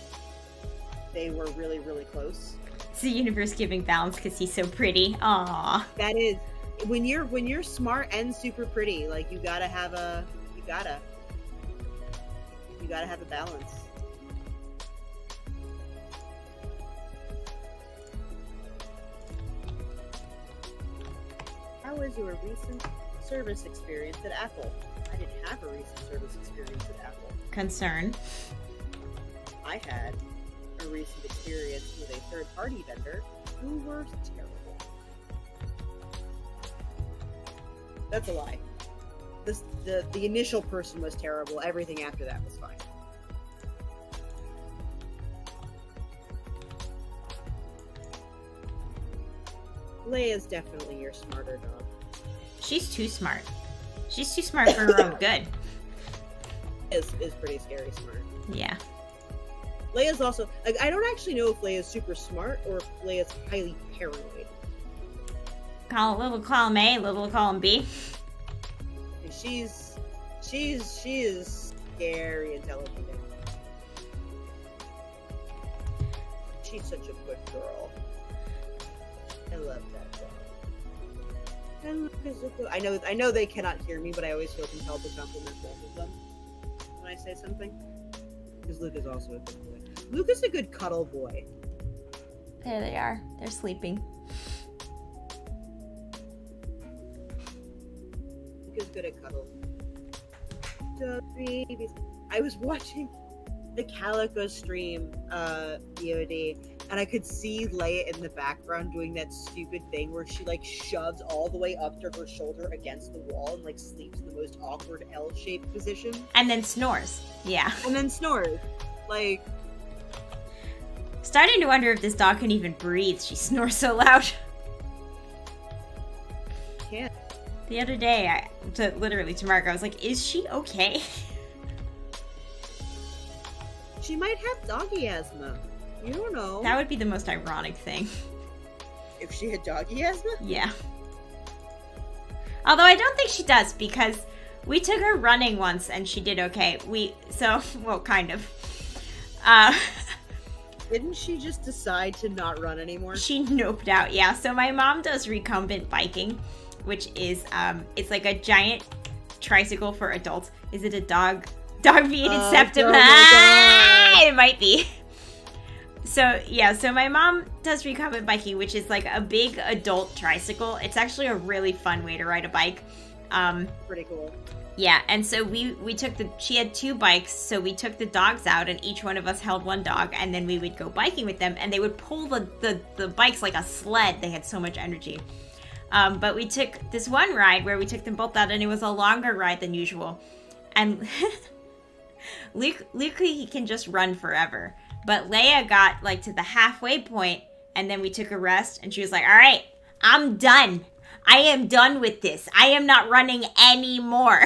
they were really, really close. It's the universe giving balance because he's so pretty. Aww. That is, when you're smart and super pretty, like you gotta have a balance. How was your recent service experience at Apple? I didn't have a recent service experience at Apple. Concern. I had a recent experience with a third-party vendor who were terrible. That's a lie. The initial person was terrible. Everything after that was fine. Leia's definitely your smarter dog. She's too smart. She's too smart for her own good. Is pretty scary smart. Yeah. Leia's also, like, I don't actually know if Leia's super smart or if Leia's highly paranoid. Little column A, little column B. She is scary intelligent. She's such a good girl. I love that dog. And Luca's a good. I know they cannot hear me, but I always feel compelled to compliment both of them when I say something. Because Luca's also a good boy. Luca's a good cuddle boy. There they are. They're sleeping. Luca's good at cuddle. The babies. I was watching the Calico stream VOD, and I could see Leia in the background doing that stupid thing where she like shoves all the way up to her shoulder against the wall and like sleeps in the most awkward L-shaped position. And then snores. Yeah. And then snores. Like, starting to wonder if this dog can even breathe. She snores so loud. can't. The other day, literally to Mark, I was like, is she okay? She might have doggy asthma. You don't know. That would be the most ironic thing. If she had doggy asthma? Yeah. Although I don't think she does, because we took her running once and she did okay. Well, kind of. Didn't she just decide to not run anymore? She noped out, yeah. So my mom does recumbent biking, which is, it's like a giant tricycle for adults. Is it a dog-mediated septum? Oh my God. It might be. So, yeah, so my mom does recumbent biking, which is like a big adult tricycle. It's actually a really fun way to ride a bike. Pretty cool. Yeah, and so she had 2 bikes, so we took the dogs out, and each one of us held one dog, and then we would go biking with them, and they would pull the bikes like a sled. They had so much energy. But we took this one ride where we took them both out, and it was a longer ride than usual. And Luke, he can just run forever. But Leia got like to the halfway point, and then we took a rest, and she was like, all right, I'm done. I am done with this. I am not running anymore.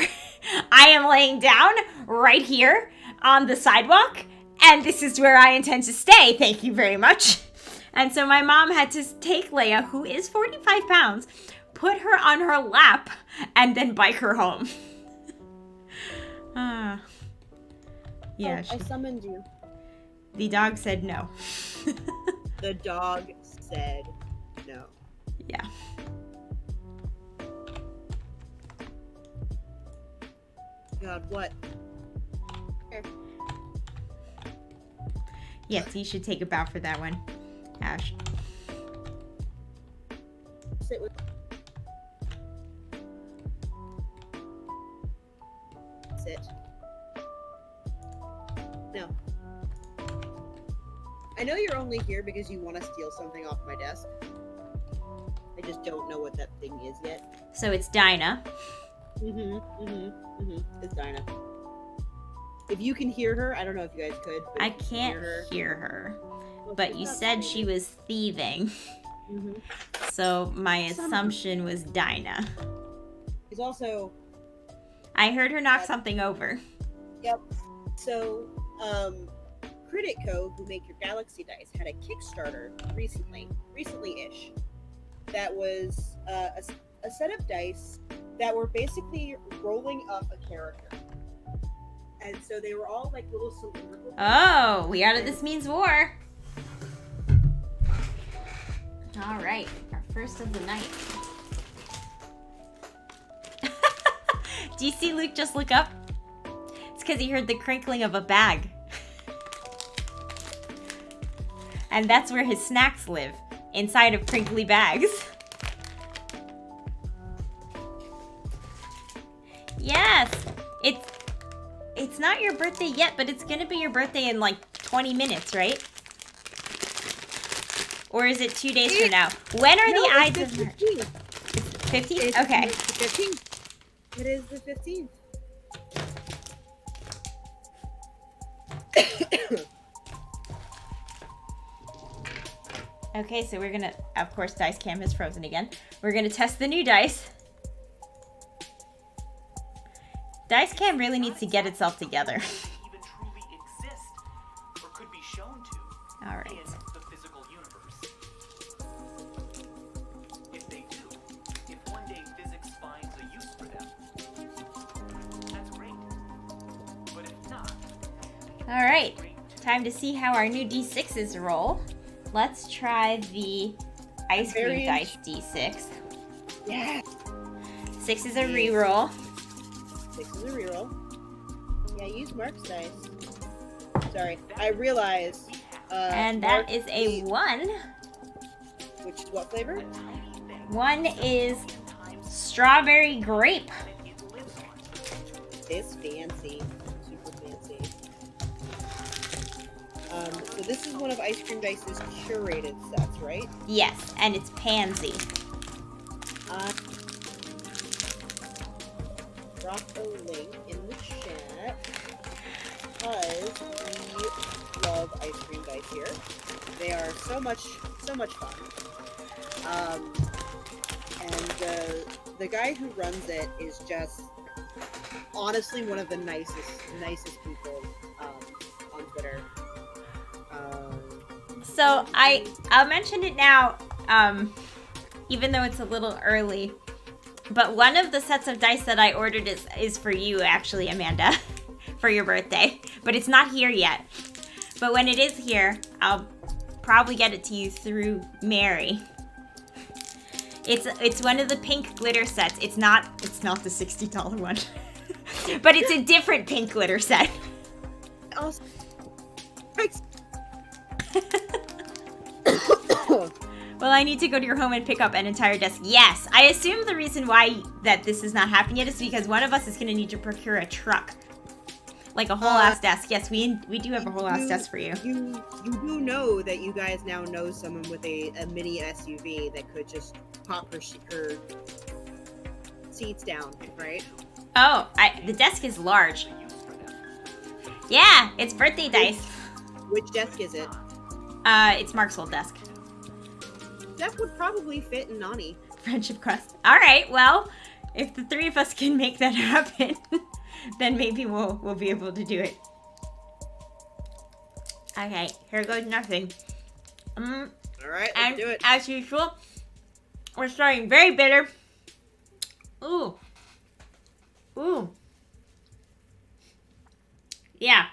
I am laying down right here on the sidewalk, and this is where I intend to stay. Thank you very much. And so my mom had to take Leia, who is 45 pounds, put her on her lap, and then bike her home. Yeah. I summoned you. The dog said no. The dog said no. Yeah. God, what? Here. Yes, you should take a bow for that one, Ash. Sit with. Sit. No. I know you're only here because you want to steal something off my desk. I just don't know what that thing is yet. So it's Dinah. It's Dinah. If you can hear her, I don't know if you guys could. But I if you can can't hear her. well, But she's you not said saying she was thieving. it. So my assumption was Dinah. She's also. I heard her knock something over. Yep. So, Critico, who make your Galaxy dice, had a Kickstarter recently-ish, that was a set of dice that were basically rolling up a character. And so they were all like little cylindrical. Oh, we are at This Means War. All right, our first of the night. Do you see Luke just look up? It's because he heard the crinkling of a bag. And that's where his snacks live, inside of crinkly bags. Yes, it's not your birthday yet, but it's gonna be your birthday in like 20 minutes, right? Or is it 2 days from now? When are the Ides of March? 15th? Okay. It's the 15th. It is the 15th. Okay, so we're gonna, of course, dice cam is frozen again. We're gonna test the new dice. Dice cam really needs to get itself together. Even truly exist, or could be shown to. All right. In the physical universe. If they do, if one day physics finds a use for them, that's great. But if not, All right, time to see how our new D6s roll. Let's try the ice cream Very dice D6. Yeah. 6 is a reroll. 6 is a reroll. Yeah, use Mark's dice. Sorry, I realized. And that Mark is a 1. Which is what flavor? 1 is strawberry grape. It's fancy. Super fancy. So this is one of Ice Cream Dice's curated sets, right? Yes, and it's pansy. Drop a link in the chat because we love Ice Cream Dice here. They are so much fun. And the guy who runs it is just honestly one of the nicest people on Twitter. So I'll mention it now, even though it's a little early. But one of the sets of dice that I ordered is for you, actually, Amanda, for your birthday. But it's not here yet. But when it is here, I'll probably get it to you through Mary. It's one of the pink glitter sets. It's not the $60 one, but it's a different pink glitter set. Also, Well, I need to go to your home and pick up an entire desk. Yes, I assume the reason why that this is not happening yet is because one of us is going to need to procure a truck. Like a whole ass desk. Yes, we do have a whole ass desk for you. You do know that you guys now know someone with a mini SUV that could just pop her seats down, right? Oh, the desk is large. Yeah, it's birthday dice. Which desk is it? It's Mark's old desk. That would probably fit in Nani. Friendship crust. All right. Well, if the three of us can make that happen, then maybe we'll be able to do it. Okay. Here goes nothing. All right, And let's do it. as usual, we're starting very bitter. Ooh. Ooh. Yeah.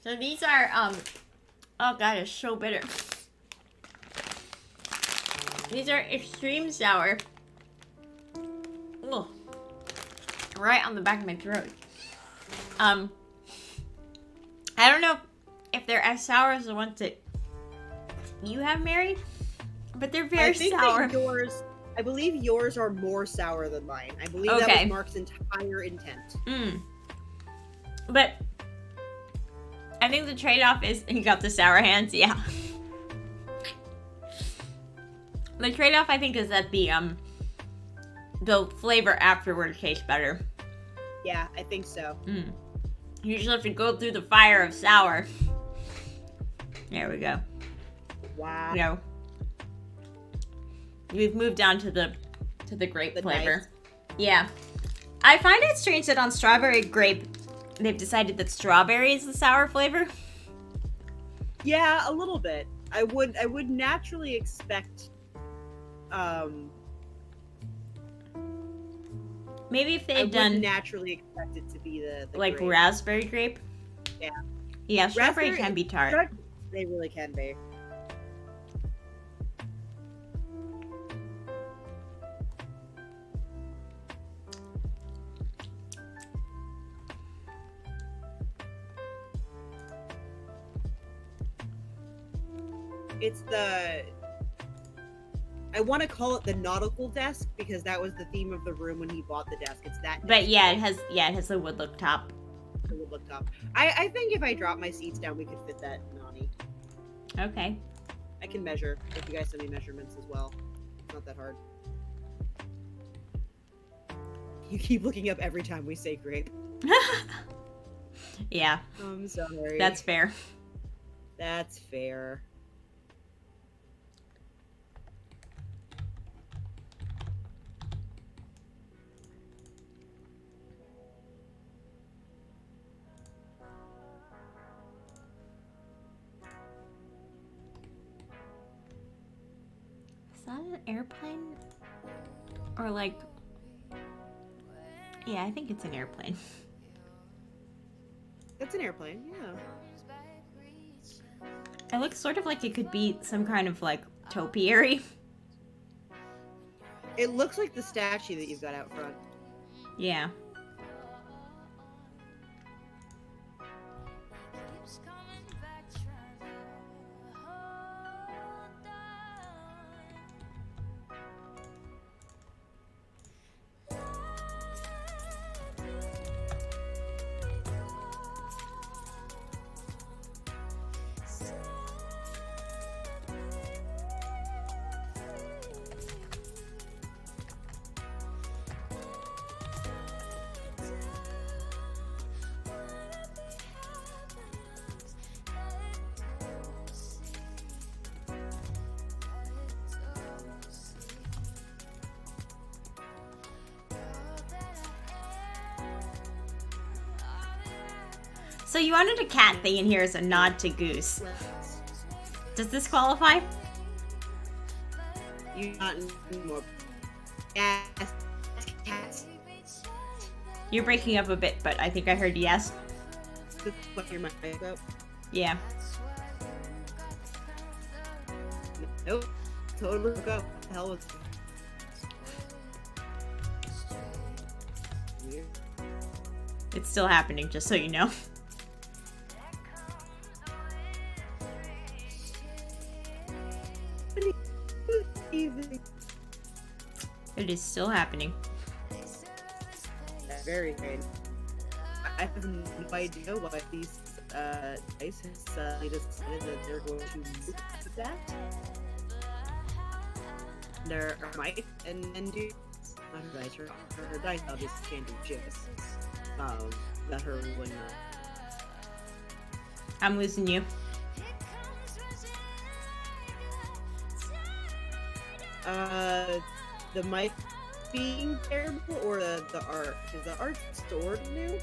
So these are, oh god, it's so bitter. These are extreme sour. Ooh. Right on the back of my throat. I don't know if they're as sour as the ones that you have, Mary, but they're very I think sour. that yours, I believe yours are more sour than mine. I believe that Okay. was Mark's entire intent. But I think the trade-off is he got the sour hands, yeah. The trade-off I think is that the flavor afterward tastes better. Yeah, I think so. You just have to go through the fire of sour. There we go. Wow. No. We've moved on to the grape The flavor. nice. Yeah. I find it strange that on strawberry grape they've decided that strawberry is the sour flavor. Yeah, a little bit. I would naturally expect Maybe if I they'd would done naturally expect it to be the like grape. raspberry grape. Yeah. Yeah, strawberry Raspberry- can be tart. They really can be. It's the I want to call it the nautical desk because that was the theme of the room when he bought the desk. It's that But desk yeah, it has the wood look top. that would look up. I think if I drop my seats down, we could fit that Nani. Okay. I can measure if you guys send me measurements as well. It's not that hard. You keep looking up every time we say grape. Yeah, I'm sorry. that's fair. That's fair. Is that an airplane? Or like... Yeah, I think it's an airplane. It's an airplane, yeah. It looks sort of like it could be some kind of like topiary. It looks like the statue that you've got out front. Yeah. So you wanted a cat thing in here as a nod to Goose. Does this qualify? You not anymore. Yes. Cats. You're breaking up a bit, but I think I heard yes. Put your mic up. Yeah. Nope. Totally go. The hell was weird. It's still happening, just so you know. It is still happening. That's very strange. I have no idea why these dice has decided that they're going to move that. There are might and do not her dice. Her dice obviously can't do just. Let her win I'm losing you. The mic being terrible or the art? Because the art's sort of new.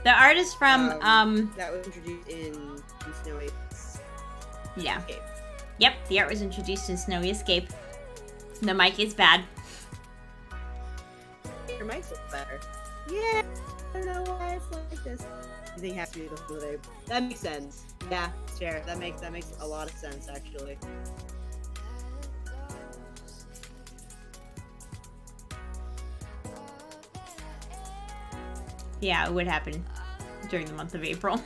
The art is from That was introduced in Snowy yeah. Escape. Yep, the art was introduced in Snowy Escape. The mic is bad. Your mic's look better. Yeah, I don't know why it's like this. I think it has to be the whole day. That makes sense. Yeah, sure. That makes a lot of sense actually. Yeah, it would happen during the month of April.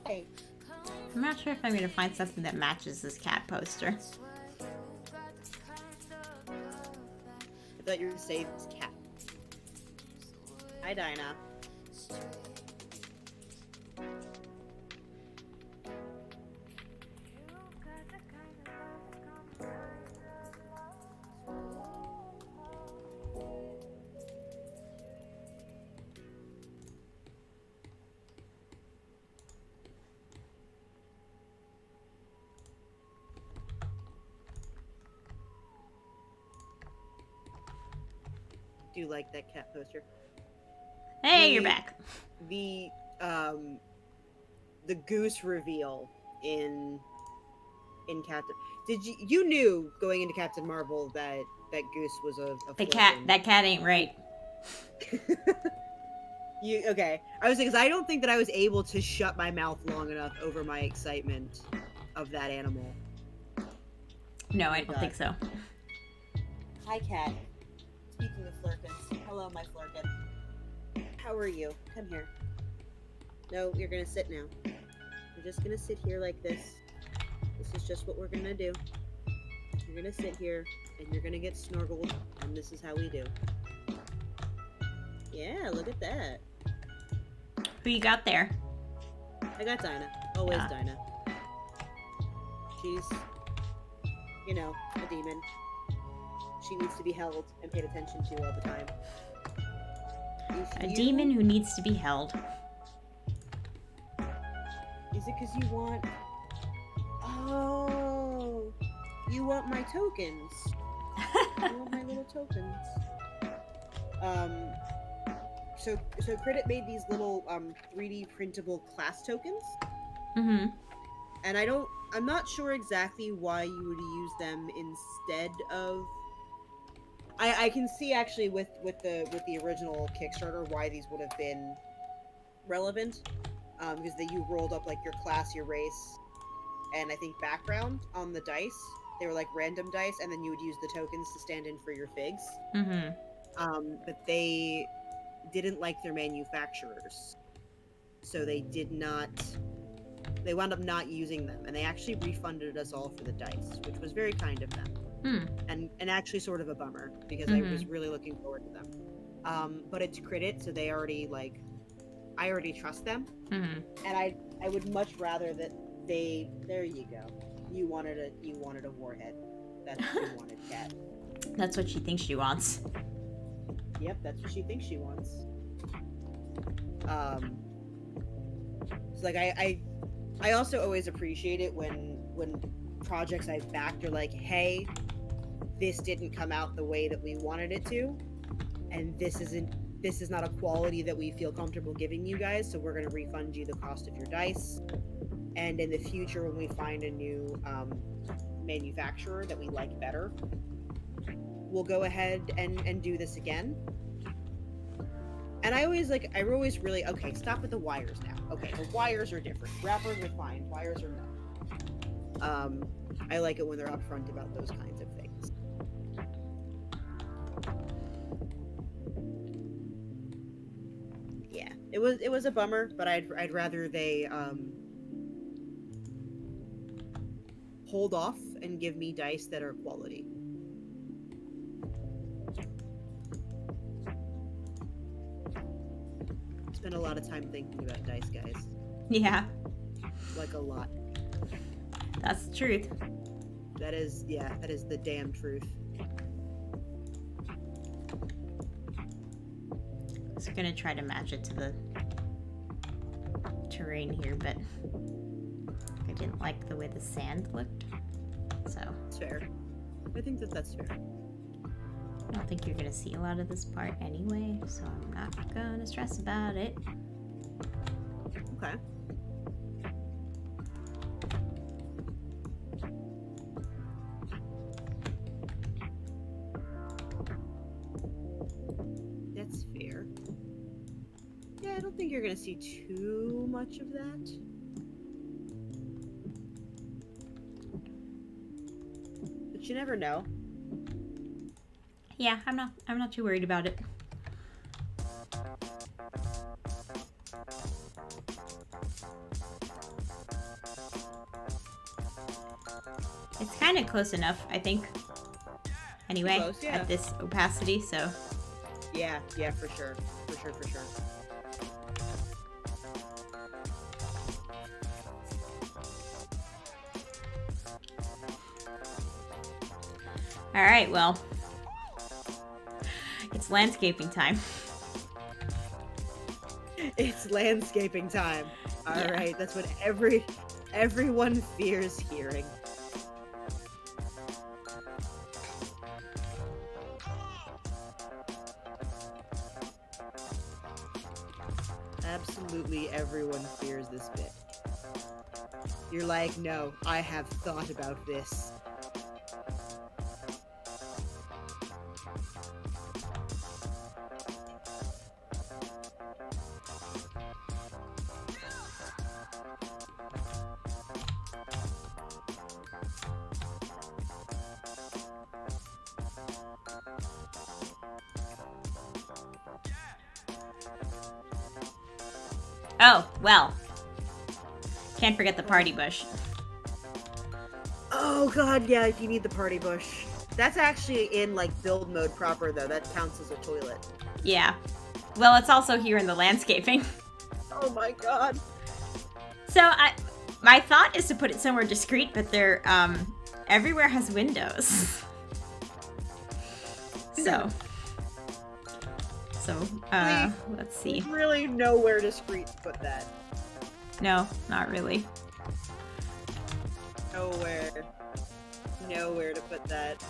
Hey. I'm not sure if I'm gonna find something that matches this cat poster. I thought you were gonna say this cat. Hi, Dinah. Do like that cat poster. Hey, The- you're back. The goose reveal in Captain. Did you knew going into Captain Marvel that Goose was a That cat ain't right. You okay? I was because I don't think that I was able to shut my mouth long enough over my excitement of that animal. No, I my don't God. think so. Hi, cat. Speaking of flurkins, hello, my flurkin. How are you? Come here. No, you're gonna sit now. You're just gonna sit here like this. This is just what we're gonna do. You're gonna sit here, and you're gonna get snorkeled, and this is how we do. Yeah, look at that. Who you got there? I got Dinah. Always Yeah. Dinah. She's, a demon. She needs to be held and paid attention to all the time. A demon who needs to be held. Is it because you want... Oh, you want my tokens. You want my little tokens. So Credit made these little 3D printable class tokens. Mm-hmm. And I'm not sure exactly why you would use them instead of... I can see actually with the original Kickstarter why these would have been relevant. Because you rolled up like your class, your race, and I think background on the dice. They were like random dice, and then you would use the tokens to stand in for your figs. Mm-hmm. But they didn't like their manufacturers, so they wound up not using them, and they actually refunded us all for the dice, which was very kind of them. And actually sort of a bummer, because I was really looking forward to them. But it's Credit, so they already I already trust them. Mm-hmm. And I would much rather that there you go. You wanted a warhead. That's what you wanted, Cat. That's what she thinks she wants. Yep, that's what she thinks she wants. It's like I also always appreciate it when projects I've backed are like, hey, this didn't come out the way that we wanted it to, and this is not a quality that we feel comfortable giving you guys, so we're going to refund you the cost of your dice. And in the future, when we find a new manufacturer that we like better, we'll go ahead and do this again. And I always really, okay, stop with the wires now. Okay, the wires are different. Wrappers are fine. Wires are not. I like it when they're upfront about those kinds of things. Yeah, it was a bummer, but I'd rather they hold off and give me dice that are quality. Spend a lot of time thinking about dice, guys. Yeah. Like a lot. That's the truth. That is the damn truth. I was gonna try to match it to the terrain here, but I didn't like the way the sand looked. So It's fair. I think that's fair. I don't think you're gonna see a lot of this part anyway, so I'm not gonna stress about it. Okay. That's fair. Yeah, I don't think you're gonna see too much of that. But you never know. Yeah, I'm not too worried about it. It's kind of close enough, I think. Anyway, Close, yeah. at this opacity, so Yeah, for sure. For sure. all right, well, it's landscaping time. It's landscaping time. All Yeah. right, that's what everyone fears hearing. Absolutely everyone fears this bit. You're like, no, I have thought about this. Oh, well. Can't forget the party bush. Oh god, yeah, you need the party bush. That's actually in like build mode proper though. That counts as a toilet. Yeah. Well, it's also here in the landscaping. Oh my god. So my thought is to put it somewhere discreet, but they're everywhere has windows. So let's see. There's really nowhere discreet to put that. No, not really. Nowhere to put that.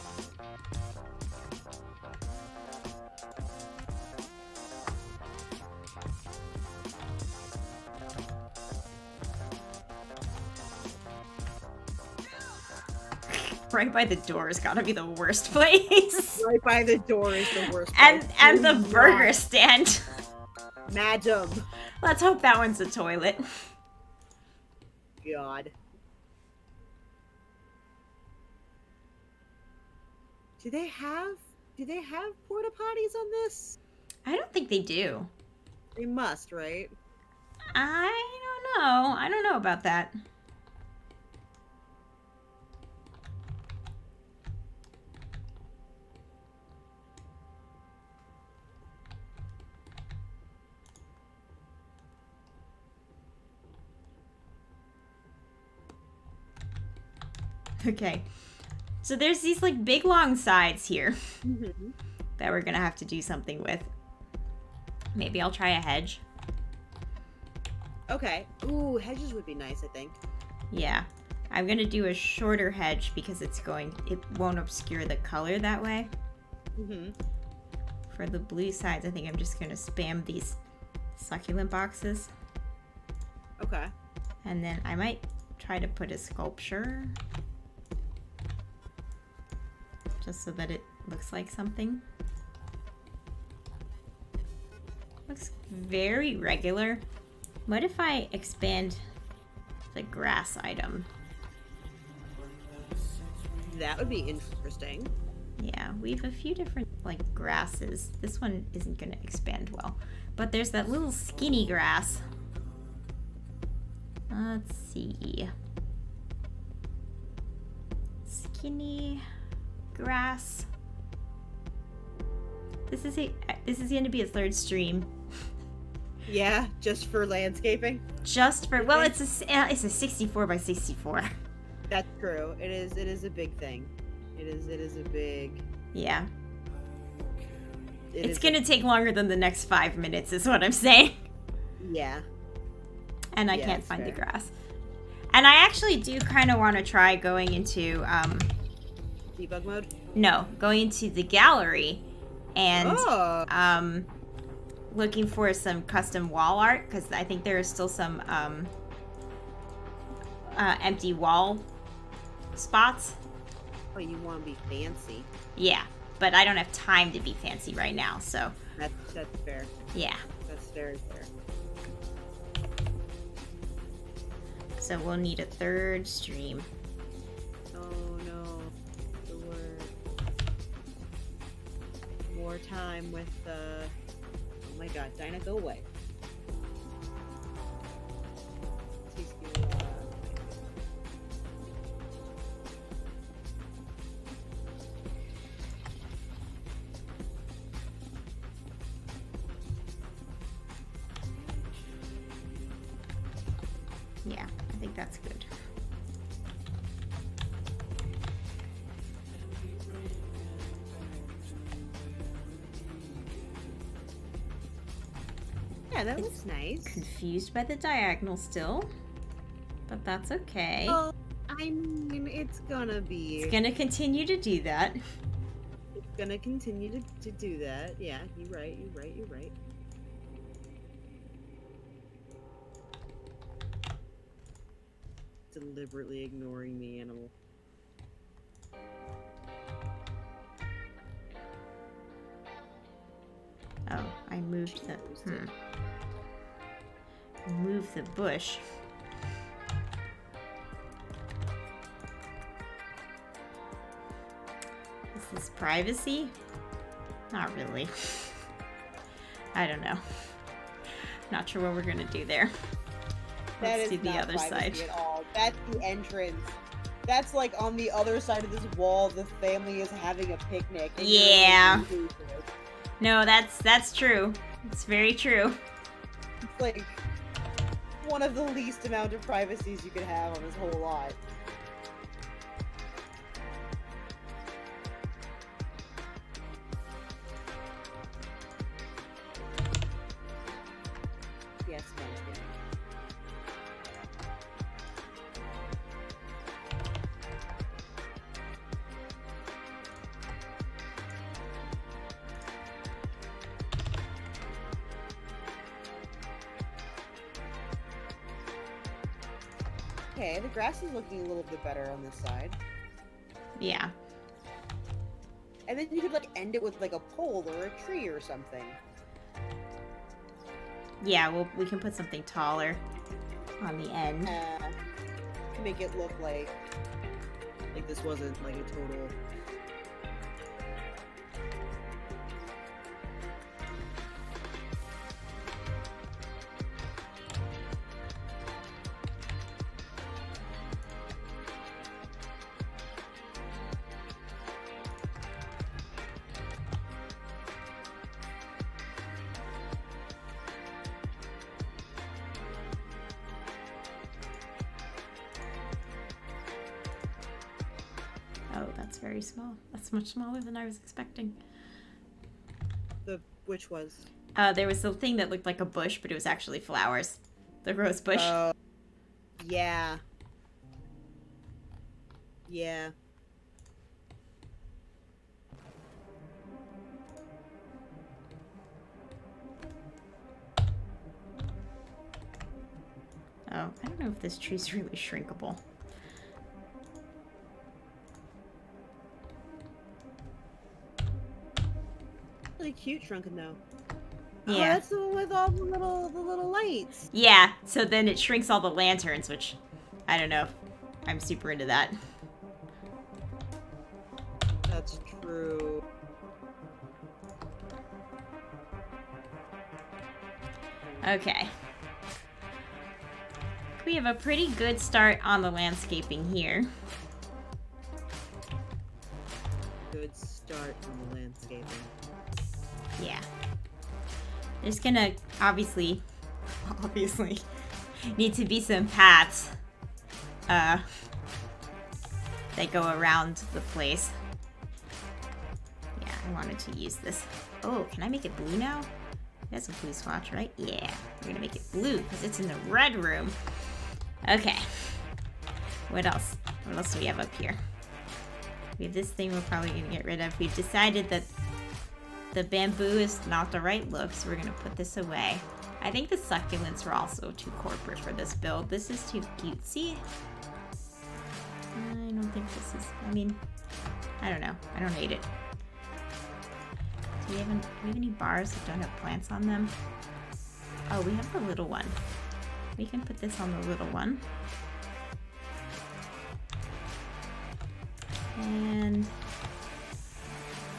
Right by the door has gotta be the worst place. Right by the door is the worst and place. and the Do burger not. stand. Madam. Let's hope that one's a toilet. God. Do they have porta potties on this? I don't think they do. They must, right? I don't know. I don't know about that. Okay. So there's these like big long sides here Mm-hmm. that we're gonna have to do something with. Maybe I'll try a hedge. Okay. Ooh, hedges would be nice, I think. Yeah. I'm gonna do a shorter hedge because it won't obscure the color that way. Mm-hmm. For the blue sides, I think I'm just gonna spam these succulent boxes. Okay. And then I might try to put a sculpture. Just so that it looks like something. Looks very regular. What if I expand the grass item? That would be interesting. Yeah, we have a few different like grasses. This one isn't gonna expand well. But there's that little skinny grass. Let's see. Skinny grass. This is going to be a third stream. Yeah, just for landscaping. Just for, well, it's a 64 by 64. That's true. It is a big thing. It is a big. Yeah. It It's is gonna take longer than the next 5 minutes, is what I'm saying. Yeah. And I Yeah, can't that's find the fair. grass. And I actually do kind of want to try going into, Debug mode. no, going into the gallery and Oh. looking for some custom wall art, because I think there is still some empty wall spots. Oh, you want to be fancy? Yeah, but I don't have time to be fancy right now, so That's fair. yeah. That's very fair. So we'll need a third stream. Oh no, the word. More time with Oh my God, Dinah, go away. Yeah, I think that's good. Yeah, that looks nice. Confused by the diagonal still, but that's okay. Well, I mean, it's gonna be. It's gonna continue to do that. It's gonna continue to do that. Yeah, you're right. You're right. You're right. Deliberately ignoring the animal. Oh, I moved the. Move the bush. Is this privacy? Not really. I don't know. Not sure what we're gonna do there. That Let's is do the not other side. privacy at all. That's the entrance. That's like on the other side of this wall. The family is having a picnic. And you're Yeah. like, "Ooh, ooh." No, that's true. It's very true. It's like one of the least amount of privacies you could have on this whole lot. Yes, smells good. Okay, the grass is looking a little bit better on this side. Yeah. And then you could like end it with like a pole or a tree or something. Yeah, well, we can put something taller on the end. To make it look like this wasn't like a total. Oh, that's very small. That's much smaller than I was expecting. Which was? There was the thing that looked like a bush, but it was actually flowers. The rose bush. Yeah. Yeah. Oh, I don't know if this tree's really shrinkable. Really cute shrunken though. Yeah. Oh, that's the one with all the little lights. Yeah, so then it shrinks all the lanterns, which I don't know if I'm super into that. That's true. Okay. We have a pretty good start on the landscaping here. Good start on the landscaping. Yeah. There's gonna obviously need to be some paths that go around the place. Yeah, I wanted to use this. Oh, can I make it blue now? That's a blue swatch, right? Yeah, we're gonna make it blue because it's in the red room. Okay. What else? What else do we have up here? We have this thing we're probably gonna get rid of. We've decided that the bamboo is not the right look, so we're gonna put this away. I think the succulents were also too corporate for this build. This is too cutesy. I don't think this is, I mean, I don't know. I don't hate it. Do we have any bars that don't have plants on them? Oh, we have the little one. We can put this on the little one. And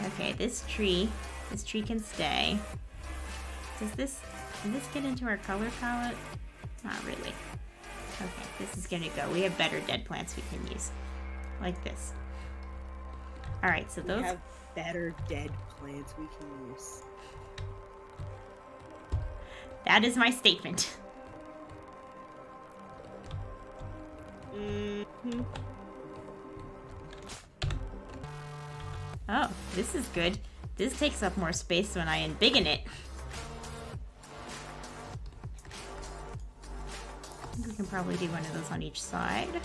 okay, this tree can stay. Does this get into our color palette? Not really. Okay, this is gonna go. We have better dead plants we can use. Like this. Alright, so those We have better dead plants we can use. that is my statement. Mm-hmm. Oh, this is good. This takes up more space when I embiggen it. I think we can probably do one of those on each side.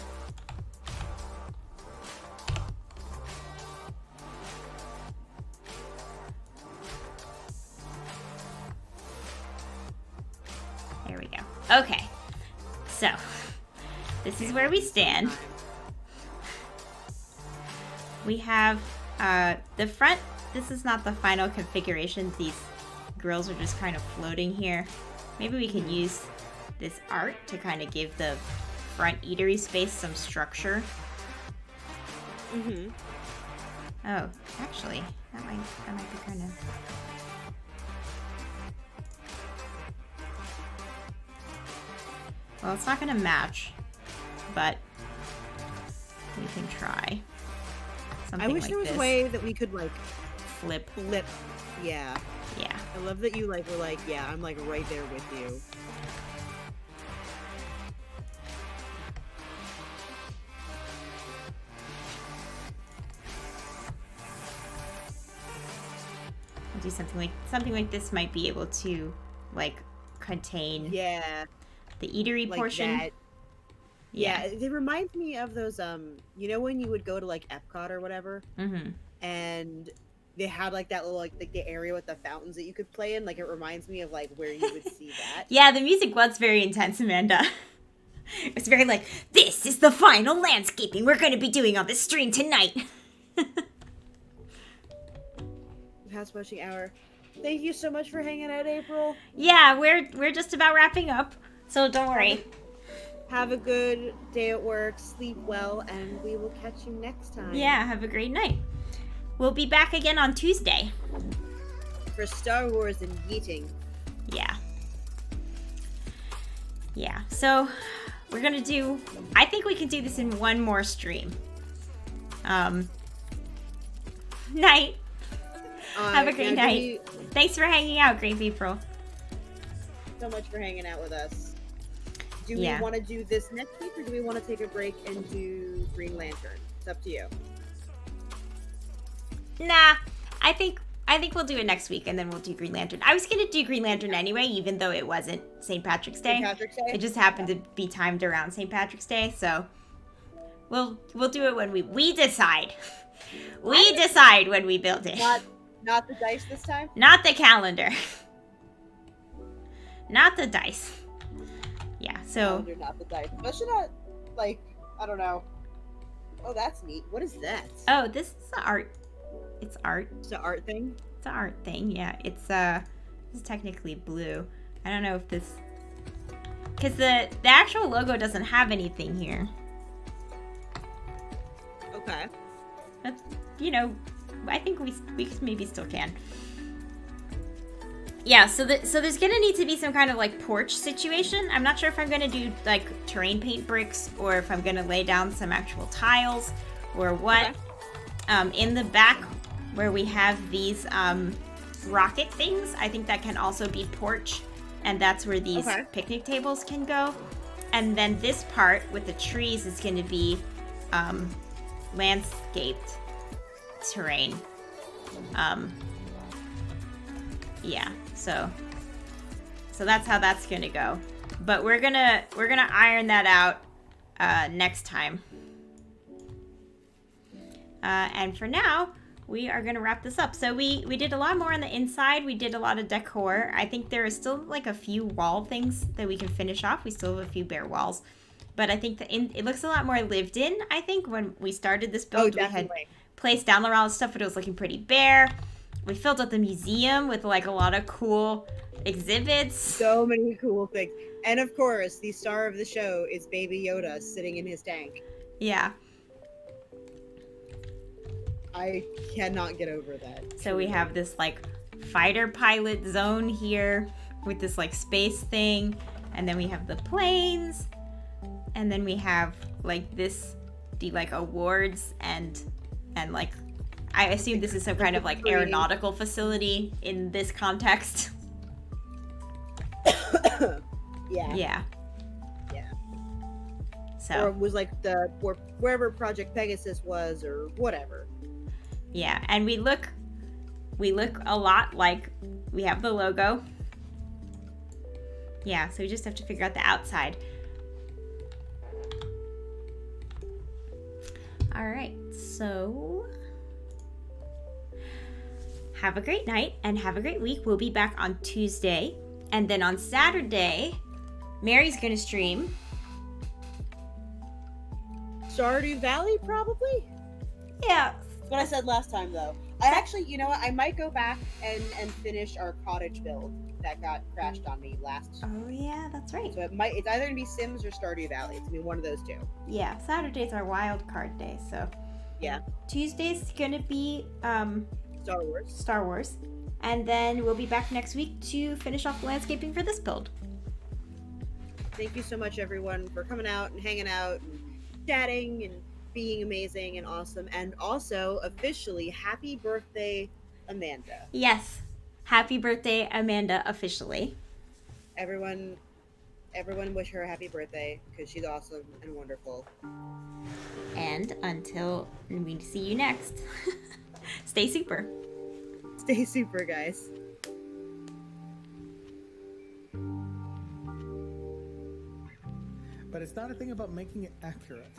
There we go. Okay. So, this is where we stand. We have the front. This is not the final configuration. These grills are just kind of floating here. Maybe we can use this art to kind of give the front eatery space some structure. Mm-hmm. Oh, actually, that might be kind of... Well, it's not going to match, but we can try. Something I wish like there was this. a way that we could like Flip. Yeah. Yeah. I love that you like were like, yeah, I'm like right there with you. Do something like this might be able to like contain Yeah. the eatery Like portion. that. Yeah. Yeah, it reminds me of those you know when you would go to like Epcot or whatever Mm-hmm. and they had like that little like the area with the fountains that you could play in, like it reminds me of like where you would see that. Yeah, the music was very intense, Amanda. It's very like, this is the final landscaping we're going to be doing on this stream tonight. Past watching hour. Thank you so much for hanging out, April. Yeah, we're just about wrapping up, so don't worry. Have a good day at work, sleep well, and we will catch you next time. Yeah, have a great night. We'll be back again on Tuesday. For Star Wars and yeeting. Yeah. Yeah, so we're gonna do, I think we can do this in one more stream. Night. Have a great now, night. Thanks for hanging out, Great April. So much for hanging out with us. Do Yeah. we want to do this next week, or do we want to take a break and do Green Lantern? It's up to you. Nah, I think we'll do it next week, and then we'll do Green Lantern. I was gonna do Green Lantern anyway, even though it wasn't St. Patrick's Day. St. Patrick's Day? It just happened to be timed around St. Patrick's Day, so we'll do it when we decide. We decide when we build it. Not the dice this time? Not the calendar. Not the dice. Yeah, so Calendar, not the dice. Especially not, like, I don't know. Oh, that's neat. What is that? oh, this is art. It's art. It's an art thing? It's an art thing. Yeah, it's this is technically blue. I don't know if this, because the actual logo doesn't have anything here. Okay. But you know, I think we maybe still can. Yeah, so there's gonna need to be some kind of like porch situation. I'm not sure if I'm gonna do like terrain paint bricks or if I'm gonna lay down some actual tiles or what. Okay. In the back where we have these rocket things, I think that can also be porch, and that's where these Okay. picnic tables can go. And then this part with the trees is gonna be landscaped terrain. Yeah, so that's how that's gonna go. But we're gonna iron that out next time. And for now, we are gonna wrap this up. So we did a lot more on the inside. We did a lot of decor. I think there is still like a few wall things that we can finish off. We still have a few bare walls, but I think it looks a lot more lived in. I think when we started this build, we had placed down all the stuff, but it was looking pretty bare. We filled out the museum with like a lot of cool exhibits. So many cool things. And of course, the star of the show is Baby Yoda sitting in his tank. Yeah. I cannot get over that. So we have this like fighter pilot zone here with this like space thing, and then we have the planes, and then we have like the like awards and like I assume this is some kind of like aeronautical facility in this context. Yeah. Yeah. Yeah. So Or it was like wherever Project Pegasus was or whatever. yeah, and we look a lot like we have the logo. Yeah, so we just have to figure out the outside. All right, so have a great night and have a great week. We'll be back on Tuesday, and then on Saturday, Mary's gonna stream Stardew Valley, probably? Yeah. That's what I said last time, though. I actually, you know what? I might go back and finish our cottage build that got crashed on me last. Oh yeah, that's right. So it's either gonna be Sims or Stardew Valley. It's gonna be one of those two. Yeah, Saturday's our wild card day, so Yeah. Tuesday's gonna be Star Wars. And then we'll be back next week to finish off the landscaping for this build. Thank you so much, everyone, for coming out and hanging out and chatting and being amazing and awesome. And also, officially, happy birthday, Amanda. Yes. Happy birthday, Amanda, officially. Everyone wish her a happy birthday because she's awesome and wonderful. And until we see you next, stay super. Stay super, guys. But it's not a thing about making it accurate.